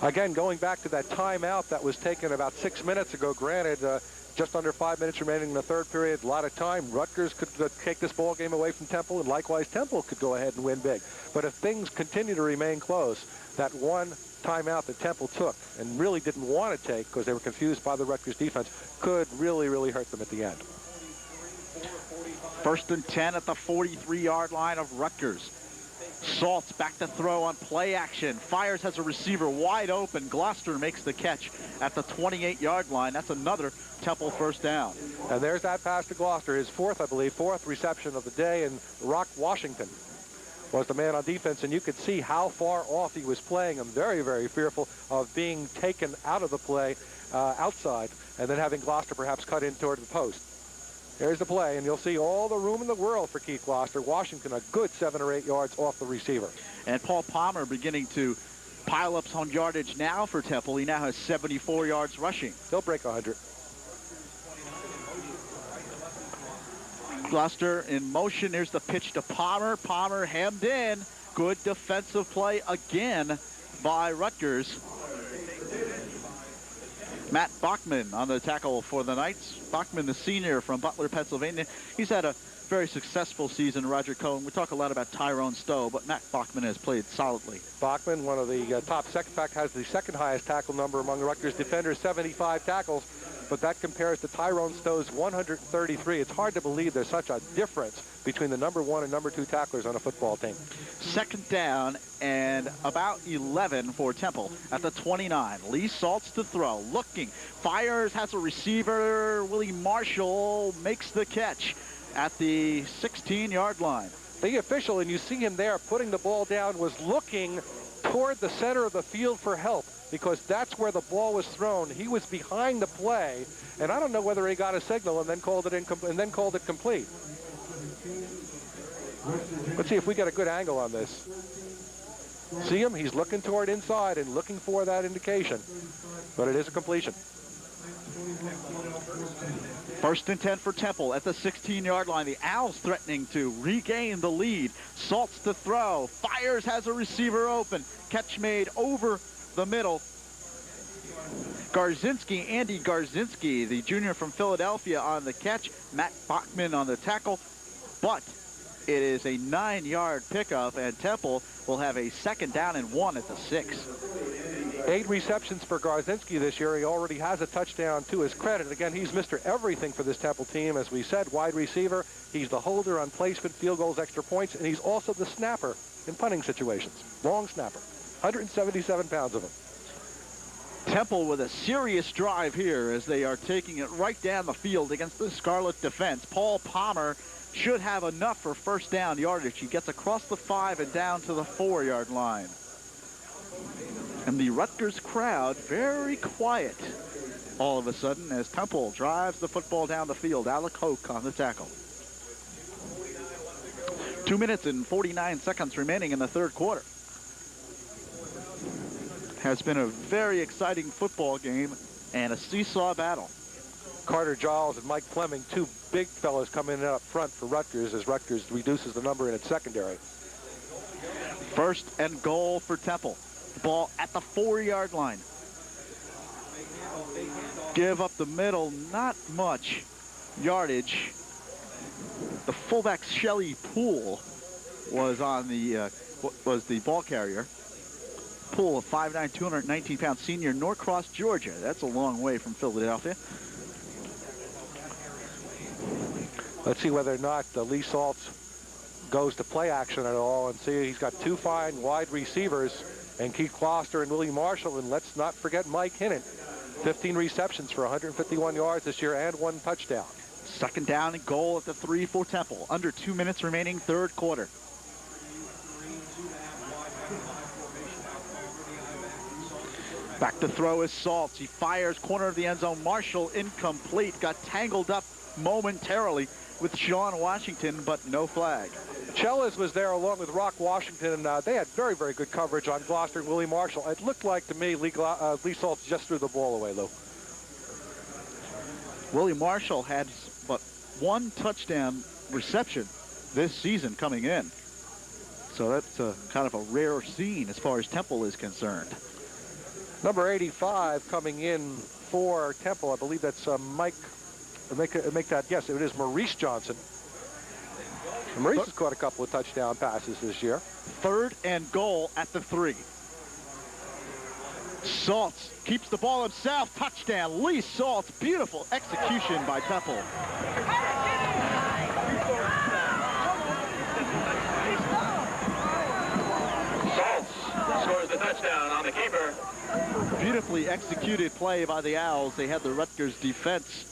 Again, going back to that timeout that was taken about 6 minutes ago, granted, just under 5 minutes remaining in the third period, a lot of time. Rutgers could take this ball game away from Temple, and likewise Temple could go ahead and win big. But if things continue to remain close, that one timeout that Temple took and really didn't want to take because they were confused by the Rutgers defense could really, really hurt them at the end. First and 10 at the 43-yard line of Rutgers. Saltz back to throw on play action. Fires has a receiver wide open. Gloucester makes the catch at the 28-yard line. That's another Temple first down. And there's that pass to Gloucester, his fourth reception of the day, and Rock Washington was the man on defense, and you could see how far off he was playing. I'm very, very fearful of being taken out of the play outside and then having Gloucester perhaps cut in toward the post. There's the play, and you'll see all the room in the world for Keith Gloucester. Washington a good 7 or 8 yards off the receiver. And Paul Palmer beginning to pile up some yardage now for Temple. He now has 74 yards rushing. He'll break 100. Gloucester in motion. There's the pitch to Palmer. Palmer hemmed in Good defensive play again by Rutgers. Matt Bachman on the tackle for the Knights. Bachman, the senior from Butler, Pennsylvania. He's had a very successful season, Roger Cohen. We talk a lot about Tyrone Stowe, but Matt Bachman has played solidly. Bachman, one of the top second, in fact, has the second highest tackle number among Rutgers defenders, 75 tackles, but that compares to Tyrone Stowe's 133. It's hard to believe there's such a difference between the number 1 and number 2 tacklers on a football team. Second down and about 11 for Temple at the 29. Lee Saltz to throw, looking, fires, has a receiver. Willie Marshall makes the catch at the 16-yard line. The official, and you see him there putting the ball down, was looking toward the center of the field for help because that's where the ball was thrown. He was behind the play, and I don't know whether he got a signal and then called it complete. Let's see if we get a good angle on this. See him? He's looking toward inside and looking for that indication, but it is a completion. First and 10 for Temple at the 16-yard line. The Owls threatening to regain the lead. Saltz to throw. Fires, has a receiver open. Catch made over the middle. Andy Garzinski, the junior from Philadelphia, on the catch. Matt Bachman on the tackle. But it is a 9-yard pickup, and Temple will have a second down and 1 at the 6. 8 receptions for Garzinski this year. He already has a touchdown to his credit. Again, he's Mr. Everything for this Temple team. As we said, wide receiver. He's the holder on placement, field goals, extra points, and he's also the snapper in punting situations. Long snapper. 177 pounds of him. Temple with a serious drive here as they are taking it right down the field against the Scarlet defense. Paul Palmer should have enough for first down yardage. He gets across the 5 and down to the 4-yard line. And the Rutgers crowd very quiet all of a sudden as Temple drives the football down the field. Alec Hoke on the tackle. 2 minutes and 49 seconds remaining in the third quarter. Has been a very exciting football game and a seesaw battle. Carter Giles and Mike Fleming, 2 big fellows, come in up front for Rutgers as Rutgers reduces the number in its secondary. First and goal for Temple. The ball at the 4-yard line. Give up the middle, not much yardage. The fullback Shelley Poole was on the ball carrier. Poole, a 5'9", 219-pound senior, Norcross, Georgia. That's a long way from Philadelphia. Let's see whether or not Lee Saltz goes to play action at all, and see he's got 2 fine wide receivers, and Keith Kloster and Willie Marshall, and let's not forget Mike Hinnant. 15 receptions for 151 yards this year and 1 touchdown. Second down and goal at the 3 for Temple. Under 2 minutes remaining, third quarter. Back to throw is Saltz. He fires corner of the end zone. Marshall incomplete. Got tangled up momentarily with Sean Washington, but no flag. Chellis was there along with Rock Washington. They had very, very good coverage on Gloucester and Willie Marshall. It looked like to me Lee Saltz just threw the ball away, Lou. Willie Marshall had but 1 touchdown reception this season coming in. So that's kind of a rare scene as far as Temple is concerned. Number 85 coming in for Temple. I believe that's Mike. Make that, yes, it is Maurice Johnson. And Maurice has caught a couple of touchdown passes this year. Third and goal at the 3. Saltz keeps the ball himself. Touchdown, Lee Saltz. Beautiful execution by Temple. Saltz scores the touchdown on the keeper. Beautifully executed play by the Owls. They had the Rutgers defense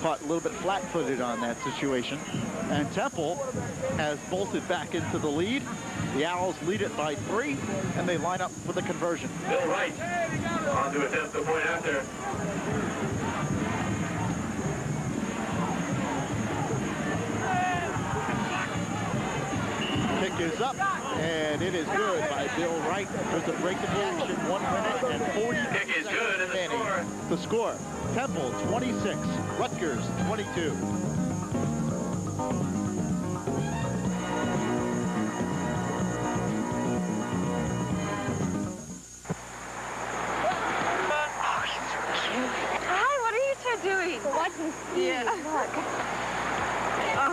caught a little bit flat-footed on that situation. And Temple has bolted back into the lead. The Owls lead it by 3, and they line up for the conversion. Bill Wright on to attempt the point after. Kick is up, and it is good by Bill Wright. There's a break in action, 1 minute and 40 seconds. Kick is good, and the score. Temple 26, Rutgers 22.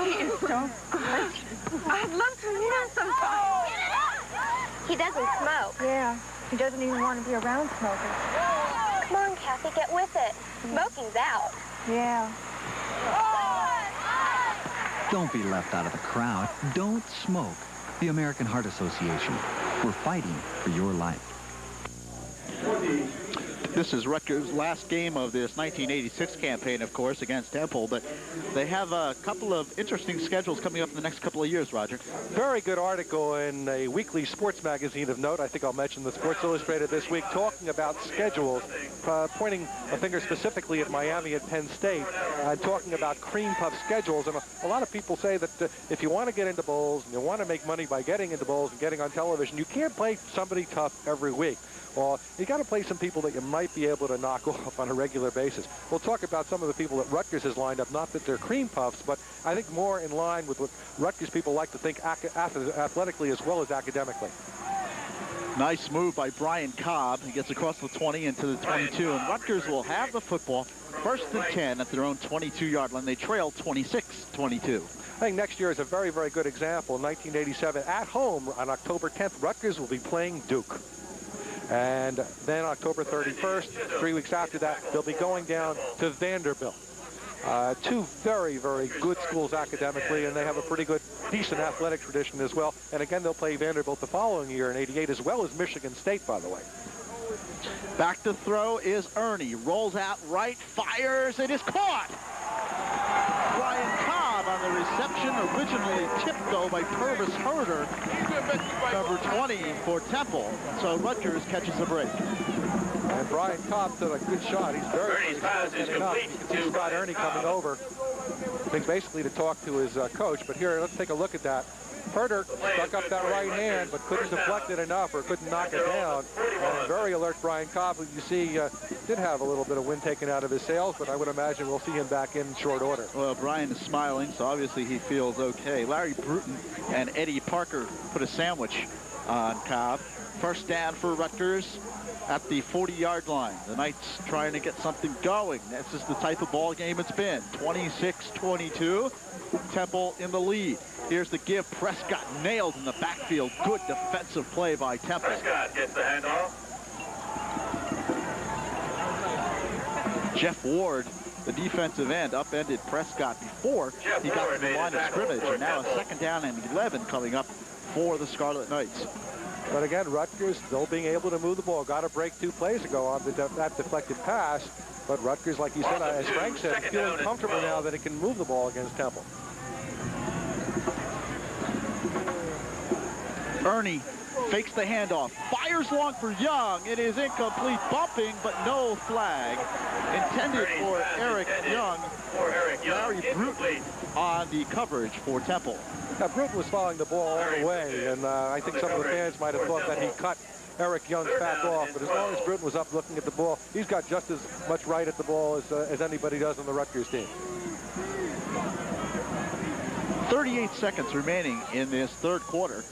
He is so good. I'd love to meet him sometime. He doesn't smoke. Yeah, he doesn't even want to be around smokers. Come on, Kathy, get with it. Smoking's out. Yeah. Don't be left out of the crowd. Don't smoke. The American Heart Association. We're fighting for your life. This is Rutgers' last game of this 1986 campaign, of course, against Temple, but they have a couple of interesting schedules coming up in the next couple of years, Roger. Very good article in a weekly sports magazine of note. I think I'll mention the Sports Illustrated this week, talking about schedules, pointing a finger specifically at Miami and Penn State, and talking about cream puff schedules. And a lot of people say that if you want to get into bowls and you want to make money by getting into bowls and getting on television, you can't play somebody tough every week. Well, you got to play some people that you might be able to knock off on a regular basis. We'll talk about some of the people that Rutgers has lined up, not that they're cream puffs, but I think more in line with what Rutgers people like to think athletically as well as academically. Nice move by Brian Cobb. He gets across the 20 into the 22, and Rutgers will have the football first and 10 at their own 22-yard line. They trail 26-22. I think next year is a very, very good example. In 1987, at home on October 10th, Rutgers will be playing Duke. And then October 31st, 3 weeks after that, they'll be going down to Vanderbilt. Two very, very good schools academically, and they have a pretty good, decent athletic tradition as well. And again, they'll play Vanderbilt the following year in '88, as well as Michigan State, by the way. Back to throw is Ernie. Rolls out right, fires, it is caught! Brian Cobb on the reception, originally tipped, though, by Purvis Herder, number 20 for Temple. So Rutgers catches a break. And Brian Cobb did a good shot. He's very fast. You can see Scott Ernie coming over. I think basically to talk to his coach. But here, let's take a look at that. Herder stuck up that right hand, but couldn't deflect it enough or couldn't knock it down. And very alert Brian Cobb, who you see did have a little bit of wind taken out of his sails, but I would imagine we'll see him back in short order. Well, Brian is smiling, so obviously he feels okay. Larry Bruton and Eddie Parker put a sandwich on Cobb. First down for Rutgers at the 40-yard line. The Knights trying to get something going. This is the type of ball game it's been. 26-22, Temple in the lead. Here's the give. Prescott nailed in the backfield. Good defensive play by Temple. Prescott gets the handoff. Jeff Ward, the defensive end, upended Prescott before he got to the line of scrimmage. And now a second down and 11 coming up for the Scarlet Knights. But again, Rutgers still being able to move the ball. Got a break 2 plays ago on that deflected pass. But Rutgers, like you said, as Frank said, feeling comfortable now that it can move the ball against Temple. Ernie fakes the handoff, fires long for Young. It is incomplete, bumping, but no flag. Intended for Eric Young. Larry Bruton on the coverage for Temple. Now, Bruton was following the ball all the way, and I think some of the fans might have thought that he cut Eric Young's back off, but as long as Bruton was up looking at the ball, he's got just as much right at the ball as anybody does on the Rutgers team. 38 seconds remaining in this third quarter.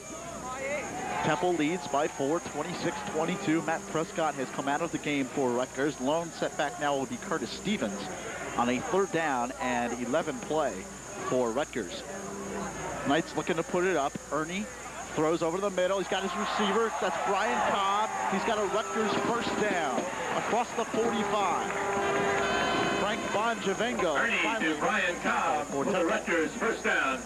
Temple leads by 4, 26-22. Matt Prescott has come out of the game for Rutgers. Lone setback now will be Curtis Stevens on a third down and 11 play for Rutgers. Knights looking to put it up. Ernie throws over the middle. He's got his receiver. That's Brian Cobb. He's got a Rutgers first down across the 45. Frank Bonjavengo. Ernie to Brian Cobb for the Rutgers first down.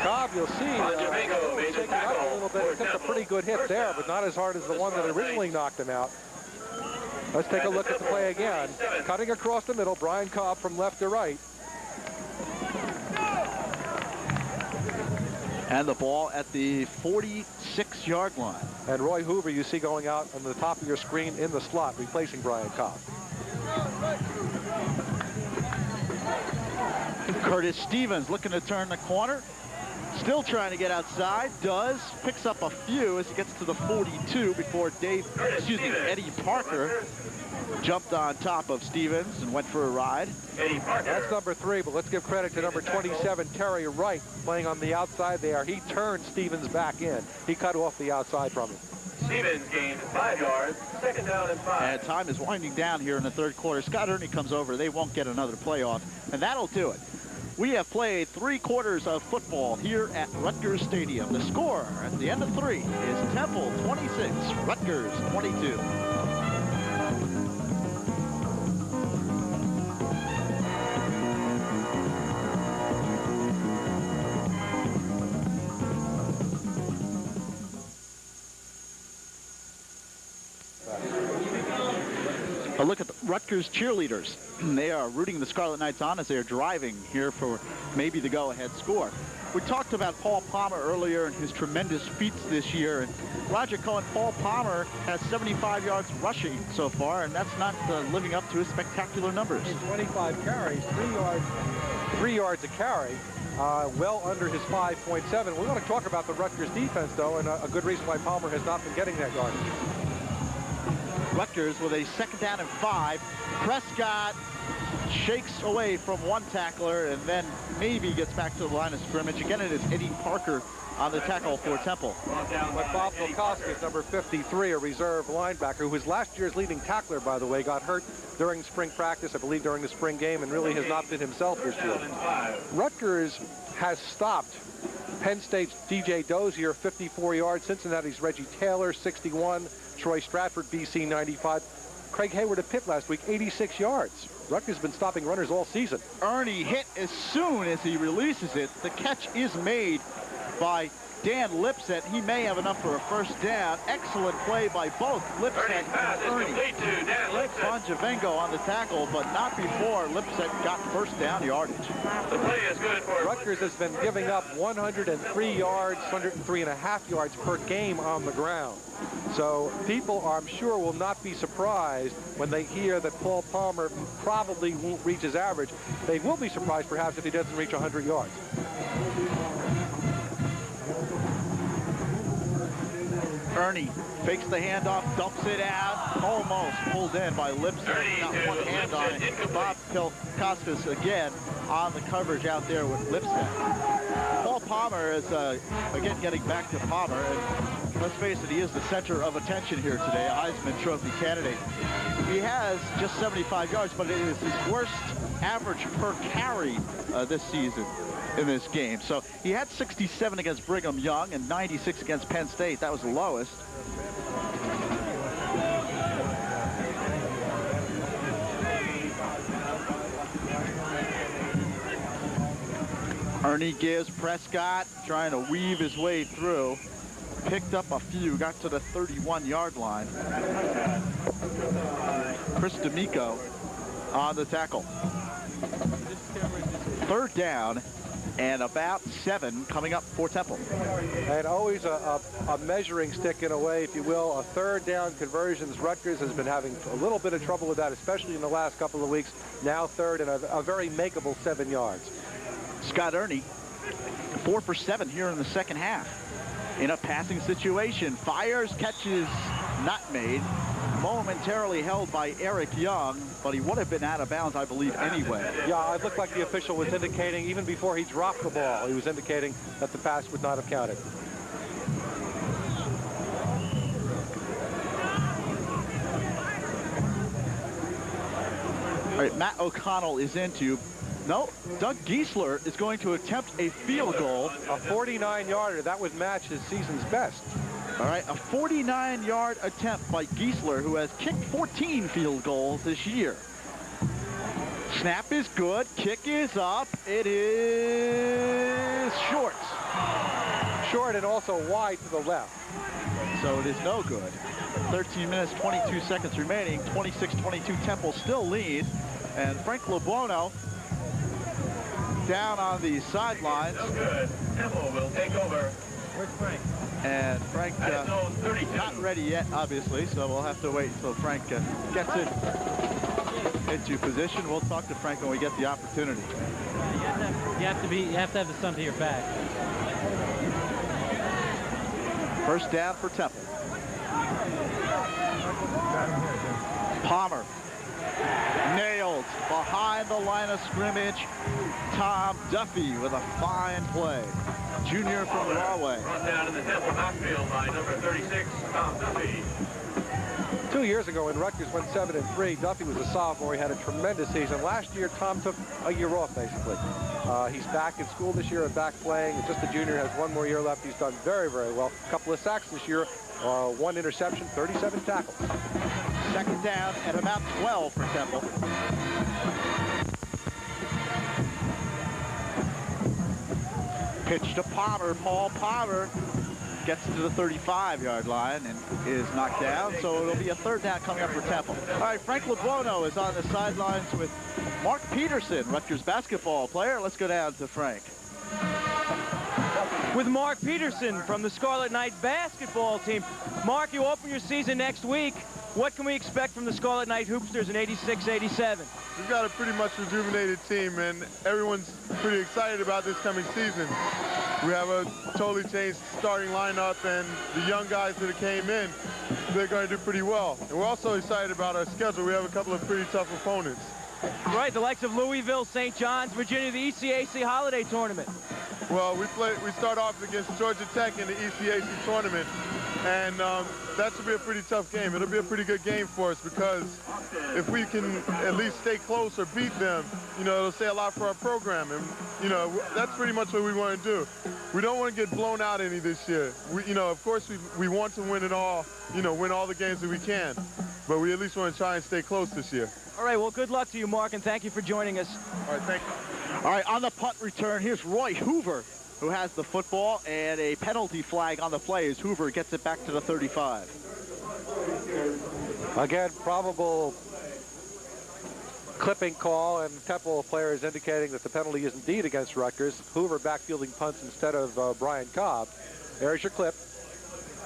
Cobb, you'll see, Bonjavengo made the tackle a little bit. He took a pretty good hit there, but not as hard as the one that originally knocked him out. Let's take a look at the play again. Cutting across the middle, Brian Cobb from left to right. And the ball at the 46-yard line. And Roy Hoover, you see going out on the top of your screen in the slot, replacing Brian Cobb. Curtis Stevens looking to turn the corner. Still trying to get outside. Does. Picks up a few as he gets to the 42 before Eddie Parker jumped on top of Stevens and went for a ride. That's number 3, but let's give credit to number 27, Terry Wright, playing on the outside there. He turned Stevens back in. He cut off the outside from him. Stevens gained 5 yards, second down and 5. And time is winding down here in the third quarter. Scott Ernie comes over. They won't get another playoff, and that'll do it. We have played 3 quarters of football here at Rutgers Stadium. The score at the end of 3 is Temple 26, Rutgers 22. A look at the Rutgers cheerleaders. They are rooting the Scarlet Knights on as they are driving here for maybe the go-ahead score. We talked about Paul Palmer earlier and his tremendous feats this year. And Roger Cohen, Paul Palmer has 75 yards rushing so far, and that's not living up to his spectacular numbers. 25 carries, 3 yards a carry, well under his 5.7. We want to talk about the Rutgers defense, though, and a good reason why Palmer has not been getting that yardage. Rutgers with a second down and 5. Prescott shakes away from one tackler and then maybe gets back to the line of scrimmage. Again, it is Eddie Parker on the tackle for Temple. But Bob Volkoskis, number 53, a reserve linebacker, who was last year's leading tackler, by the way, got hurt during spring practice, I believe during the spring game, and really has not been himself this year. Rutgers has stopped Penn State's DJ Dozier, 54 yards. Cincinnati's Reggie Taylor, 61. Troy Stratford, BC, 95. Craig Hayward at Pitt last week, 86 yards. Rutgers has been stopping runners all season. Ernie hit as soon as he releases it. The catch is made by Dan Lipset. He may have enough for a first down. Excellent play by both Lipset and Ernie. Bonjavengo on the tackle, but not before Lipset got first down yardage. The play is good for Rutgers has been giving up 103 yards, 103.5 yards per game on the ground. So people, I'm sure, will not be surprised when they hear that Paul Palmer probably won't reach his average. They will be surprised, perhaps, if he doesn't reach 100 yards. Ernie fakes the handoff, dumps it out, almost pulled in by Lipset. Got one hand on it. Bob Pilkostas again on the coverage out there with Lipset. Paul Palmer is, again, getting back to Palmer. And let's face it, he is the center of attention here today, a Heisman Trophy candidate. He has just 75 yards, but it is his worst average per carry this season in this game. So he had 67 against Brigham Young and 96 against Penn State. That was the lowest. Ernie gives Prescott, trying to weave his way through. Picked up a few, got to the 31-yard line. Chris D'Amico on the tackle. Third down and about 7 coming up for Temple. And always a measuring stick in a way, if you will, a third down conversions. Rutgers has been having a little bit of trouble with that, especially in the last couple of weeks. Now third and a very makeable 7 yards. Scott Ernie, 4 for 7 here in the second half. In a passing situation, fires, catches not made. Momentarily held by Eric Young, but he would have been out of bounds, I believe, anyway. Yeah, it looked like the official was indicating, even before he dropped the ball, he was indicating that the pass would not have counted. All right, Matt O'Connell is into. No, Doug Giesler is going to attempt a field goal. A 49-yarder. That would match his season's best. All right, a 49-yard attempt by Giesler, who has kicked 14 field goals this year. Snap is good. Kick is up. It is short. Short and also wide to the left. So it is no good. 13 minutes, 22 seconds remaining. 26-22 Temple still lead. And Frank LeBuono down on the sidelines. No good. Temple will take over. Where's Frank? And Frank not ready yet, obviously, so we'll have to wait until Frank gets into position. We'll talk to Frank when we get the opportunity. You have to have the sun to your back. First down for Temple. Palmer nailed behind the line of scrimmage, Tom Duffy with a fine play. Junior from Norway. Brought down in the Temple backfield by number 36, Tom Duffy. 2 years ago when Rutgers went 7-3, Duffy was a sophomore. He had a tremendous season. Last year, Tom took a year off, basically. He's back in school this year and back playing. He's just a junior, has 1 more year left. He's done very, very well. A couple of sacks this year, 1 interception, 37 tackles. Second down at about 12 for Temple. Pitch to Palmer. Paul Palmer gets to the 35-yard line and is knocked down, so it'll be a third down coming up for Temple. All right, Frank LeBuono is on the sidelines with Mark Peterson, Rutgers basketball player. Let's go down to Frank. With Mark Peterson from the Scarlet Knight basketball team. Mark, you open your season next week. What can we expect from the Scarlet Knight Hoopsters in 86-87? We've got a pretty much rejuvenated team, and everyone's pretty excited about this coming season. We have a totally changed starting lineup, and the young guys that came in, they're going to do pretty well. And we're also excited about our schedule. We have a couple of pretty tough opponents. Right, the likes of Louisville, St. John's, Virginia, the ECAC Holiday Tournament. Well, we start off against Georgia Tech in the ECAC tournament, and that should be a pretty tough game. It'll be a pretty good game for us because if we can at least stay close or beat them, you know, it'll say a lot for our program. And, you know, that's pretty much what we want to do. We don't want to get blown out any this year. You know, of course, we want to win it all, you know, win all the games that we can. But we at least want to try and stay close this year. All right, well, good luck to you, Mark, and thank you for joining us. All right, thank you. All right, on the punt return, here's Roy Hoover, who has the football, and a penalty flag on the play as Hoover gets it back to the 35. Again, probable clipping call, and Temple players indicating that the penalty is indeed against Rutgers. Hoover backfielding punts instead of Brian Cobb. There's your clip.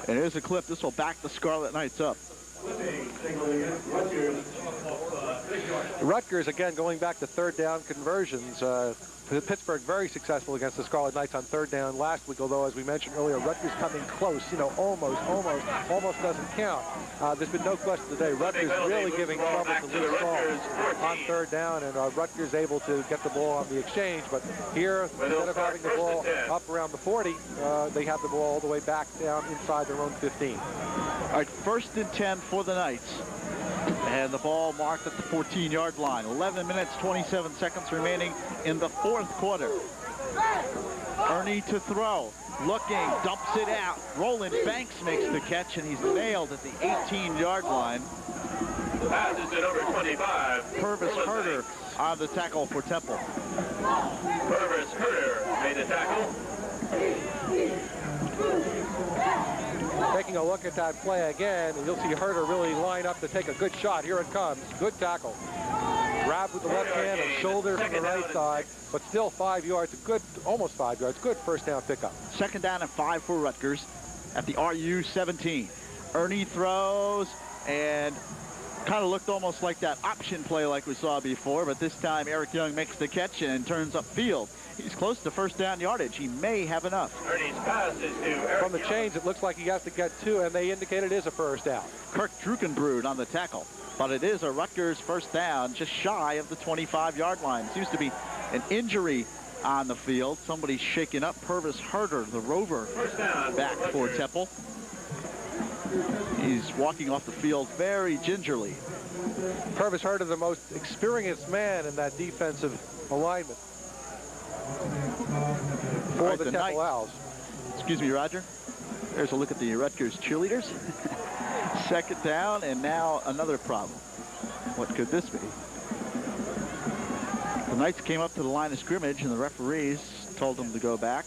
And here's a clip. This will back the Scarlet Knights up. Rutgers, again, going back to third down conversions. Pittsburgh very successful against the Scarlet Knights on third down last week, although, as we mentioned earlier, Rutgers coming close, you know, almost doesn't count. There's been no question today. Rutgers really giving trouble to Lee Stallings on third down, and Rutgers able to get the ball on the exchange. But here, instead of having the ball up around the 40, they have the ball all the way back down inside their own 15. All right, 1st and 10 for the Knights. And the ball marked at the 14-yard line. 11 minutes, 27 seconds remaining in the 4th quarter. Ernie to throw. Looking, dumps it out. Roland Banks makes the catch, and he's nailed at the 18-yard line. Passes to number 25. Purvis Herder on the tackle for Temple. Purvis Herder made the tackle. Taking a look at that play again, and you'll see Herder really line up to take a good shot. Here it comes. Good tackle. Grab with the left hand and shoulder from the right side, but still 5 yards. Good, almost 5 yards. Good first down pickup. 2nd down and 5 for Rutgers at the RU 17. Ernie throws and kind of looked almost like that option play like we saw before, but this time Eric Young makes the catch and turns upfield. He's close to first down yardage. He may have enough. Ernie's pass is to Eric From the chains, it looks like he has to get 2, and they indicate it is a first down. Kirk Drukenbrud on the tackle, but it is a Rutgers first down just shy of the 25-yard line. Seems to be an injury on the field. Somebody's shaking up. Purvis Herder, the rover, back for Temple. He's walking off the field very gingerly. Purvis Herder, the most experienced man in that defensive alignment for the Temple Owls. Excuse me, Roger. There's a look at the Rutgers cheerleaders. 2nd down, and now another problem. What could this be? The Knights came up to the line of scrimmage, and the referees told them to go back.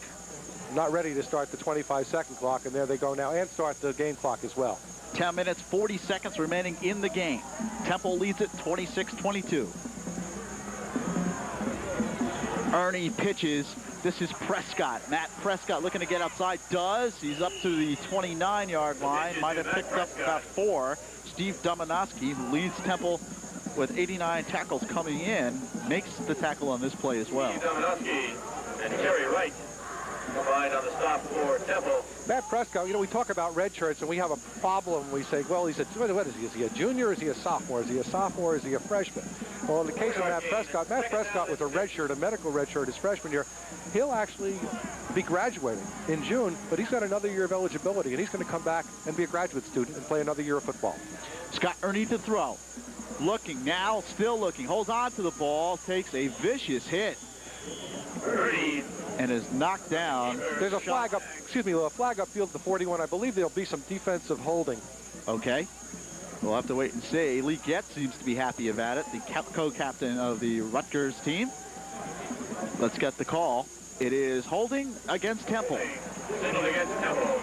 Not ready to start the 25-second clock, and there they go now, and start the game clock as well. 10 minutes, 40 seconds remaining in the game. Temple leads it 26-22. Ernie pitches. This is Prescott. Matt Prescott looking to get outside. Does. He's up to the 29-yard line. Might have picked up about 4. Steve Domanoski, who leads Temple with 89 tackles coming in, makes the tackle on this play as well. Steve Domanoski and Jerry Wright provide on the stop for Temple. Matt Prescott, you know, we talk about red shirts, and we have a problem. We say, well, what is he? Is he a junior? Is he a sophomore? Is he a sophomore? Is he a freshman? Well, in the case of Matt Prescott was a red shirt, a medical red shirt his freshman year. He'll actually be graduating in June, but he's got another year of eligibility, and he's going to come back and be a graduate student and play another year of football. Scott Ernie to throw. Looking now, still looking. Holds on to the ball, takes a vicious hit. And is knocked down. There's a flag up, a flag upfield at the 41. I believe there'll be some defensive holding. Okay. We'll have to wait and see. Lee Getz seems to be happy about it, the co-captain of the Rutgers team. Let's get the call. It is holding against Temple. Signal against Temple.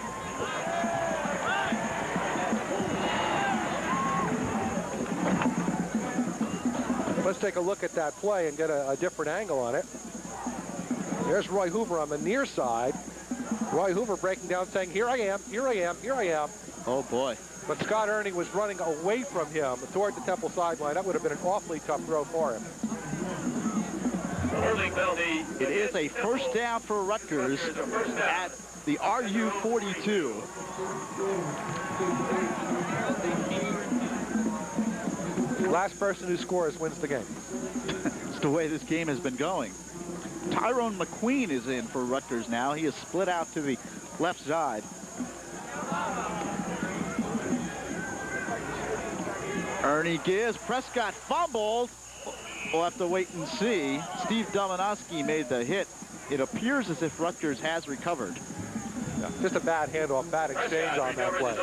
Let's take a look at that play and get a different angle on it. There's Roy Hoover on the near side. Roy Hoover breaking down saying, here I am, here I am, here I am. Oh, boy. But Scott Ernie was running away from him toward the Temple sideline. That would have been an awfully tough throw for him. It is a first down for Rutgers at the RU 42. Last person who scores wins the game. It's the way this game has been going. Tyrone McQueen is in for Rutgers now. He is split out to the left side. Ernie gives. Prescott fumbled. We'll have to wait and see. Steve Dominowski made the hit. It appears as if Rutgers has recovered. Yeah, just a bad handoff, bad exchange on that play.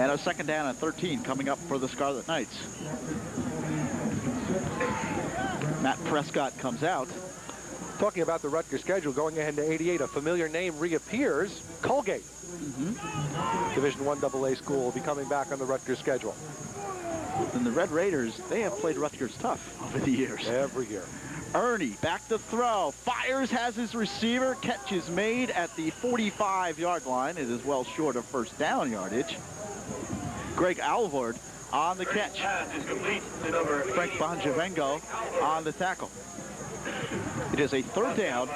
And a second down and 13 coming up for the Scarlet Knights. Matt Prescott comes out. Talking about the Rutgers schedule, going ahead to 88, a familiar name reappears, Colgate. Division I AA school will be coming back on the Rutgers schedule. And the Red Raiders, they have played Rutgers tough over the years. Every year. Ernie back to throw. Fires, has his receiver. Catch is made at the 45-yard line. It is well short of first down yardage. Greg Alvord on the catch. Frank Bonjavengo on the tackle. It is a third down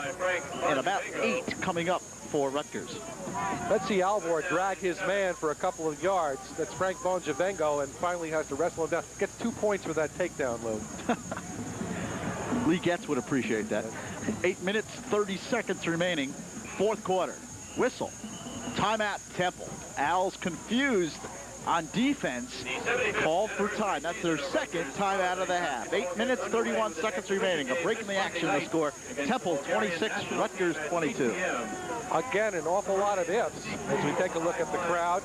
and about 8 coming up for Rutgers. Let's see Alvord drag his man for a couple of yards. That's Frank Bonjavengo, and finally has to wrestle him down. Gets 2 points for that takedown, Lou. Lee Getz would appreciate that. 8 minutes, 30 seconds remaining. Fourth quarter. Whistle. Timeout Temple. Owls confused on defense. Called for time. That's their second timeout of the half. 8 minutes, 31 seconds remaining. A break in the action to score. Temple 26, Rutgers 22. Again, an awful lot of ifs as we take a look at the crowd.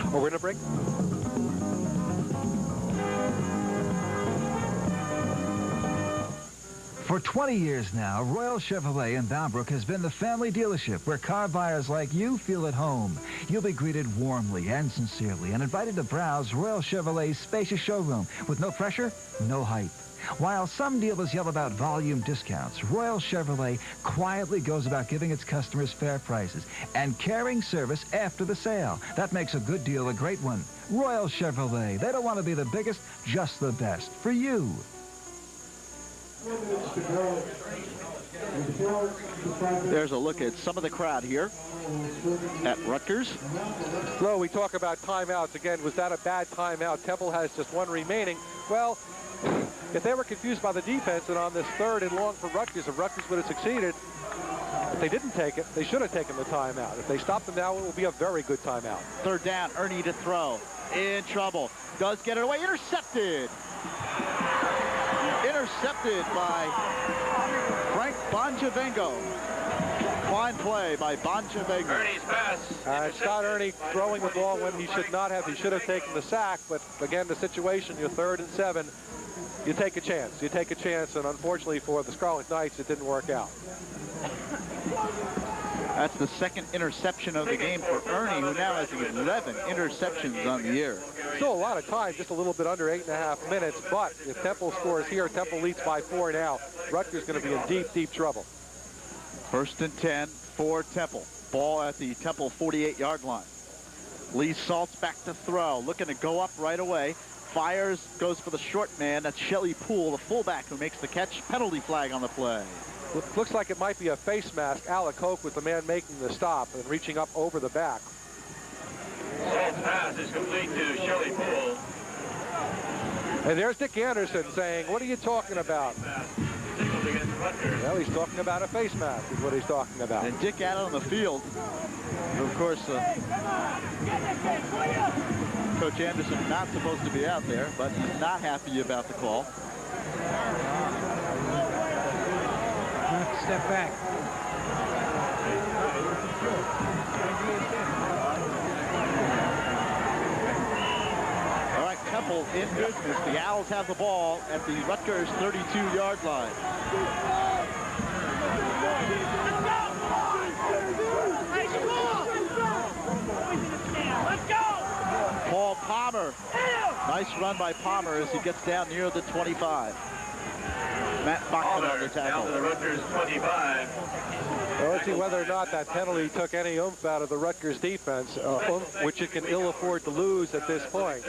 Oh, we're in a break? For 20 years now, Royal Chevrolet in Boundbrook has been the family dealership where car buyers like you feel at home. You'll be greeted warmly and sincerely and invited to browse Royal Chevrolet's spacious showroom with no pressure, no hype. While some dealers yell about volume discounts, Royal Chevrolet quietly goes about giving its customers fair prices and caring service after the sale. That makes a good deal a great one. Royal Chevrolet, they don't want to be the biggest, just the best. For you. There's a look at some of the crowd here at Rutgers. Flo, we talk about timeouts again. Was that a bad timeout? Temple has just one remaining. Well, if they were confused by the defense and on this third and long for Rutgers, if Rutgers would have succeeded, if they didn't take it, they should have taken the timeout. If they stop them now, it will be a very good timeout. Third down, Ernie to throw. In trouble. Does get it away. Intercepted. Intercepted by Frank Bonjavengo. Fine play by Bonjavengo. Ernie's pass. Scott Ernie throwing the ball when he should not have. He should have taken the sack, but again, the situation, you're 3rd and 7. You take a chance. You take a chance, and unfortunately for the Scarlet Knights, it didn't work out. That's the second interception of the game for Ernie, who now has 11 interceptions on the year. Still a lot of time, just a little bit under 8.5 minutes, but if Temple scores here, Temple leads by 4 now. Rutgers going to be in deep, deep trouble. 1st and 10 for Temple. Ball at the Temple 48-yard line. Lee Saltz back to throw, looking to go up right away. fires, goes for the short man. That's Shelley Poole, the fullback, who makes the catch. Penalty flag on the play. Looks like it might be a face mask. Alec Hoke was the man making the stop and reaching up over the back. Salt's pass is complete to Shelley Poole. And there's Dick Anderson saying, what are you talking about? Well, he's talking about a face mask is what he's talking about. And Dick out on the field. Of course, Coach Anderson not supposed to be out there, but he's not happy about the call. Step back. All right, Temple in business. The Owls have the ball at the Rutgers 32-yard line. Paul Palmer. Nice run by Palmer as he gets down near the 25. Matt Bachman on the tackle. Down to the Rutgers 25. Well, let's see whether or not that penalty took any oomph out of the Rutgers defense, which it can ill afford to lose at this point.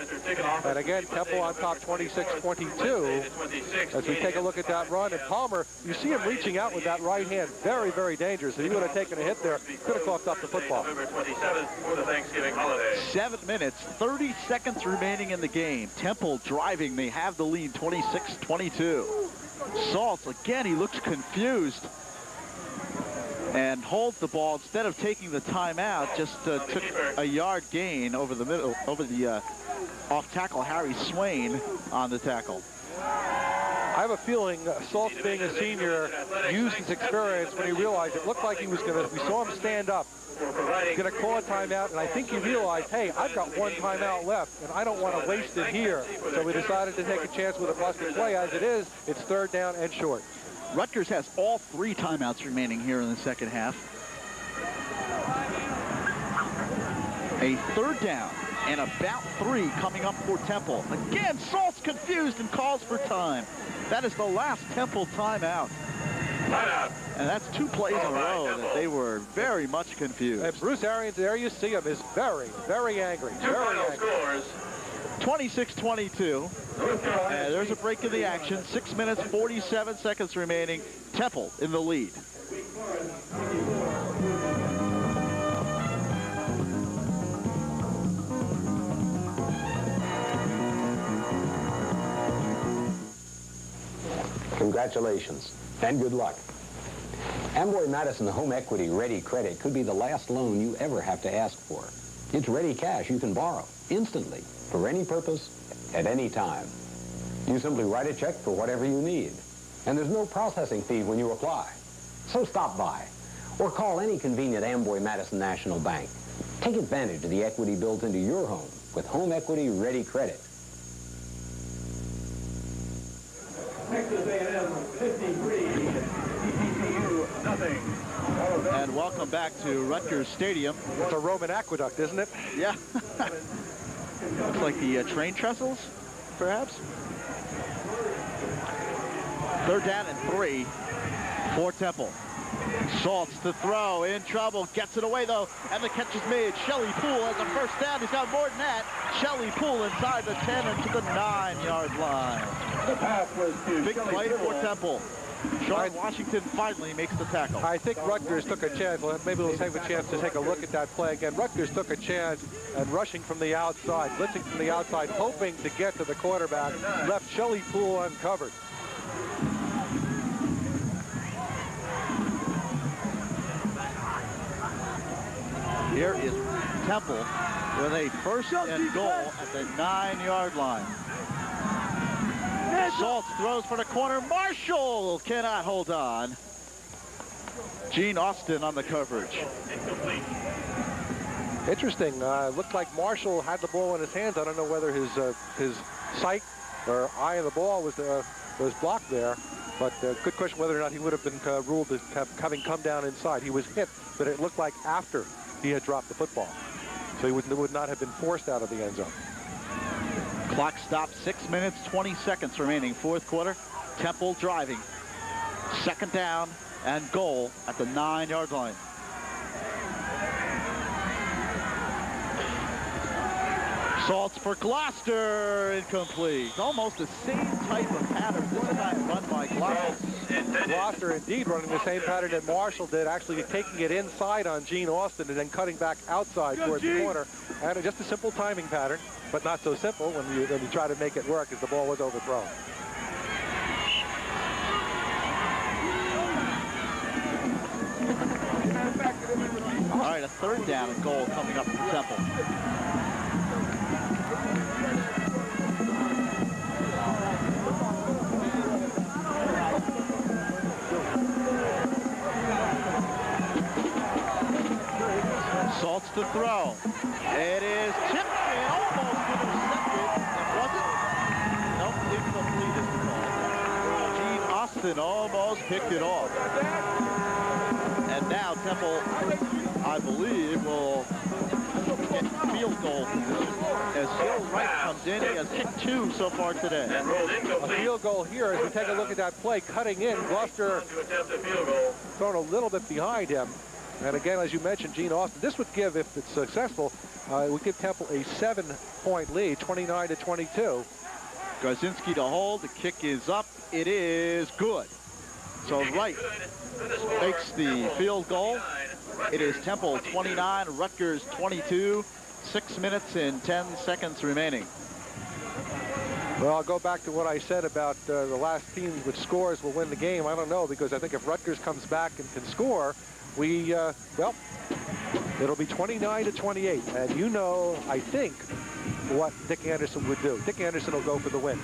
And again, Temple on top 26-22 as we take a look at that run. And Palmer, you see him reaching out with that right hand. Very, very dangerous. If he would have taken a hit there, could have coughed up the football. November 27th for the Thanksgiving holiday. 7 minutes, 30 seconds remaining in the game. Temple driving. They have the lead 26-22. Saltz, again, he looks confused and holds the ball instead of taking the timeout. Just took a yard gain over the middle, over the off tackle Harry Swain on the tackle. I have a feeling Saltz, being a senior, used his experience when he realized it looked like he was going to, we saw him stand up, going to call a timeout, and I think he realized, hey, I've got one timeout left, and I don't want to waste it here. So we decided to take a chance with a busted play. As it is, it's 3rd down and short. Rutgers has all 3 timeouts remaining here in the second half. A 3rd down and about 3 coming up for Temple. Again, Saltz confused and calls for time. That is the last Temple timeout. And that's 2 plays in a row that they were very much confused. And Bruce Arians, there you see him, is very, very angry. Very angry. 26-22. There's a break in the action. 6 minutes, 47 seconds remaining. Temple in the lead. Congratulations and good luck. Amboy Madison Home Equity Ready Credit could be the last loan you ever have to ask for. It's ready cash you can borrow instantly for any purpose at any time. You simply write a check for whatever you need, and there's no processing fee when you apply. So stop by or call any convenient Amboy Madison National Bank. Take advantage of the equity built into your home with Home Equity Ready Credit. Texas A&M 53, TCU nothing. And welcome back to Rutgers Stadium. It's a Roman aqueduct, isn't it? Yeah. Looks like the train trestles, perhaps. 3rd down and 3 for Temple. Saltz to throw, in trouble, gets it away though, and the catch is made. Shelley Poole has a 1st down. He's got more than that. Shelley Poole inside the 10 and to the 9-yard line. The pass was to Big play for Temple. Sean Washington finally makes the tackle. I think Rutgers took a chance. Well, maybe we'll take a chance to take a look at that play again. Rutgers took a chance and rushing from the outside, blitzing from the outside, hoping to get to the quarterback. Left Shelley Poole uncovered. Here is Temple with a 1st and goal at the 9-yard line. Saltz throws for the corner. Marshall cannot hold on. Gene Austin on the coverage. Interesting. Looked like Marshall had the ball in his hands. I don't know whether his sight or eye of the ball was blocked there. But good question whether or not he would have been ruled as having come down inside. He was hit, but it looked like after he had dropped the football. So he would not have been forced out of the end zone. Clock stopped, 6 minutes, 20 seconds remaining, 4th quarter. Temple driving. 2nd down and goal at the 9-yard line. Salts for Gloucester, incomplete. Almost the same type of pattern this time run by Gloucester. Gloucester indeed running the same pattern that Marshall did, actually taking it inside on Gene Austin and then cutting back outside towards the corner. And just a simple timing pattern, but not so simple when you try to make it work as the ball was overthrown. All right, a third down and goal coming up for Temple. Salts to throw. It is tipped and almost intercepted. It wasn't. Nope, incomplete is the call. Gene Austin almost picked it off. And now Temple, I believe, will get field goal position as Hill Wright comes in. He has kicked 2 so far today. A field goal here as we take a look at that play. Cutting in, Gloucester thrown a little bit behind him. And again, as you mentioned, Gene Austin, this would give, if it's successful, would give Temple a 7-point lead, 29-22. Garzinski to hold. The kick is up. It is good. So Wright makes the field goal. It is Temple 29, Rutgers 22. 6 minutes and 10 seconds remaining. Well, I'll go back to what I said about the last team with scores will win the game. I don't know, because I think if Rutgers comes back and can score, well, it'll be 29-28. And you know, I think, what Dick Anderson would do. Dick Anderson will go for the win.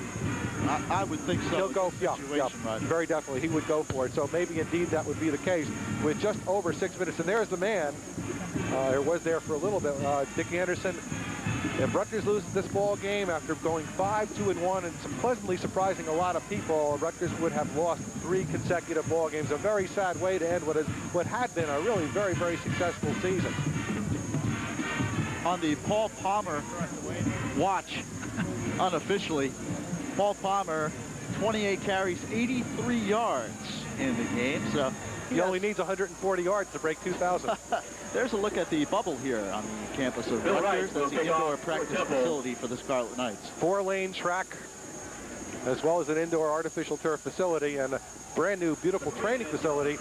I would think so. He'll go, yeah, right? Very definitely. He would go for it. So maybe indeed that would be the case with just over 6 minutes. And there's the man. It was there for a little bit. Dick Anderson. If Rutgers loses this ball game after going 5-2-1 and pleasantly surprising a lot of people, Rutgers would have lost 3 consecutive ball games. A very sad way to end what had been a really very, very successful season. On the Paul Palmer watch, unofficially, Paul Palmer, 28 carries, 83 yards in the game. So he only needs 140 yards to break 2,000. There's a look at the bubble here on the campus of Rutgers. That's the indoor practice facility for the Scarlet Knights. 4-lane track, as well as an indoor artificial turf facility and a brand new, beautiful training facility,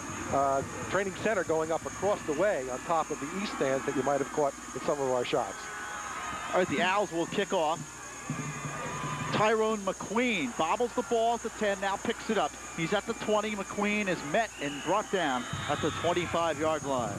training center going up across the way on top of the east stands that you might have caught in some of our shots. All right, the Owls will kick off. Tyrone McQueen bobbles the ball at the 10, now picks it up. He's at the 20. McQueen is met and brought down at the 25-yard line.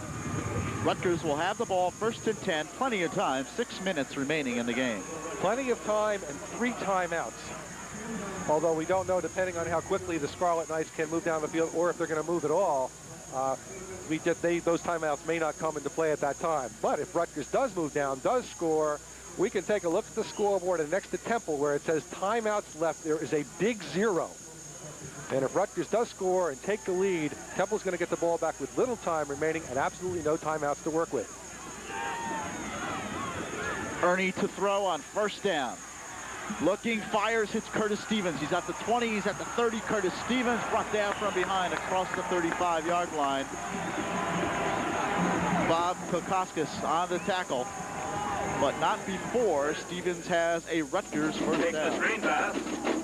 Rutgers will have the ball, 1st and 10, plenty of time, 6 minutes remaining in the game. Plenty of time and 3 timeouts. Although we don't know, depending on how quickly the Scarlet Knights can move down the field or if they're going to move at all, those timeouts may not come into play at that time. But if Rutgers does move down, does score, we can take a look at the scoreboard and next to Temple where it says timeouts left, there is a big 0. And if Rutgers does score and take the lead, Temple's going to get the ball back with little time remaining and absolutely no timeouts to work with. Ernie to throw on 1st down. Looking, fires, hits Curtis Stevens. He's at the 20, he's at the 30. Curtis Stevens brought down from behind across the 35-yard line. Bob Kokoskis on the tackle, but not before Stevens has a Rutgers 1st down.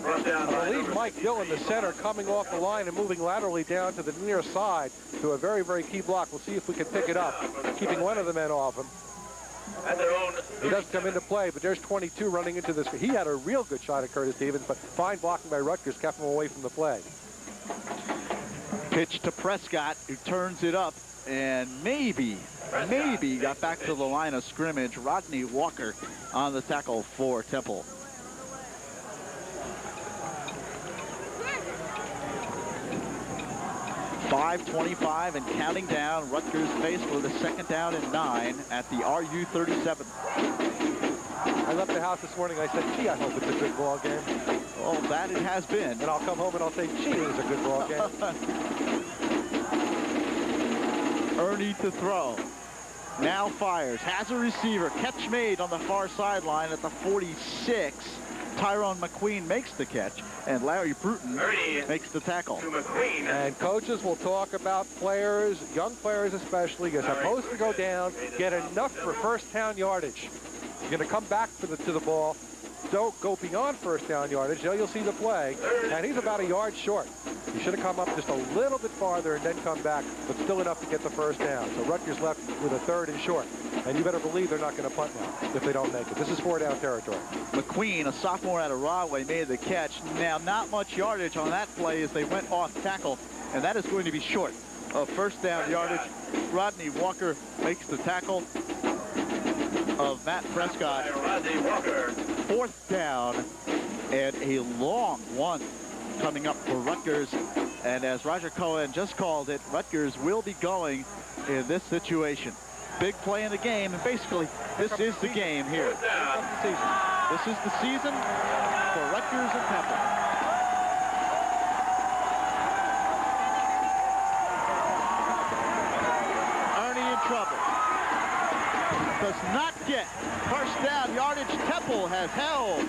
I believe Mike Dillon, the center, coming off the line and moving laterally down to the near side to a very, very key block. We'll see if we can pick it up, keeping one of the men off him. He doesn't come into play, but there's 22 running into this. He had a real good shot at Curtis Stevens, but fine blocking by Rutgers kept him away from the play. Pitch to Prescott, who turns it up, and maybe got back to the line of scrimmage. Rodney Walker on the tackle for Temple. .5:25 and counting down. Rutgers faced with a 2nd down and 9 at the RU 37. I left the house this morning. I said, gee, I hope it's a good ball game. Oh, that it has been. And I'll come home and I'll say, gee, it was a good ball game. Ernie to throw. Now fires. Has a receiver. Catch made on the far sideline at the 46. Tyrone McQueen makes the catch, and Larry Bruton makes the tackle. And coaches will talk about players, young players especially, are supposed to go down, get enough for 1st down yardage. You're going to come back to the ball. Don't go beyond first down yardage. There you'll see the play. And he's about a yard short. He should have come up just a little bit farther and then come back, but still enough to get the first down. So Rutgers left with a 3rd and short. And you better believe they're not going to punt now if they don't make it. This is 4-down territory. McQueen, a sophomore out of Rahway, made the catch. Now, not much yardage on that play as they went off tackle, and that is going to be short of first down yardage. Rodney Walker makes the tackle of Matt Prescott. 4th down and a long one coming up for Rutgers. And as Roger Cohen just called it, Rutgers will be going in this situation. Big play in the game, and basically this is the game here. This is the season for Rutgers and Temple. Ernie in trouble. Does not get first down yardage. Temple has held.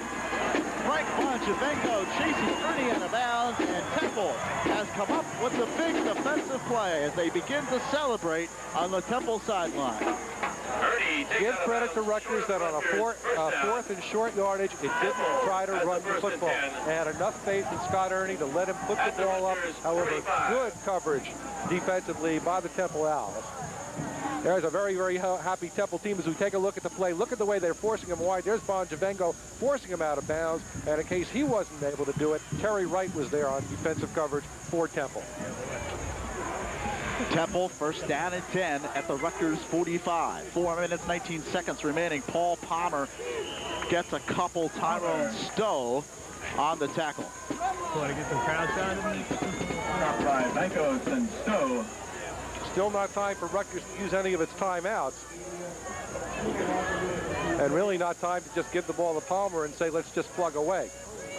Frank Bonjavengo chases Ernie out of bounds, and Temple has come up with the big defensive play as they begin to celebrate on the Temple sideline. Give credit to Rutgers that on a 4th and short yardage, it didn't try to run the football. They had enough faith in Scott Ernie to let him put the ball up. However, good coverage defensively by the Temple Owls. There's a very, very happy Temple team as we take a look at the play. Look at the way they're forcing him wide. There's Bonjavengo forcing him out of bounds. And in case he wasn't able to do it, Terry Wright was there on defensive coverage for Temple. Temple first down and 10 at the Rutgers 45. 4 minutes, 19 seconds remaining. Paul Palmer gets a couple. Tyrone Stowe on the tackle. Want to get some crowd sound? By Bankos and Stowe. Still not time for Rutgers to use any of its timeouts. And really not time to just give the ball to Palmer and say, let's just plug away.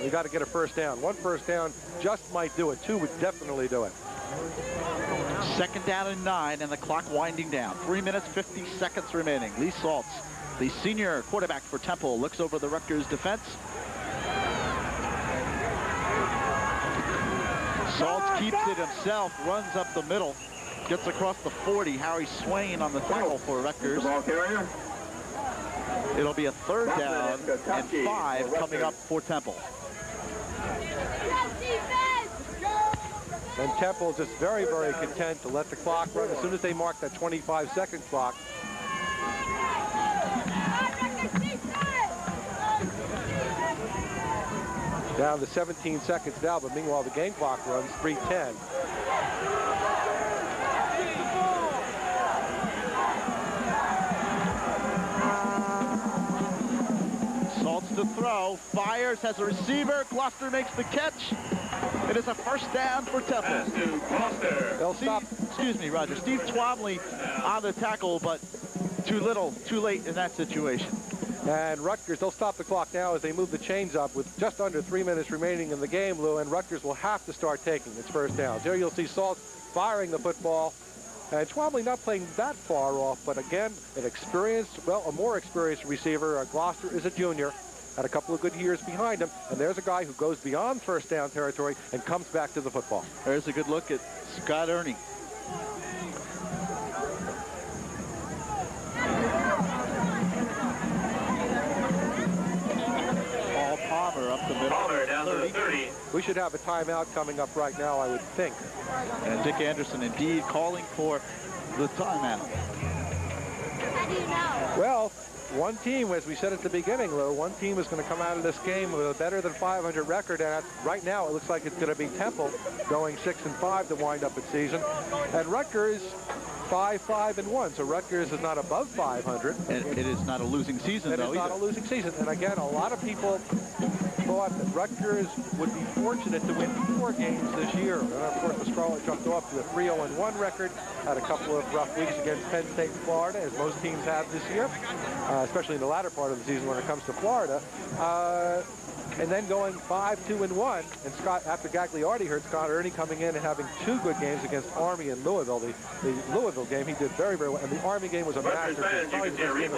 We got to get a first down. 1 first down just might do it. 2 would definitely do it. 2nd down and 9, and the clock winding down. 3 minutes, 50 seconds remaining. Lee Saltz, the senior quarterback for Temple, looks over the Rutgers defense. Saltz keeps it himself, runs up the middle, gets across the 40. Harry Swain on the tackle for Rutgers. Ball carrier. It'll be a 3rd down and 5 coming up for Temple. And Temple just very, very content to let the clock run. As soon as they mark that 25-second clock, down to 17 seconds now, but meanwhile the game clock runs 3:10. Saltz to throw, fires, has a receiver. Gloucester makes the catch. It is a first down for Temple. They'll stop. Excuse me, Roger. Steve Twomley on the tackle, but too little, too late in that situation. And Rutgers, they'll stop the clock now as they move the chains up with just under 3 minutes remaining in the game, Lou, and Rutgers will have to start taking its first down. There you'll see Saltz firing the football. And Twomley not playing that far off, but again, an experienced, well, a more experienced receiver. Gloucester is a junior, had a couple of good years behind him, and there's a guy who goes beyond first down territory and comes back to the football. There's a good look at Scott Ernie. Paul Palmer up the middle. Palmer down to the 30. We should have a timeout coming up right now, I would think. And Dick Anderson indeed calling for the timeout. How do you know? Well, one team, as we said at the beginning, Lou, one team is going to come out of this game with a better than 500 record, and right now it looks like it's going to be Temple going 6-5 to wind up its season, and Rutgers 5-5-1. So Rutgers is not above 500. And it is not a losing season, though. It is not a losing season, and again, a lot of people thought that Rutgers would be fortunate to win 4 games this year. And of course, the Scarlet jumped off to a 3-0-1 record, had a couple of rough weeks against Penn State and Florida, as most teams have this year, especially in the latter part of the season when it comes to Florida. And then going 5-2-1, and Scott, after Gagliardi hurt, Scott Ernie coming in and having 2 good games against Army and Louisville. The Louisville game, he did very, very well, and the Army game was a masterpiece. Probably the best game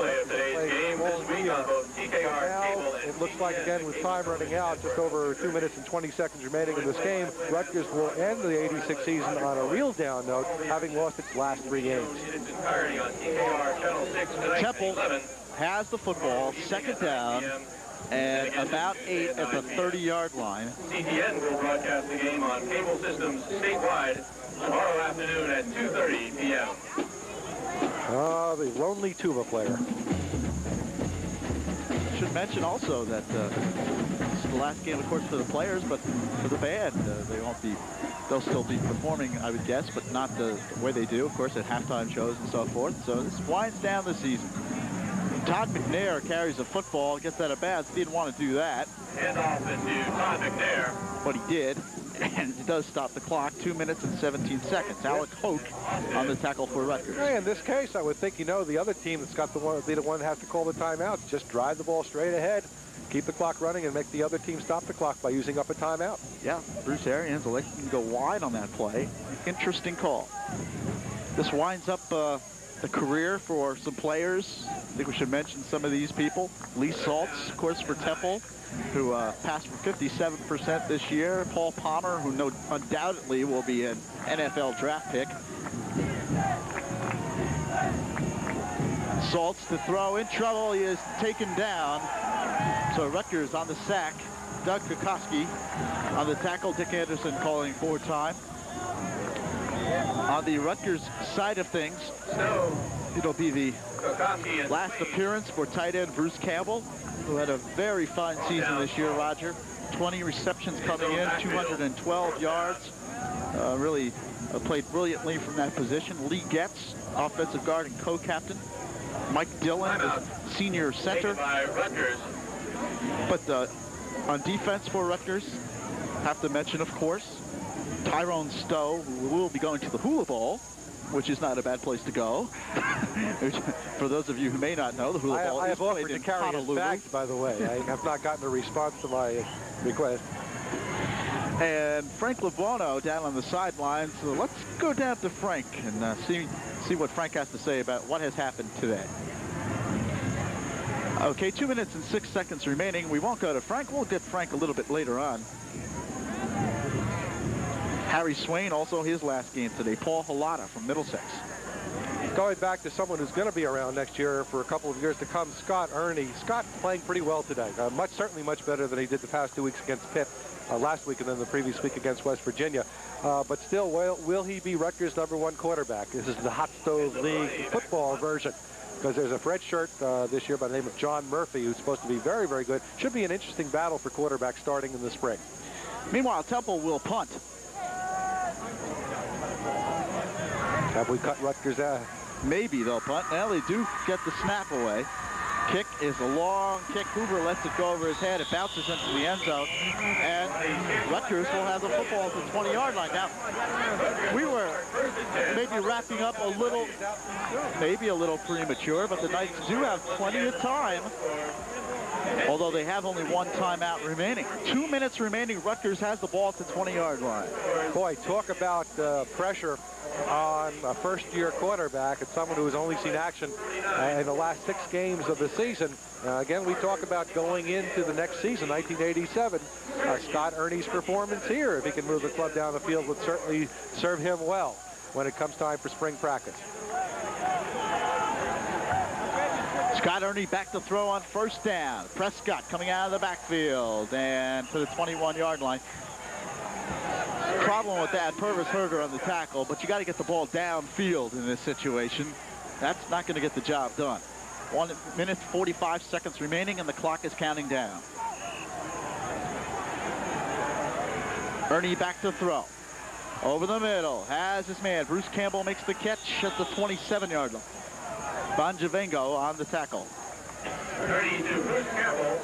of all year. Now, it looks like, again, with time running out, just over 2 minutes and 20 seconds remaining in this game, Rutgers will end the 86 season on a real down note, having lost its last 3 games. Temple has the football, second down, and about 8 at the 30-yard line. CTN will broadcast the game on cable systems statewide tomorrow afternoon at 2:30 p.m. The lonely tuba player. Should mention also that it's the last game, of course, for the players, but for the band, they'll still be performing, I would guess, but not the way they do, of course, at halftime shows and so forth. So this winds down the season. Todd McNair carries the football, gets out of bounds. Didn't want to do that. Hand off into Todd McNair. But he did, and it does stop the clock. 2 minutes and 17 seconds. Alec Hoke on the tackle for Rutgers. Hey, in this case, I would think, the other team that's got the one that has to call the timeout. Just drive the ball straight ahead, keep the clock running, and make the other team stop the clock by using up a timeout. Yeah, Bruce Arians will let him go wide on that play. Interesting call. This winds up the career for some players. I think we should mention some of these people. Lee Saltz, of course, for Temple, who passed for 57% this year. Paul Palmer, who undoubtedly will be an NFL draft pick. Saltz to throw, in trouble. He is taken down. So Rutgers on the sack. Doug Kokoski on the tackle. Dick Anderson calling for time. On the Rutgers side of things, it'll be the last appearance for tight end Bruce Campbell, who had a very fine season this year, Roger. 20 receptions coming in, 212 yards. Really played brilliantly from that position. Lee Getz, offensive guard and co-captain. Mike Dillon, the senior center. But on defense for Rutgers, have to mention, of course, Tyrone Stowe, who will be going to the Hula Bowl, which is not a bad place to go. For those of you who may not know, the Hula Bowl is played in Honolulu. Bags, by the way. I have not gotten a response to my request. And Frank Labuono down on the sidelines. So let's go down to Frank and see what Frank has to say about what has happened today. Okay, 2 minutes and 6 seconds remaining. We won't go to Frank. We'll get Frank a little bit later on. Harry Swain, also his last game today. Paul Halata from Middlesex. Going back to someone who's going to be around next year for a couple of years to come, Scott Ernie. Scott playing pretty well today. Certainly much better than he did the past 2 weeks against Pitt last week and then the previous week against West Virginia. But still, will he be Rutgers' #1 quarterback? This is the Hot Stove League football version. Because there's a redshirt this year by the name of John Murphy, who's supposed to be very, very good. Should be an interesting battle for quarterback starting in the spring. Meanwhile, Temple will punt. Have we cut Rutgers out? Maybe they'll punt. Now they do get the snap away. Kick is a long kick. Hoover lets it go over his head. It bounces into the end zone. And Rutgers will have the football at the 20-yard line. Now, we were maybe wrapping up a little premature, but the Knights do have plenty of time. Although they have only one timeout remaining. 2 minutes remaining. Rutgers has the ball at the 20-yard line. Boy, talk about pressure on a first-year quarterback and someone who has only seen action in the last 6 games of the season. Again, we talk about going into the next season, 1987. Scott Ernie's performance here, if he can move the club down the field, would certainly serve him well when it comes time for spring practice. Scott Ernie back to throw on first down. Prescott coming out of the backfield and to the 21-yard line. Problem with that, Purvis Herder on the tackle, but you got to get the ball downfield in this situation. That's not going to get the job done. 1 minute, 45 seconds remaining, and the clock is counting down. Ernie back to throw. Over the middle, has his man. Bruce Campbell makes the catch at the 27-yard line. Bonjavengo on the tackle. 32, Bruce Campbell.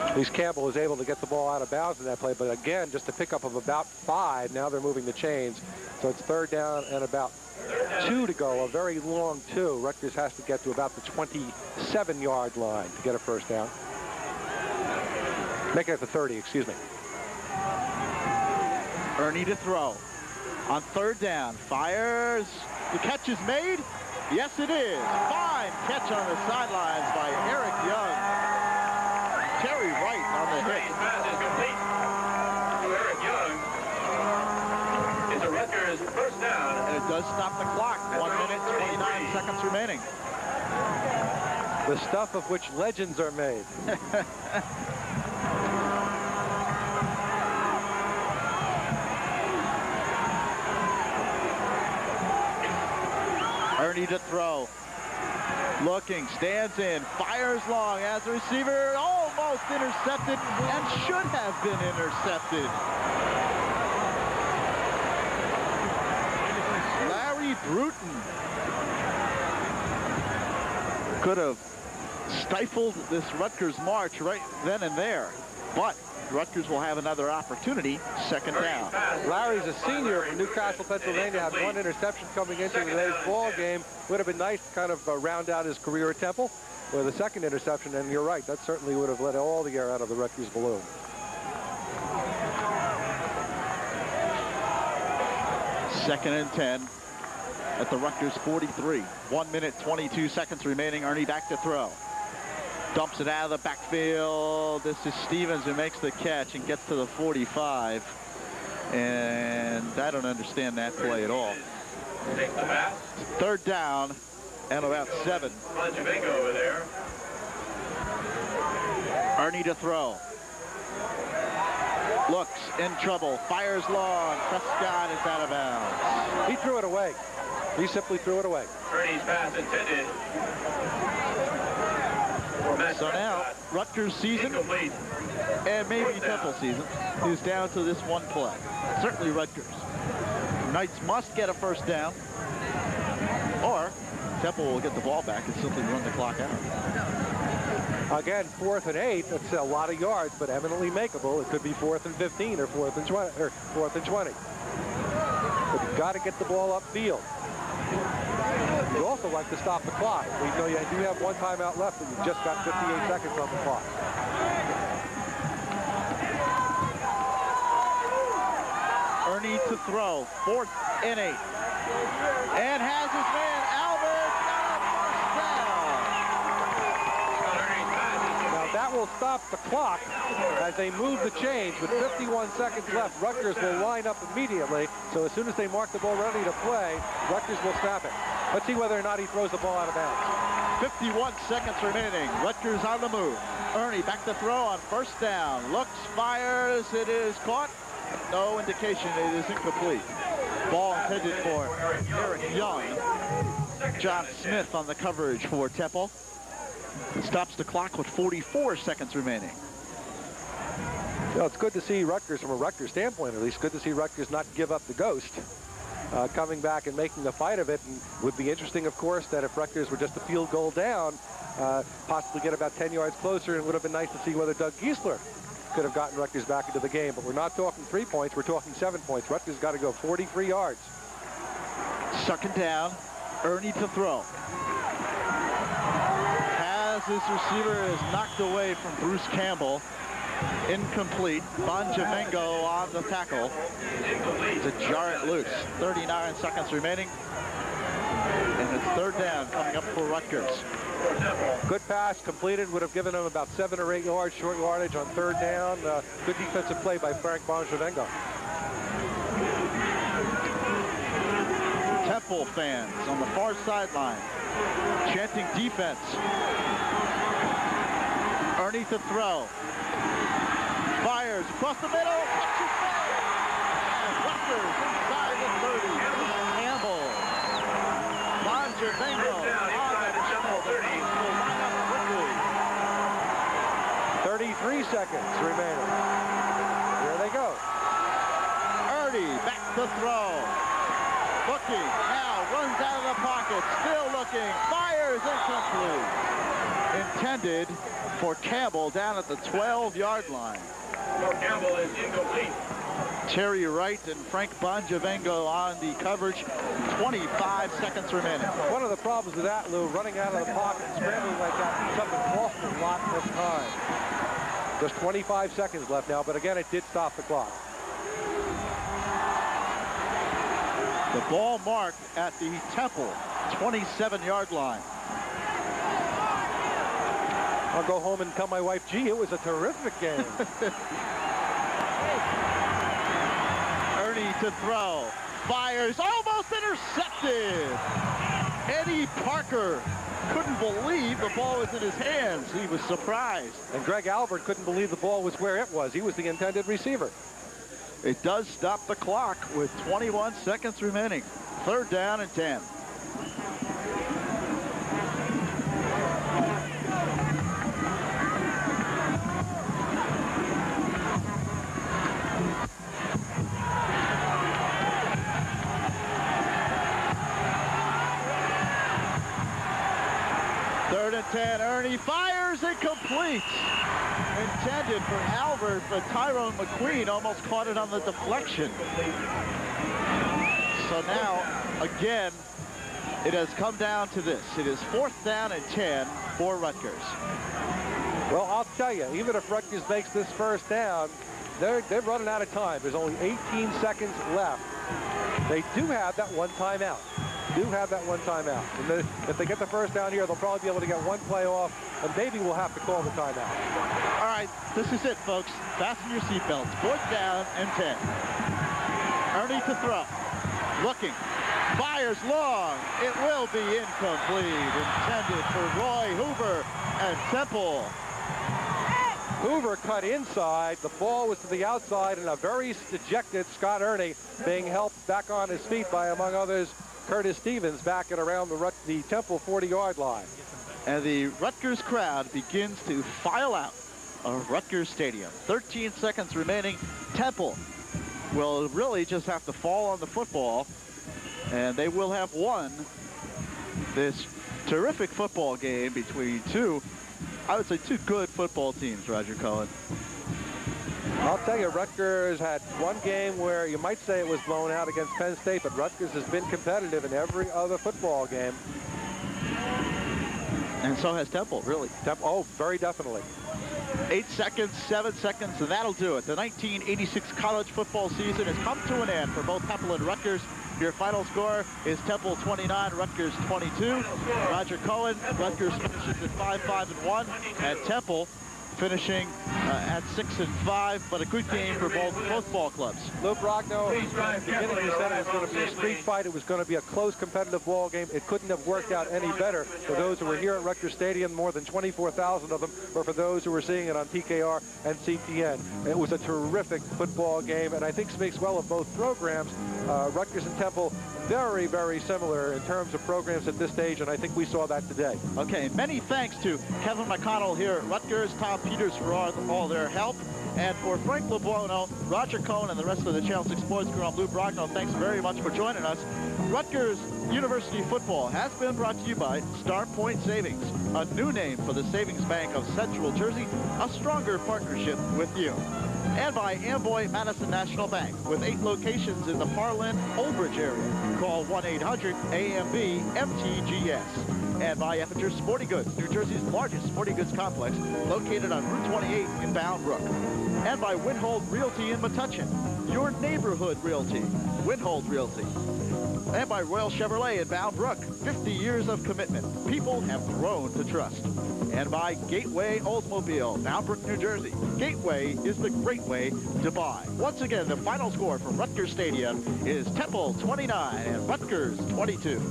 At least Campbell was able to get the ball out of bounds in that play, but again, just a pickup of about 5. Now they're moving the chains. So it's 3rd down and about 2 to go, a very long 2. Rutgers has to get to about the 27-yard line to get a first down. Make it at the 30, excuse me. Ernie to throw. On 3rd down, fires. The catch is made. Yes, it is. Fine catch on the sidelines by Eric Young. Terry Wright on the hit. Pass is complete to Eric Young. It's a a Rutgers first down. And it does stop the clock. 1 minute, 29 seconds remaining. The stuff of which legends are made. Ernie to throw. Looking, stands in, fires long as a receiver, almost intercepted and should have been intercepted. Larry Bruton could have stifled this Rutgers march right then and there, but Rutgers will have another opportunity, second down. Larry's a senior from Newcastle, Pennsylvania, had 1 interception coming into today's ball game. Would have been nice to kind of round out his career at Temple with a second interception, and you're right, that certainly would have let all the air out of the Rutgers balloon. Second and 10 at the Rutgers 43. 1 minute, 22 seconds remaining. Ernie back to throw. Dumps it out of the backfield. This is Stevens who makes the catch and gets to the 45. And I don't understand that play at all. Third down and about 7. Over there. Ernie to throw. Looks in trouble. Fires long. Prescott is out of bounds. He threw it away. He simply threw it away. Ernie's pass intended. So now, Rutgers season and maybe Temple season is down to this one play. Certainly Rutgers. Knights must get a first down, or Temple will get the ball back and simply run the clock out. Again, 4th and 8. That's a lot of yards, but eminently makeable. It could be 4th and 15 or 4th and 20. Or 4th and 20. But you've got to get the ball upfield. You'd also like to stop the clock. We know you do have 1 timeout left, but you've just got 58 seconds on the clock. Ernie to throw. 4th and 8. And has his man, Albert, Now that will stop the clock as they move the chains. With 51 seconds left, Rutgers will line up immediately. So as soon as they mark the ball ready to play, Rutgers will snap it. Let's see whether or not he throws the ball out of bounds. 51 seconds remaining. Rutgers on the move. Ernie back to throw on first down. Looks, fires. It is caught. No indication. It is incomplete. Ball intended for Eric Young. John Smith on the coverage for Temple. Stops the clock with 44 seconds remaining. Well, it's good to see Rutgers, from a Rutgers standpoint at least, good to see Rutgers not give up the ghost. Coming back and making a fight of it. And would be interesting, of course, that if Rutgers were just a field goal down, possibly get about 10 yards closer, and would have been nice to see whether Doug Giesler could have gotten Rutgers back into the game. But we're not talking 3 points, we're talking 7 points. Rutgers got to go 43 yards. Second down, Ernie to throw. As his receiver is knocked away from Bruce Campbell. Incomplete. Bonjavengo on the tackle to jar it loose. 39 seconds remaining. And it's third down coming up for Rutgers. Good pass completed, would have given him about 7 or 8 yards short yardage on third down. Good defensive play by Frank Bonjavengo. Temple fans on the far sideline chanting defense. Ernie to throw. Fires across the middle. Rutgers inside the 30. Campbell. Bonjavengo on the tackle. 33 seconds remaining. Here they go. Ernie back to throw. Looking, now runs out of the pocket. Still looking. Fires incomplete. Intended for Campbell down at the 12-yard line. Campbell is incomplete. Terry Wright and Frank Bonjavengo on the coverage. 25 seconds remaining. One of the problems with that, Lou, running out of the pocket and scrambling like that, something costs a lot of time. Just 25 seconds left now, but again, it did stop the clock. The ball marked at the Temple 27-yard line. I'll go home and tell my wife, gee, it was a terrific game. Ernie to throw. fires, almost intercepted. Eddie Parker couldn't believe the ball was in his hands. He was surprised. And Greg Albert couldn't believe the ball was where it was. He was the intended receiver. It does stop the clock with 21 seconds remaining. 3rd down and 10. Third and 10. Ernie fires and complete. Intended for Albert, but Tyrone McQueen almost caught it on the deflection. So now, again, it has come down to this. It is 4th down and 10 for Rutgers. Well, I'll tell you, even if Rutgers makes this 1st down, they're running out of time. There's only 18 seconds left. They do have that one timeout. And if they get the 1st down here, they'll probably be able to get one play off, and maybe we'll have to call the timeout. All right, this is it, folks. Fasten your seatbelts. 4th down and 10. Ernie to throw. Looking. Fires long. It will be incomplete. Intended for Roy Hoover and Temple. Hoover cut inside. The ball was to the outside, and a very dejected Scott Ernie being helped back on his feet by, among others, Curtis Stevens back at around the Temple 40-yard line. And the Rutgers crowd begins to file out of Rutgers Stadium. 13 seconds remaining. Temple will really just have to fall on the football, and they will have won this terrific football game between two good football teams, Roger Cohen. I'll tell you, Rutgers had one game where you might say it was blown out against Penn State, but Rutgers has been competitive in every other football game. And so has Temple, really. Oh, very definitely. 8 seconds, 7 seconds, and that'll do it. The 1986 college football season has come to an end for both Temple and Rutgers. Your final score is Temple 29, Rutgers 22. Roger Cohen, Rutgers finishes at 5-5-1, and Temple finishing at 6-5, but a good game for both ball clubs. Lou Brogno, at the beginning you said it was going to be a street fight. It was going to be a close competitive ball game. It couldn't have worked out any better for those who were here at Rutgers Stadium, more than 24,000 of them, or for those who were seeing it on PKR and CTN. It was a terrific football game, and I think speaks well of both programs. Rutgers and Temple, very, very similar in terms of programs at this stage, and I think we saw that today. Okay, many thanks to Kevin McConnell here at Rutgers, Tom Peters for all their help, and for Frank LeBuono, Roger Cohen, and the rest of the Channel 6 Sports crew. I'm Lou Brogno. Thanks very much for joining us. Rutgers University football has been brought to you by Star Point Savings, a new name for the Savings Bank of Central Jersey, a stronger partnership with you. And by Amboy Madison National Bank, with 8 locations in the Parlin-Old Bridge area. Call 1-800-AMB-MTGS. And by Effinger Sporting Goods, New Jersey's largest sporting goods complex, located on Route 28 in Bound Brook. And by Winhold Realty in Metuchen, your neighborhood realty, Winhold Realty. And by Royal Chevrolet in Bound Brook, 50 years of commitment. People have grown to trust. And by Gateway Oldsmobile, Bound Brook, New Jersey. Gateway is the great way to buy. Once again, the final score from Rutgers Stadium is Temple 29 and Rutgers 22.